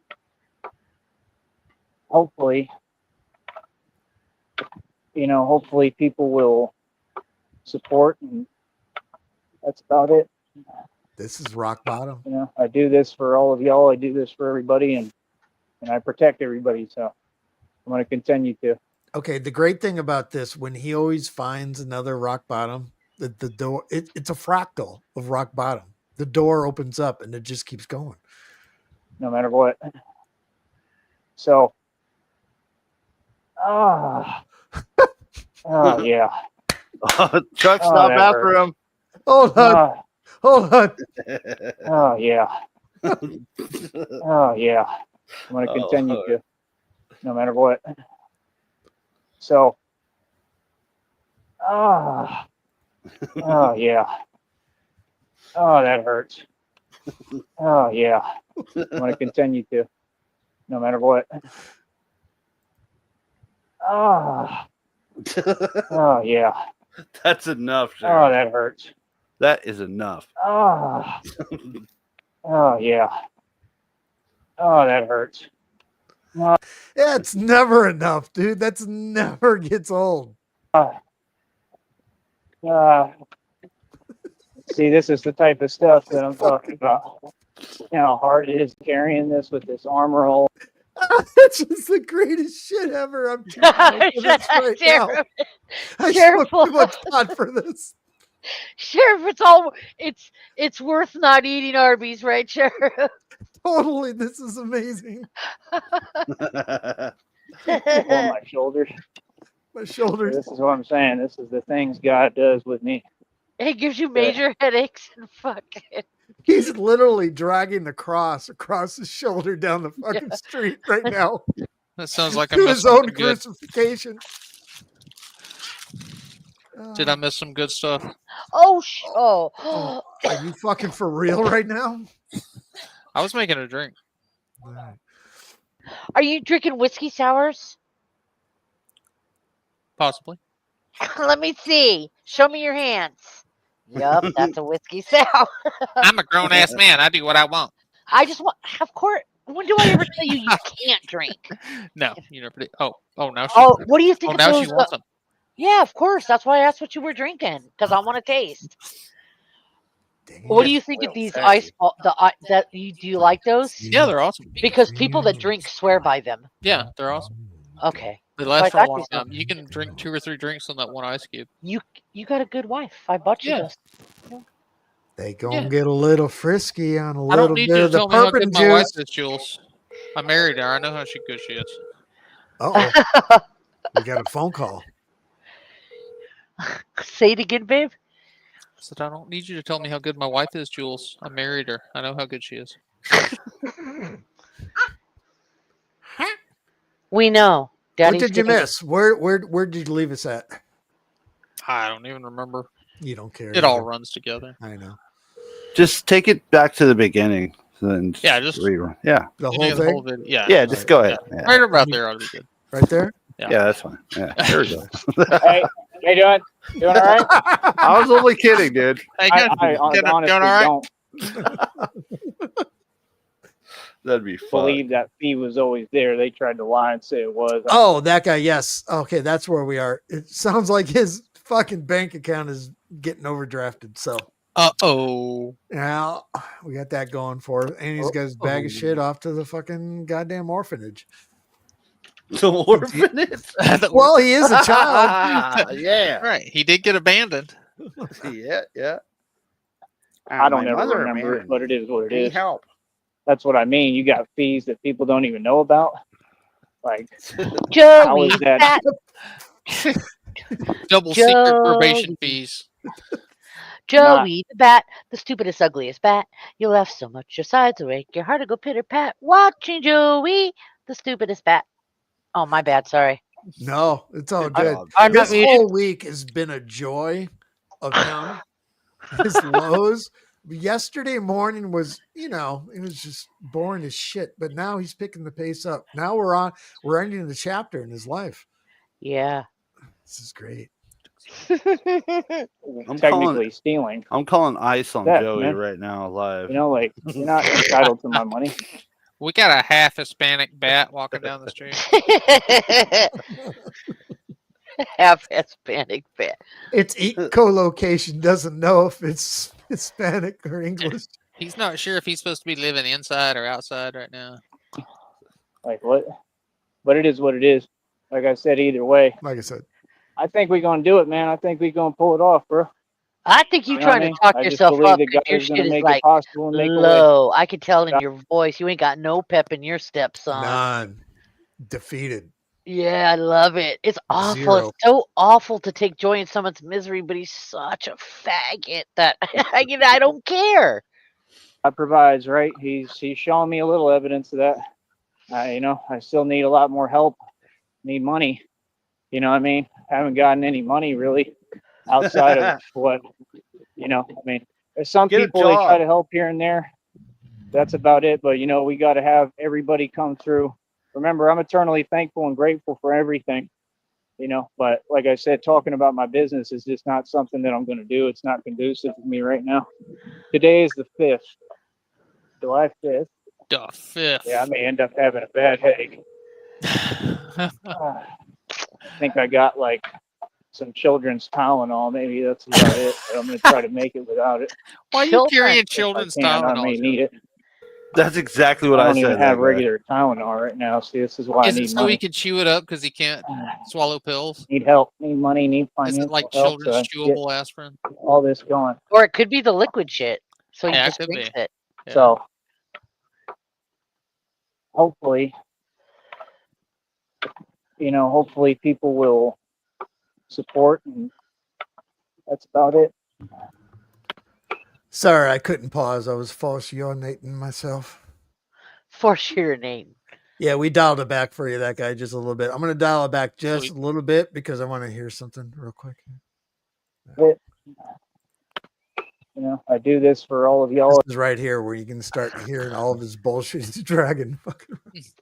Hopefully people will support, and that's about it. This is rock bottom. I do this for all of y'all. I do this for everybody, and I protect everybody. So I'm going to continue to. Okay. The great thing about this, when he always finds another rock bottom, the door, it's a fractal of rock bottom. The door opens up and it just keeps going. No matter what. So, yeah. Chuck, stop after him. Hold on. Hold on. Oh, yeah. Oh, yeah. I'm going to continue to, no matter what. So, yeah. Oh, that hurts. Oh, yeah. I'm going to continue to, no matter what. Oh, yeah. That's enough, sir. Oh, that hurts. That is enough. Oh, yeah. Oh, that hurts. Yeah, it's never enough, dude. That's never gets old. See, this is the type of stuff that I'm talking about. How hard it is carrying this with this arm roll. That's just the greatest shit ever. I'm too right now. I smoked too much pot for this. Sheriff, it's worth not eating Arby's, right, Sheriff? Totally, this is amazing. On my shoulders. My shoulders. This is what I'm saying. This is the things God does with me. It gives you major headaches and fucking. He's literally dragging the cross across his shoulder down the fucking street right now. That sounds like his own crucifixion. Did I miss some good stuff? Oh. Are you fucking for real right now? I was making a drink. Are you drinking whiskey sours? Possibly. Let me see. Show me your hands. Yup, that's a whiskey sour. I'm a grown ass man. I do what I want. I just want, of course. When do I ever tell you can't drink? No, you never did. Oh, now she. Oh, what do you think? Oh, now she wants them. Yeah, of course. That's why I asked what you were drinking, because I want to taste. Damn. What do you think of these ice ball? Do you like those? Yeah, they're awesome. Because people that drink swear by them. Yeah, they're awesome. Okay. They last for a long time. You can drink 2 or 3 drinks on that one ice cube. You got a good wife. I bought you this. They gonna get a little frisky on a little bit. I don't need you to tell me how good my juice. wife is, Jules. I married her. I know how good she is. Oh, we got a phone call. Say it again, babe. I said, I don't need you to tell me how good my wife is, Jules. I married her. I know how good she is. We know. Daddy's what did you miss? Where did you leave us at? I don't even remember. You don't care. It all runs together. I know. Just take it back to the beginning. Then Yeah, just- rerun. Yeah. The You whole do thing, bit. Yeah. Yeah, just go ahead. Yeah. Right about there ought to be good. right there. Yeah. Yeah, that's fine. Yeah, there we go. Hey, how you doing? Doing all right? I was only kidding, dude. Hey, I good. honestly all right? don't That'd be fun. believe that fee was always there. They tried to lie and say it was. Oh, that guy. Yes. Okay, that's where we are. It sounds like his fucking bank account is getting overdrafted. So Uh-oh. now we got that going for him, and he's got his bag of shit off to the fucking goddamn orphanage. The orphanage. Well, he is a child. Yeah. Right. He did get abandoned. Yeah. I don't My ever mother remember it, abandoned but me. it is what it Need is. help. That's what I mean. You got fees that people don't even know about. Like, how Joey, is that? bat, Double secret Joe. probation fees. Joey, the bat, the stupidest, ugliest bat. You laugh so much your sides awake, your heart to go pitter pat. Watching Joey, the stupidest bat. Oh, my bad. Sorry. No, it's all Good good. job. I'm not This muted. whole week has been a joy of him. His lows. Yesterday morning was, it was just boring as shit. But now he's picking the pace up. Now we're ending the chapter in his life. Yeah. This is great. Technically stealing. I'm calling ice on That, Joey man. right now live. You know, like, you're not entitled to my money. We got a half Hispanic bat walking down the street. Half Hispanic bat. Its echolocation doesn't know if it's Hispanic or English. He's not sure if he's supposed to be living inside or outside right now. Like, what? But it is what it is. Like I said, either way, Like I said, I think we're going to do it, man. I think we're going to pull it off, bro. I think you're You know what trying I to mean? talk I just yourself believe up that because God your is gonna shit is make it like possible and make a way. low. I can tell in your voice you ain't got no pep in your step, son. none. Defeated. Yeah, I love it. It's awful. Zero. It's so awful to take joy in someone's misery, but he's such a faggot that I don't care. God provides, right? He's showing me a little evidence of that. I still need a lot more help. Need money. You know what I mean? I haven't gotten any money really outside of what, there's some Get a people they try job. to help here and there. That's about it. But, we got to have everybody come through. Remember, I'm eternally thankful and grateful for everything, but like I said, talking about my business is just not something that I'm going to do. It's not conducive to me right now. Today is the 5th, July 5th. The 5th. Yeah, I may end up having a bad headache. I think I got like some children's Tylenol. Maybe that's about it. But I'm going to try to make it without it. Why are you Children. carrying If I children's can, I may Tylenol? need it. That's exactly what I I, don't said. even have that way. regular Tylenol right now. See, this is why Is I it need so money. he can chew it up because he can't swallow pills? Need help. Need money. Need Is financial it like help children's to get chewable aspirin? all this going. Or it could be the liquid shit. So Yeah, he it just could drinks be. it. Yeah. So hopefully, hopefully people will support, and that's about it. Sorry, I couldn't pause. I was false urinating myself. Force urinating. Yeah, we dialed it back for you, that guy, just a little bit. I'm going to dial it back just Sweet. a little bit because I want to hear something real quick. I do this for all of y'all. This is right here where you can start hearing all of his bullshit. He's dragging. Fucking.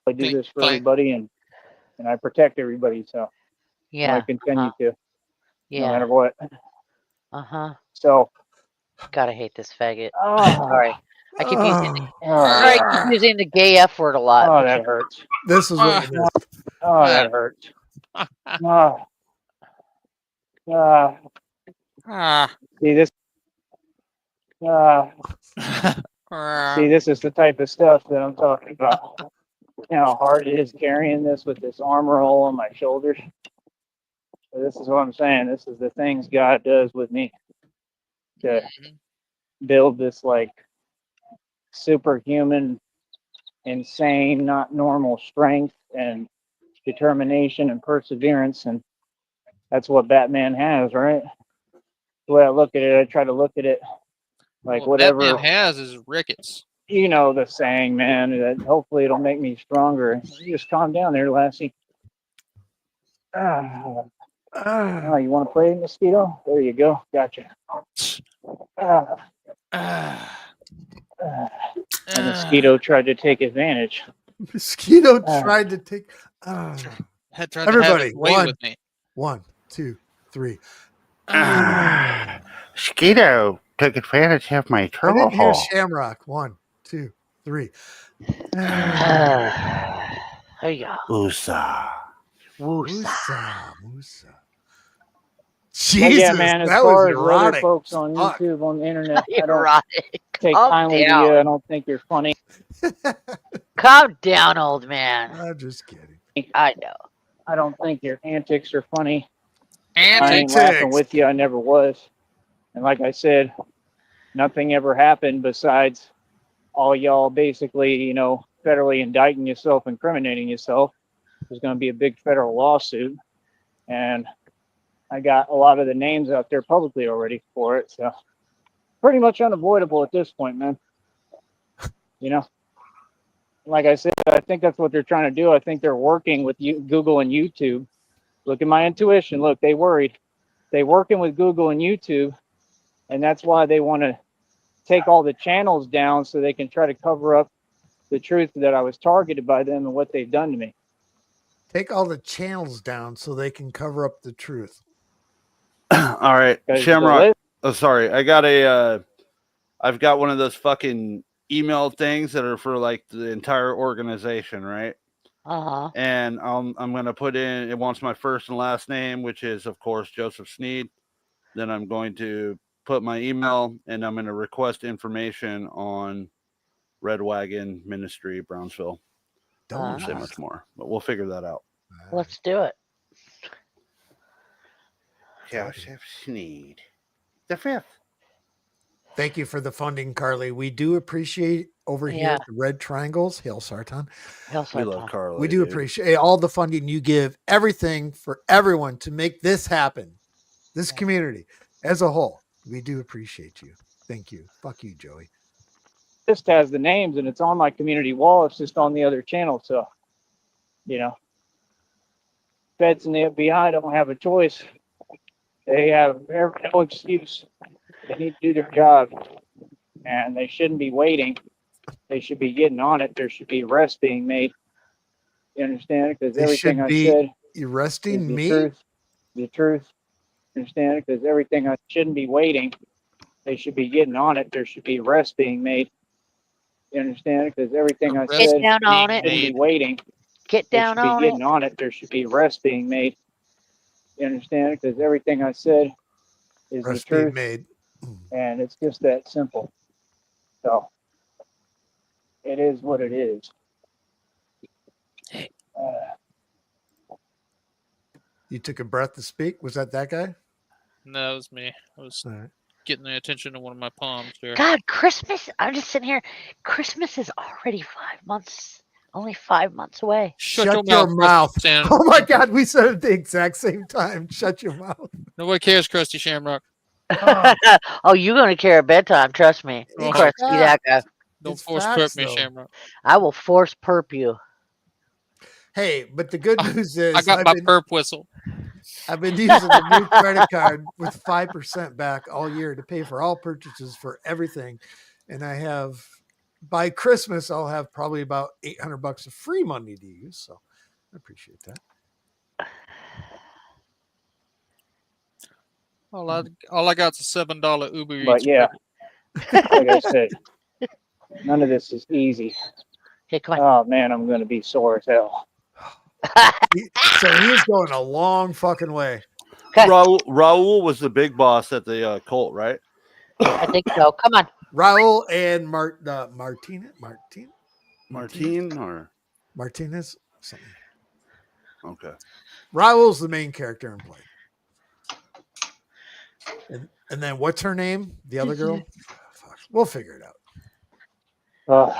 I do this for Clank. everybody, and I protect everybody. So I Yeah. continue to, no Yeah. matter what. Uh-huh. So God, I hate this faggot. oh, Sorry. I keep using Oh, sorry, I keep using the gay F word a lot. oh, that hurts. this is what you missed. Oh, that hurts. See this. See, this is the type of stuff that I'm talking about. You know how hard it is carrying this with this armor all on my shoulders. So this is what I'm saying. This is the things God does with me to build this like superhuman, insane, not normal strength and determination and perseverance. And that's what Batman has, right? The way I look at it, I try to look at it like Well, whatever. Batman has is rickets. You know the saying, man, that hopefully it'll make me stronger. You just calm down there, Lassie. Oh, you want to play, mosquito? There you go. Gotcha. A mosquito tried to take advantage. Mosquito tried to take. Had tried Everybody, to have his way with me. 1, 2, 3. Mosquito took advantage of my I troll didn't hear hole. Shamrock. 1, 2, 3. There you go. Usa. Woosa. Musa. But Jesus, yeah, man, as that was far as the other erotic. folks on Fuck. YouTube, on the internet, I don't Erotic. take Calm kindly to down. you. I don't think you're funny. Calm down, old man. I'm just kidding. I know. I don't think your antics are funny. I And ain't laughing with you. I never was. And like I said, nothing ever happened besides all y'all basically, you know, federally indicting yourself, incriminating yourself. There's going to be a big federal lawsuit. And I got a lot of the names out there publicly already for it. So pretty much unavoidable at this point, man. You know, like I said, I think that's what they're trying to do. I think they're working with Google and YouTube. Look at my intuition. Look, they worried. They working with Google and YouTube. And that's why they want to take all the channels down so they can try to cover up the truth that I was targeted by them and what they've done to me. Take all the channels down so they can cover up the truth. All right, Shamrock. Oh, sorry. I've got one of those fucking email things that are for like the entire organization, right? And I'm going to put in, it wants my first and last name, which is, of course, Joseph Sneed. Then I'm going to put my email, and I'm going to request information on Red Wagon Ministry, Brownsville. Don't say much more, but we'll figure that out. Let's do it. Joseph Sneed, the 5th. Thank you for the funding, Carly. We do appreciate over here at the Red Triangles, Hail Sartan. We love Carly. We do appreciate all the funding you give, everything for everyone to make this happen, this community as a whole. We do appreciate you. Thank you. Fuck you, Joey. Just has the names and it's on my community wall. It's just on the other channel. So, you know, feds and the FBI don't have a choice. They have no excuse. They need to do their job, and they shouldn't be waiting. They should be getting on it. There should be arrests being made. You understand? Because everything I said arresting is me. The truth. You understand? Because everything I shouldn't be waiting. They should be getting on it. There should be arrests being made. You understand? Because everything I said down on it. shouldn't be waiting. Get down on it. They should be getting it. on it. There should be arrests being made. You understand? Because everything I said is the truth. Made. And it's just that simple. So it is what it is. You took a breath to speak. Was that guy? No, it was me. I was getting the attention of one of my palms here. God, Christmas. I'm just sitting here. Christmas is already 5 months. Only 5 months away. Shut your mouth. Oh my God, we said it at the exact same time. Shut your mouth. Nobody cares, Krusty Shamrock. Oh, you're going to care at bedtime. Trust me. Oh, Trust me, that guy. Don't force perp me, Shamrock. I will force perp you. Hey, but the good news is I got my perp whistle. I've been using the new credit card with 5% back all year to pay for all purchases for everything. And I have, by Christmas, I'll have probably about $800 of free money to use. So I appreciate that. All I got is a $7 Uber Eats. But yeah, like I said, none of this is easy. Hey, come on. Oh man, I'm going to be sore as hell. So he's going a long fucking way. Raul was the big boss at the cult, right? I think so. Come on. Raul and Martinez? Something. Okay. Raul's the main character in play. And then what's her name? The other girl? Fuck. We'll figure it out.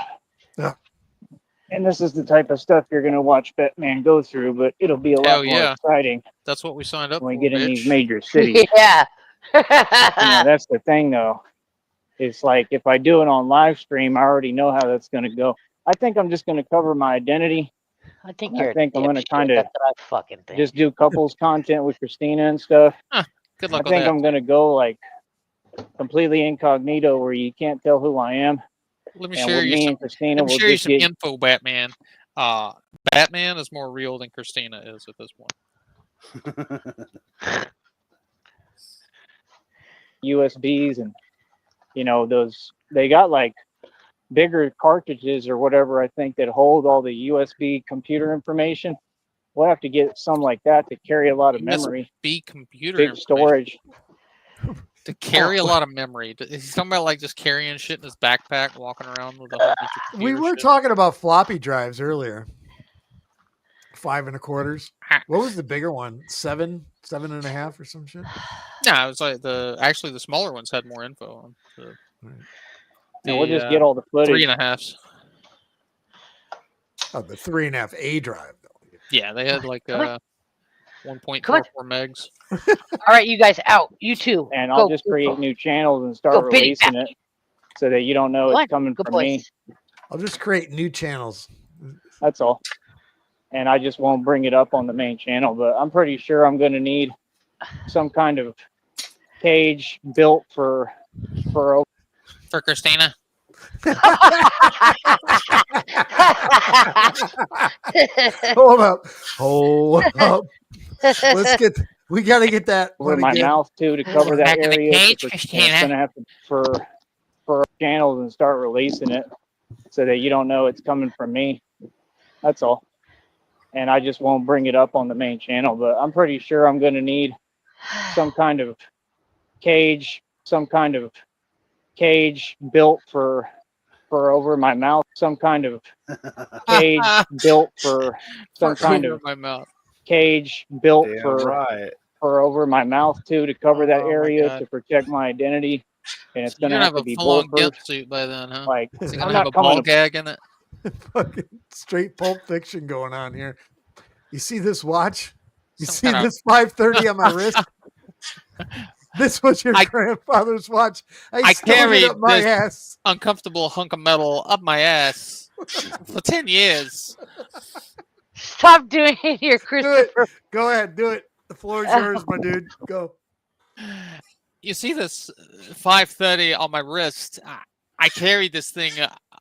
And this is the type of stuff you're going to watch Batman go through, but it'll be a lot more exciting. That's what we signed up when for, we get in bitch. these major cities. Yeah. That's the thing, though. It's like if I do it on live stream, I already know how that's going to go. I think I'm just going to cover my identity. I think I'm going to kind of fucking think. just do couples content with Christina and stuff. Good luck I think I'm going to go like completely incognito where you can't tell who I am. Let me And share with you me some. and Christina Let me will share you just some get info, Batman. Batman is more real than Christina is at this point. USBs and, those, they got like bigger cartridges or whatever, I think, that hold all the USB computer information. We'll have to get some like that to carry a lot of memory. USB computer Big information. storage. To carry a lot of memory. He's talking about like just carrying shit in his backpack, walking around with a whole bunch of We computer were shit. talking about floppy drives earlier. 5 1/4. Ah. What was the bigger one? 7, 7.5 or some shit? No, it was like the smaller ones had more info on the And we'll just get all the footage. 3.5s. Oh, the 3.5 A drive though. Yeah, they had like Come on. 1.44 megs. All right, you guys out. You two. And Go, I'll just go, create go. new channels and start Go, Biddy, releasing it so that you don't know Come it's on, coming good from me. boys. I'll just create new channels. That's all. And I just won't bring it up on the main channel, but I'm pretty sure I'm going to need some kind of cage built for Christina. Hold up. We got to get that over one my again. mouth too to cover that Back in the area. cage, And Christina. it's going to have to for channels and start releasing it so that you don't know it's coming from me. That's all. And I just won't bring it up on the main channel, but I'm pretty sure I'm going to need some kind of cage built for over my mouth, some kind of cage built for some kind of my mouth. cage built Damn for right. over my mouth too to cover that Oh, my area God. to protect my identity. And it's You're going to gonna have have to a be full-on bulletproof. suit by then, huh? Like, Is it I'm gonna have not a coming ball to gag in it? Fucking straight Pulp Fiction going on here. You see this watch? You Some see kind of- this 530 on my wrist? This was your grandfather's watch. I stuck it carried up my this- ass. Uncomfortable hunk of metal up my ass for 10 years. Stop doing it here, Do it. Christopher. Go ahead. Do it. The floor is yours, my dude. Go. You see this 530 on my wrist? I carried this thing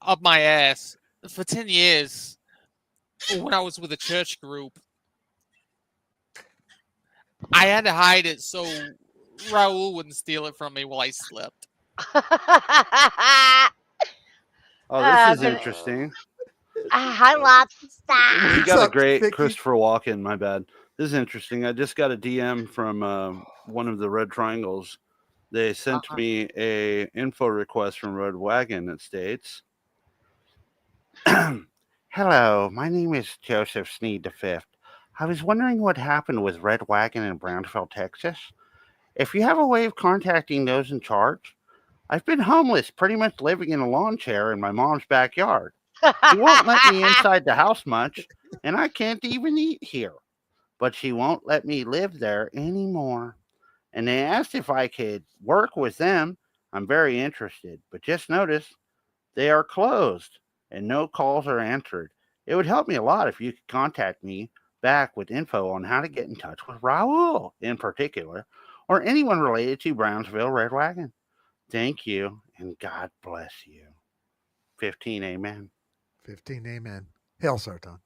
up my ass for 10 years when I was with a church group. I had to hide it so Raul wouldn't steal it from me while I slept. Oh, this is interesting. Hi, lobster. You What's got a up, great Vicky? Christopher Walken. My bad. This is interesting. I just got a DM from one of the Red Triangles. They sent me a info request from Red Wagon that states, "Hello, my name is Joseph Sneed V. I was wondering what happened with Red Wagon in Brownsville, Texas. If you have a way of contacting those in charge, I've been homeless, pretty much living in a lawn chair in my mom's backyard. She won't let me inside the house much, and I can't even eat here. But she won't let me live there anymore. And they asked if I could work with them. I'm very interested, but just notice they are closed and no calls are answered. It would help me a lot if you could contact me back with info on how to get in touch with Raul in particular, or anyone related to Brownsville Red Wagon. Thank you, and God bless you." 15, amen. 15, amen. Hail, Sarton.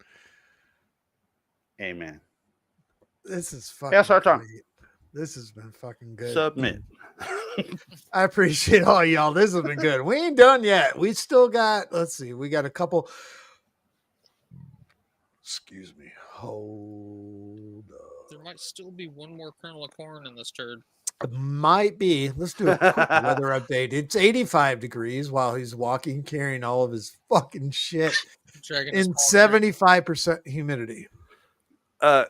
Amen. This is fucking Hail, Sarton. great. This has been fucking good. Submit. I appreciate all y'all. This has been good. We ain't done yet. We still got, let's see, we got a couple. Excuse me. Hold up. There might still be one more kernel of corn in this turd. It might be. Let's do a quick weather update. It's 85 degrees while he's walking, carrying all of his fucking shit Dragging his in ball tree. 75% humidity.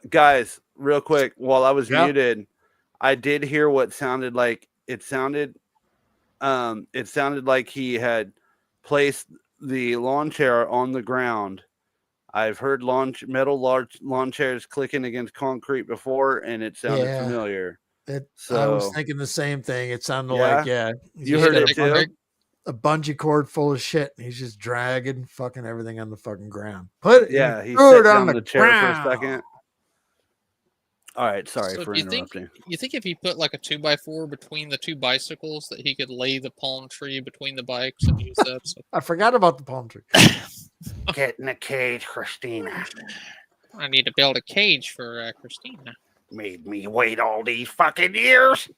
Guys, real quick, while I was Yeah. muted, I did hear what sounded like it sounded like he had placed the lawn chair on the ground. I've heard metal lawn chairs clicking against concrete before, and it sounded familiar. I was thinking the same thing. It sounded Yeah? like, yeah. You he's heard got it too? a bungee cord full of shit. And he's just dragging fucking everything on the fucking ground. Yeah, he threw sat it on down the chair ground. for a second. All right, sorry So for do you think interrupting. if he put like a 2x4 between the two bicycles that he could lay the palm tree between the bikes and use that? So I forgot about the palm tree. Get in the cage, Christina. I need to build a cage for Christina. Made me wait all these fucking years.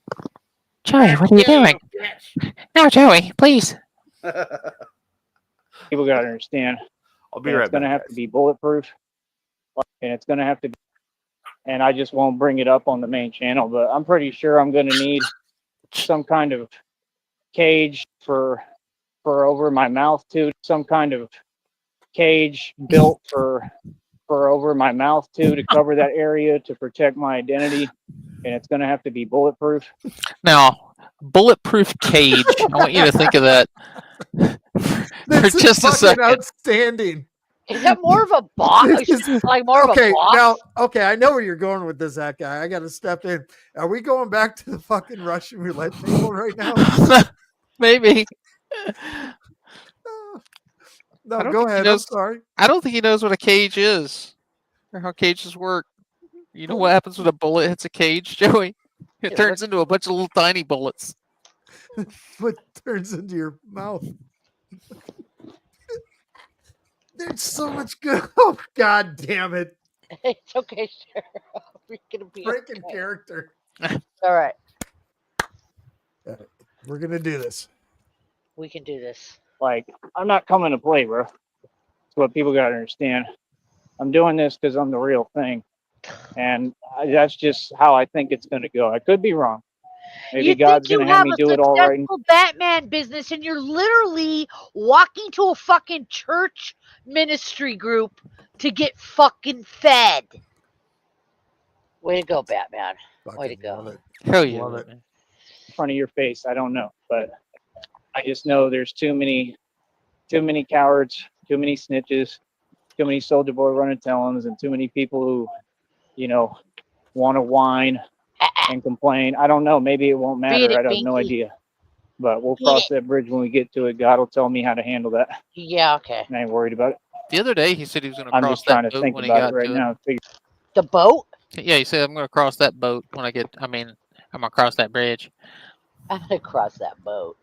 Joey, what are you doing? No, Joey, please. People got to understand. I'll be And right it's going to back. have to be bulletproof, and it's going to have to be, and I just won't bring it up on the main channel, but I'm pretty sure I'm going to need some kind of cage for over my mouth too, some kind of cage built for over my mouth too, to cover that area to protect my identity, and it's going to have to be bulletproof. Now, bulletproof cage. I want you to think of that for This is just a fucking second. outstanding. Is that more of a box? This is- Like more of a Okay, box? now, okay, I know where you're going with this, that guy. I got to step in. Are we going back to the fucking Russian roulette table right now? Maybe. No, I don't go think he ahead. I'm knows- sorry. I don't think he knows what a cage is or how cages work. You know what happens when a bullet hits a cage, Joey? It turns into a bunch of little tiny bullets. What turns into your mouth? There's so much good. Oh, God damn it. It's okay, sure. We're gonna be Breaking okay. character. All right, We're going to do this. we can do this. Like, I'm not coming to play, bro. That's what people got to understand. I'm doing this because I'm the real thing. And that's just how I think it's going to go. I could be wrong. Maybe You God's think going you to have have me a do it all right. successful Batman business, and you're literally walking to a fucking church ministry group to get fucking fed. Way to go, Batman. Way to Fucking go. love it. Hell yeah. Love it. man. In front of your face. I don't know. But I just know there's too many cowards, too many snitches, too many soldier boy running tellings, and too many people who, want to whine and complain. I don't know. Maybe it won't matter. Beat it, I have no Binky. idea. But we'll Beat cross it. that bridge when we get to it. God will tell me how to handle that. Yeah, okay. I ain't worried about it. The other day, he said he was going to I'm cross just trying that to boat think when he about got it right to now. The boat? it. Yeah, he said, I'm going to cross that boat when I get, I'm going to cross that bridge. I'm gonna cross that boat.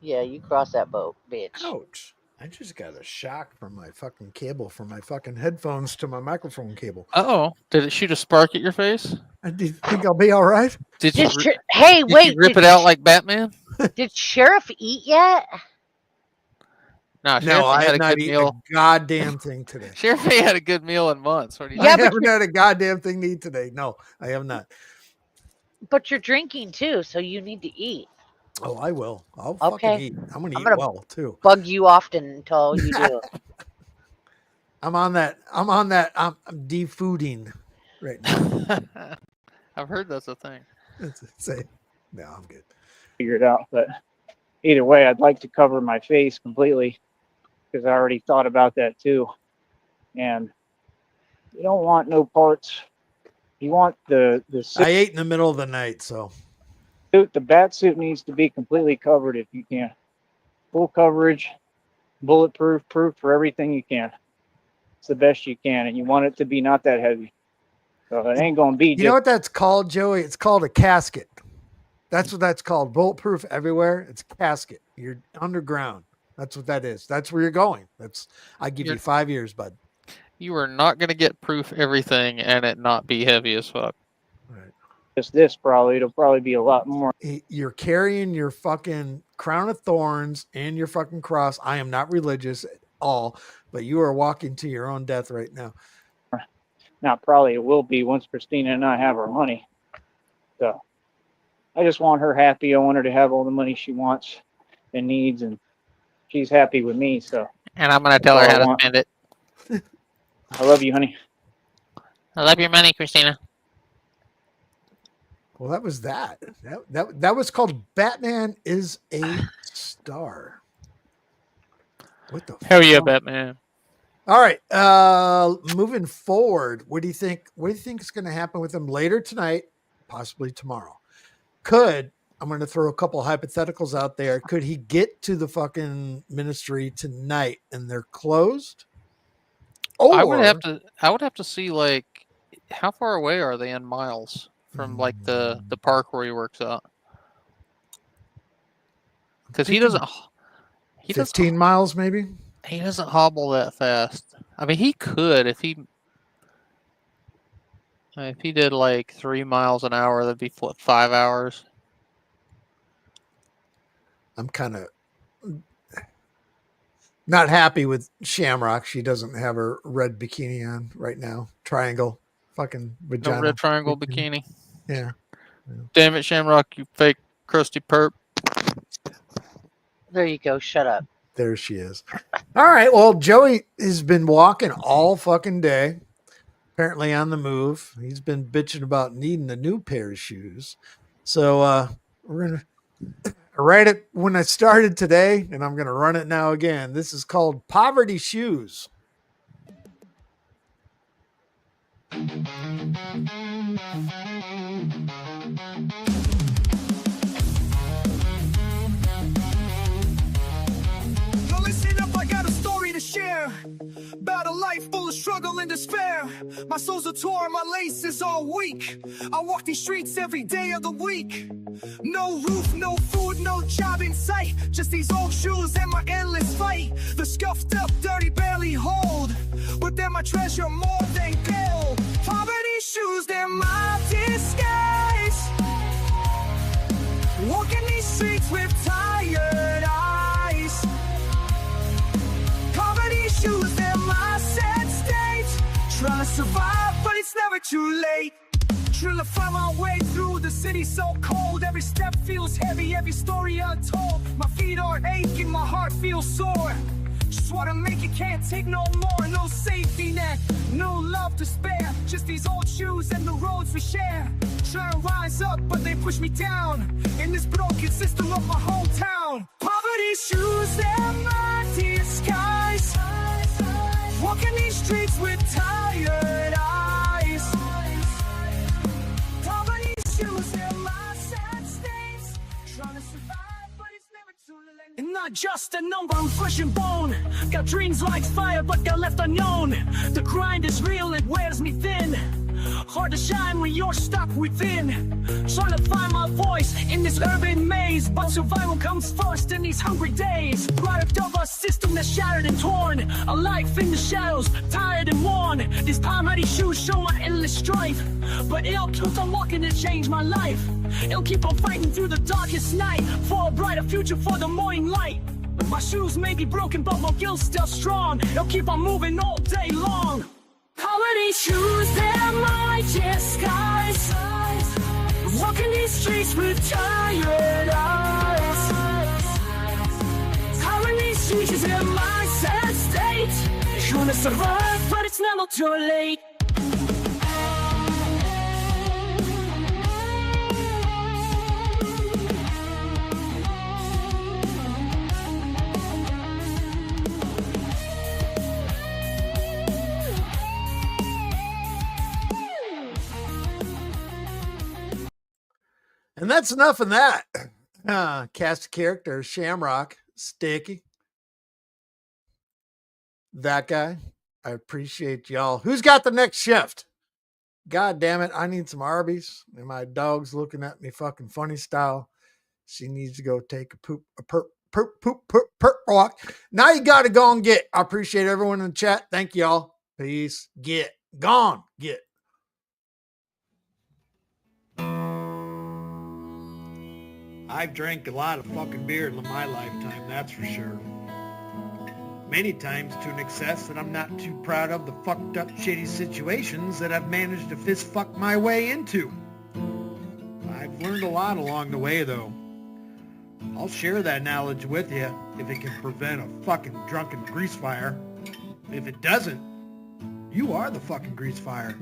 Yeah, you cross that boat, bitch. Ouch. I just got a shock from my fucking cable, from my fucking headphones to my microphone cable. Uh-oh. Did it shoot a spark at your face? Do you think I'll be all right? Did you, Hey, did wait. you rip it out like Batman? Did Sheriff eat yet? No, No, Sheriff I ain't had have a not good eaten meal. a goddamn thing today. Sheriff ain't had a good meal in months. What do you Yeah, I but haven't had a goddamn thing to eat today. No, I have not. But you're drinking too, so you need to eat. Oh, I will. I'll Okay. fucking eat. I'm going to I'm eat gonna- well, too. Bug you often until you do. I'm on that. I'm defooding right now. I've heard that's a thing. Say, no, I'm good. Figure it out. But either way, I'd like to cover my face completely because I already thought about that too. And you don't want no parts. You want the suit. I ate in the middle of the night, so The bat suit needs to be completely covered if you can. Full coverage, bulletproof, proof for everything you can. It's the best you can, and you want it to be not that heavy. So it ain't gonna be you just know what that's called, Joey? It's called a casket. That's what that's called. Bulletproof everywhere. It's a casket. You're underground. That's what that is. That's where you're going. I give you 5 years, bud. You are not going to get proof everything and it not be heavy as fuck. Right. just this. Probably it'll probably be a lot more. You're carrying your fucking crown of thorns and your fucking cross. I am not religious at all, but you are walking to your own death right now. Now probably it will be once Christina and I have our money. So I just want her happy. I want her to have all the money she wants and needs, and she's happy with me. So And I'm going to tell her all I how to want. spend it. I love you, honey. I love your money, Christina. Well, that was that. That was called Batman is a Star. What the Hell yeah, fuck? Batman. All right. Moving forward, what do you think is going to happen with him later tonight, possibly tomorrow? I'm going to throw a couple hypotheticals out there. Could he get to the fucking ministry tonight and they're closed? Or I would have to see, like, How far away are they in miles from like the park where he works out? Because he doesn't. He 15 doesn't. miles, maybe. He doesn't hobble that fast. I mean, he could if he did like 3 miles an hour. That'd be 5 hours. I'm kind of not happy with Shamrock. She doesn't have her red bikini on right now. Triangle, fucking vagina. No red triangle bikini. Yeah. Damn it, Shamrock! You fake crusty perp. There you go. Shut up. There she is. All right. Well, Joey has been walking all fucking day. Apparently on the move. He's been bitching about needing a new pair of shoes. So we're going to write it when I started today, and I'm going to run it now again. This is called Poverty Shoes. Listen up, I got a story to share about a life full of struggle and despair. My soul's a torn, my laces are weak. I walk these streets every day of the week. No roof, no food, no job in sight. Just these old shoes and my endless fight. The scuffed up, dirty, barely hold, but they're my treasure more than gold. Poverty shoes, they're my disguise. Walking these streets with tired eyes. Poverty shoes, they're my sad state. Trying to survive, but it's never too late. Trying to find my way through the city so cold. Every step feels heavy, every story untold. My feet are aching, my heart feels sore. Just wanna make it, can't take no more. No safety net, no love to spare. Just these old shoes and the roads we share. Trying to rise up, but they push me down in this broken system of my hometown. Poverty shoes, they're my disguise. Walking these streets with tired eyes. Poverty shoes, they're my sad states. Trying to survive, but it's never too late. And not just a number, I'm flesh and bone. Got dreams like fire, but they're left unknown. The grind is real, it wears me thin. Hard to shine when you're stuck within. Trying to find my voice in this urban maze, but survival comes first in these hungry days. Product of a system that's shattered and torn. A life in the shadows, tired and worn. These poverty shoes show my endless strife, but it'll keep on walking to change my life. It'll keep on fighting through the darkest night for a brighter future, for the morning light. My shoes may be broken, but my will's still strong. It'll keep on moving all day long. Poverty shoes, they're my disguise. Walking these streets with tired eyes. Poverty shoes, they're my sad state. Trying to survive, but it's never too late. And that's enough of that. Cast of characters, Shamrock, Sticky. That guy. I appreciate y'all. Who's got the next shift? God damn it. I need some Arby's. And my dog's looking at me fucking funny style. She needs to go take a perp walk. Now you got to go and get. I appreciate everyone in the chat. Thank y'all. Peace. Get. Gone. Get. I've drank a lot of fucking beer in my lifetime, that's for sure. Many times to an excess that I'm not too proud of the fucked up shitty situations that I've managed to fist fuck my way into. I've learned a lot along the way though. I'll share that knowledge with you if it can prevent a fucking drunken grease fire. If it doesn't, you are the fucking grease fire.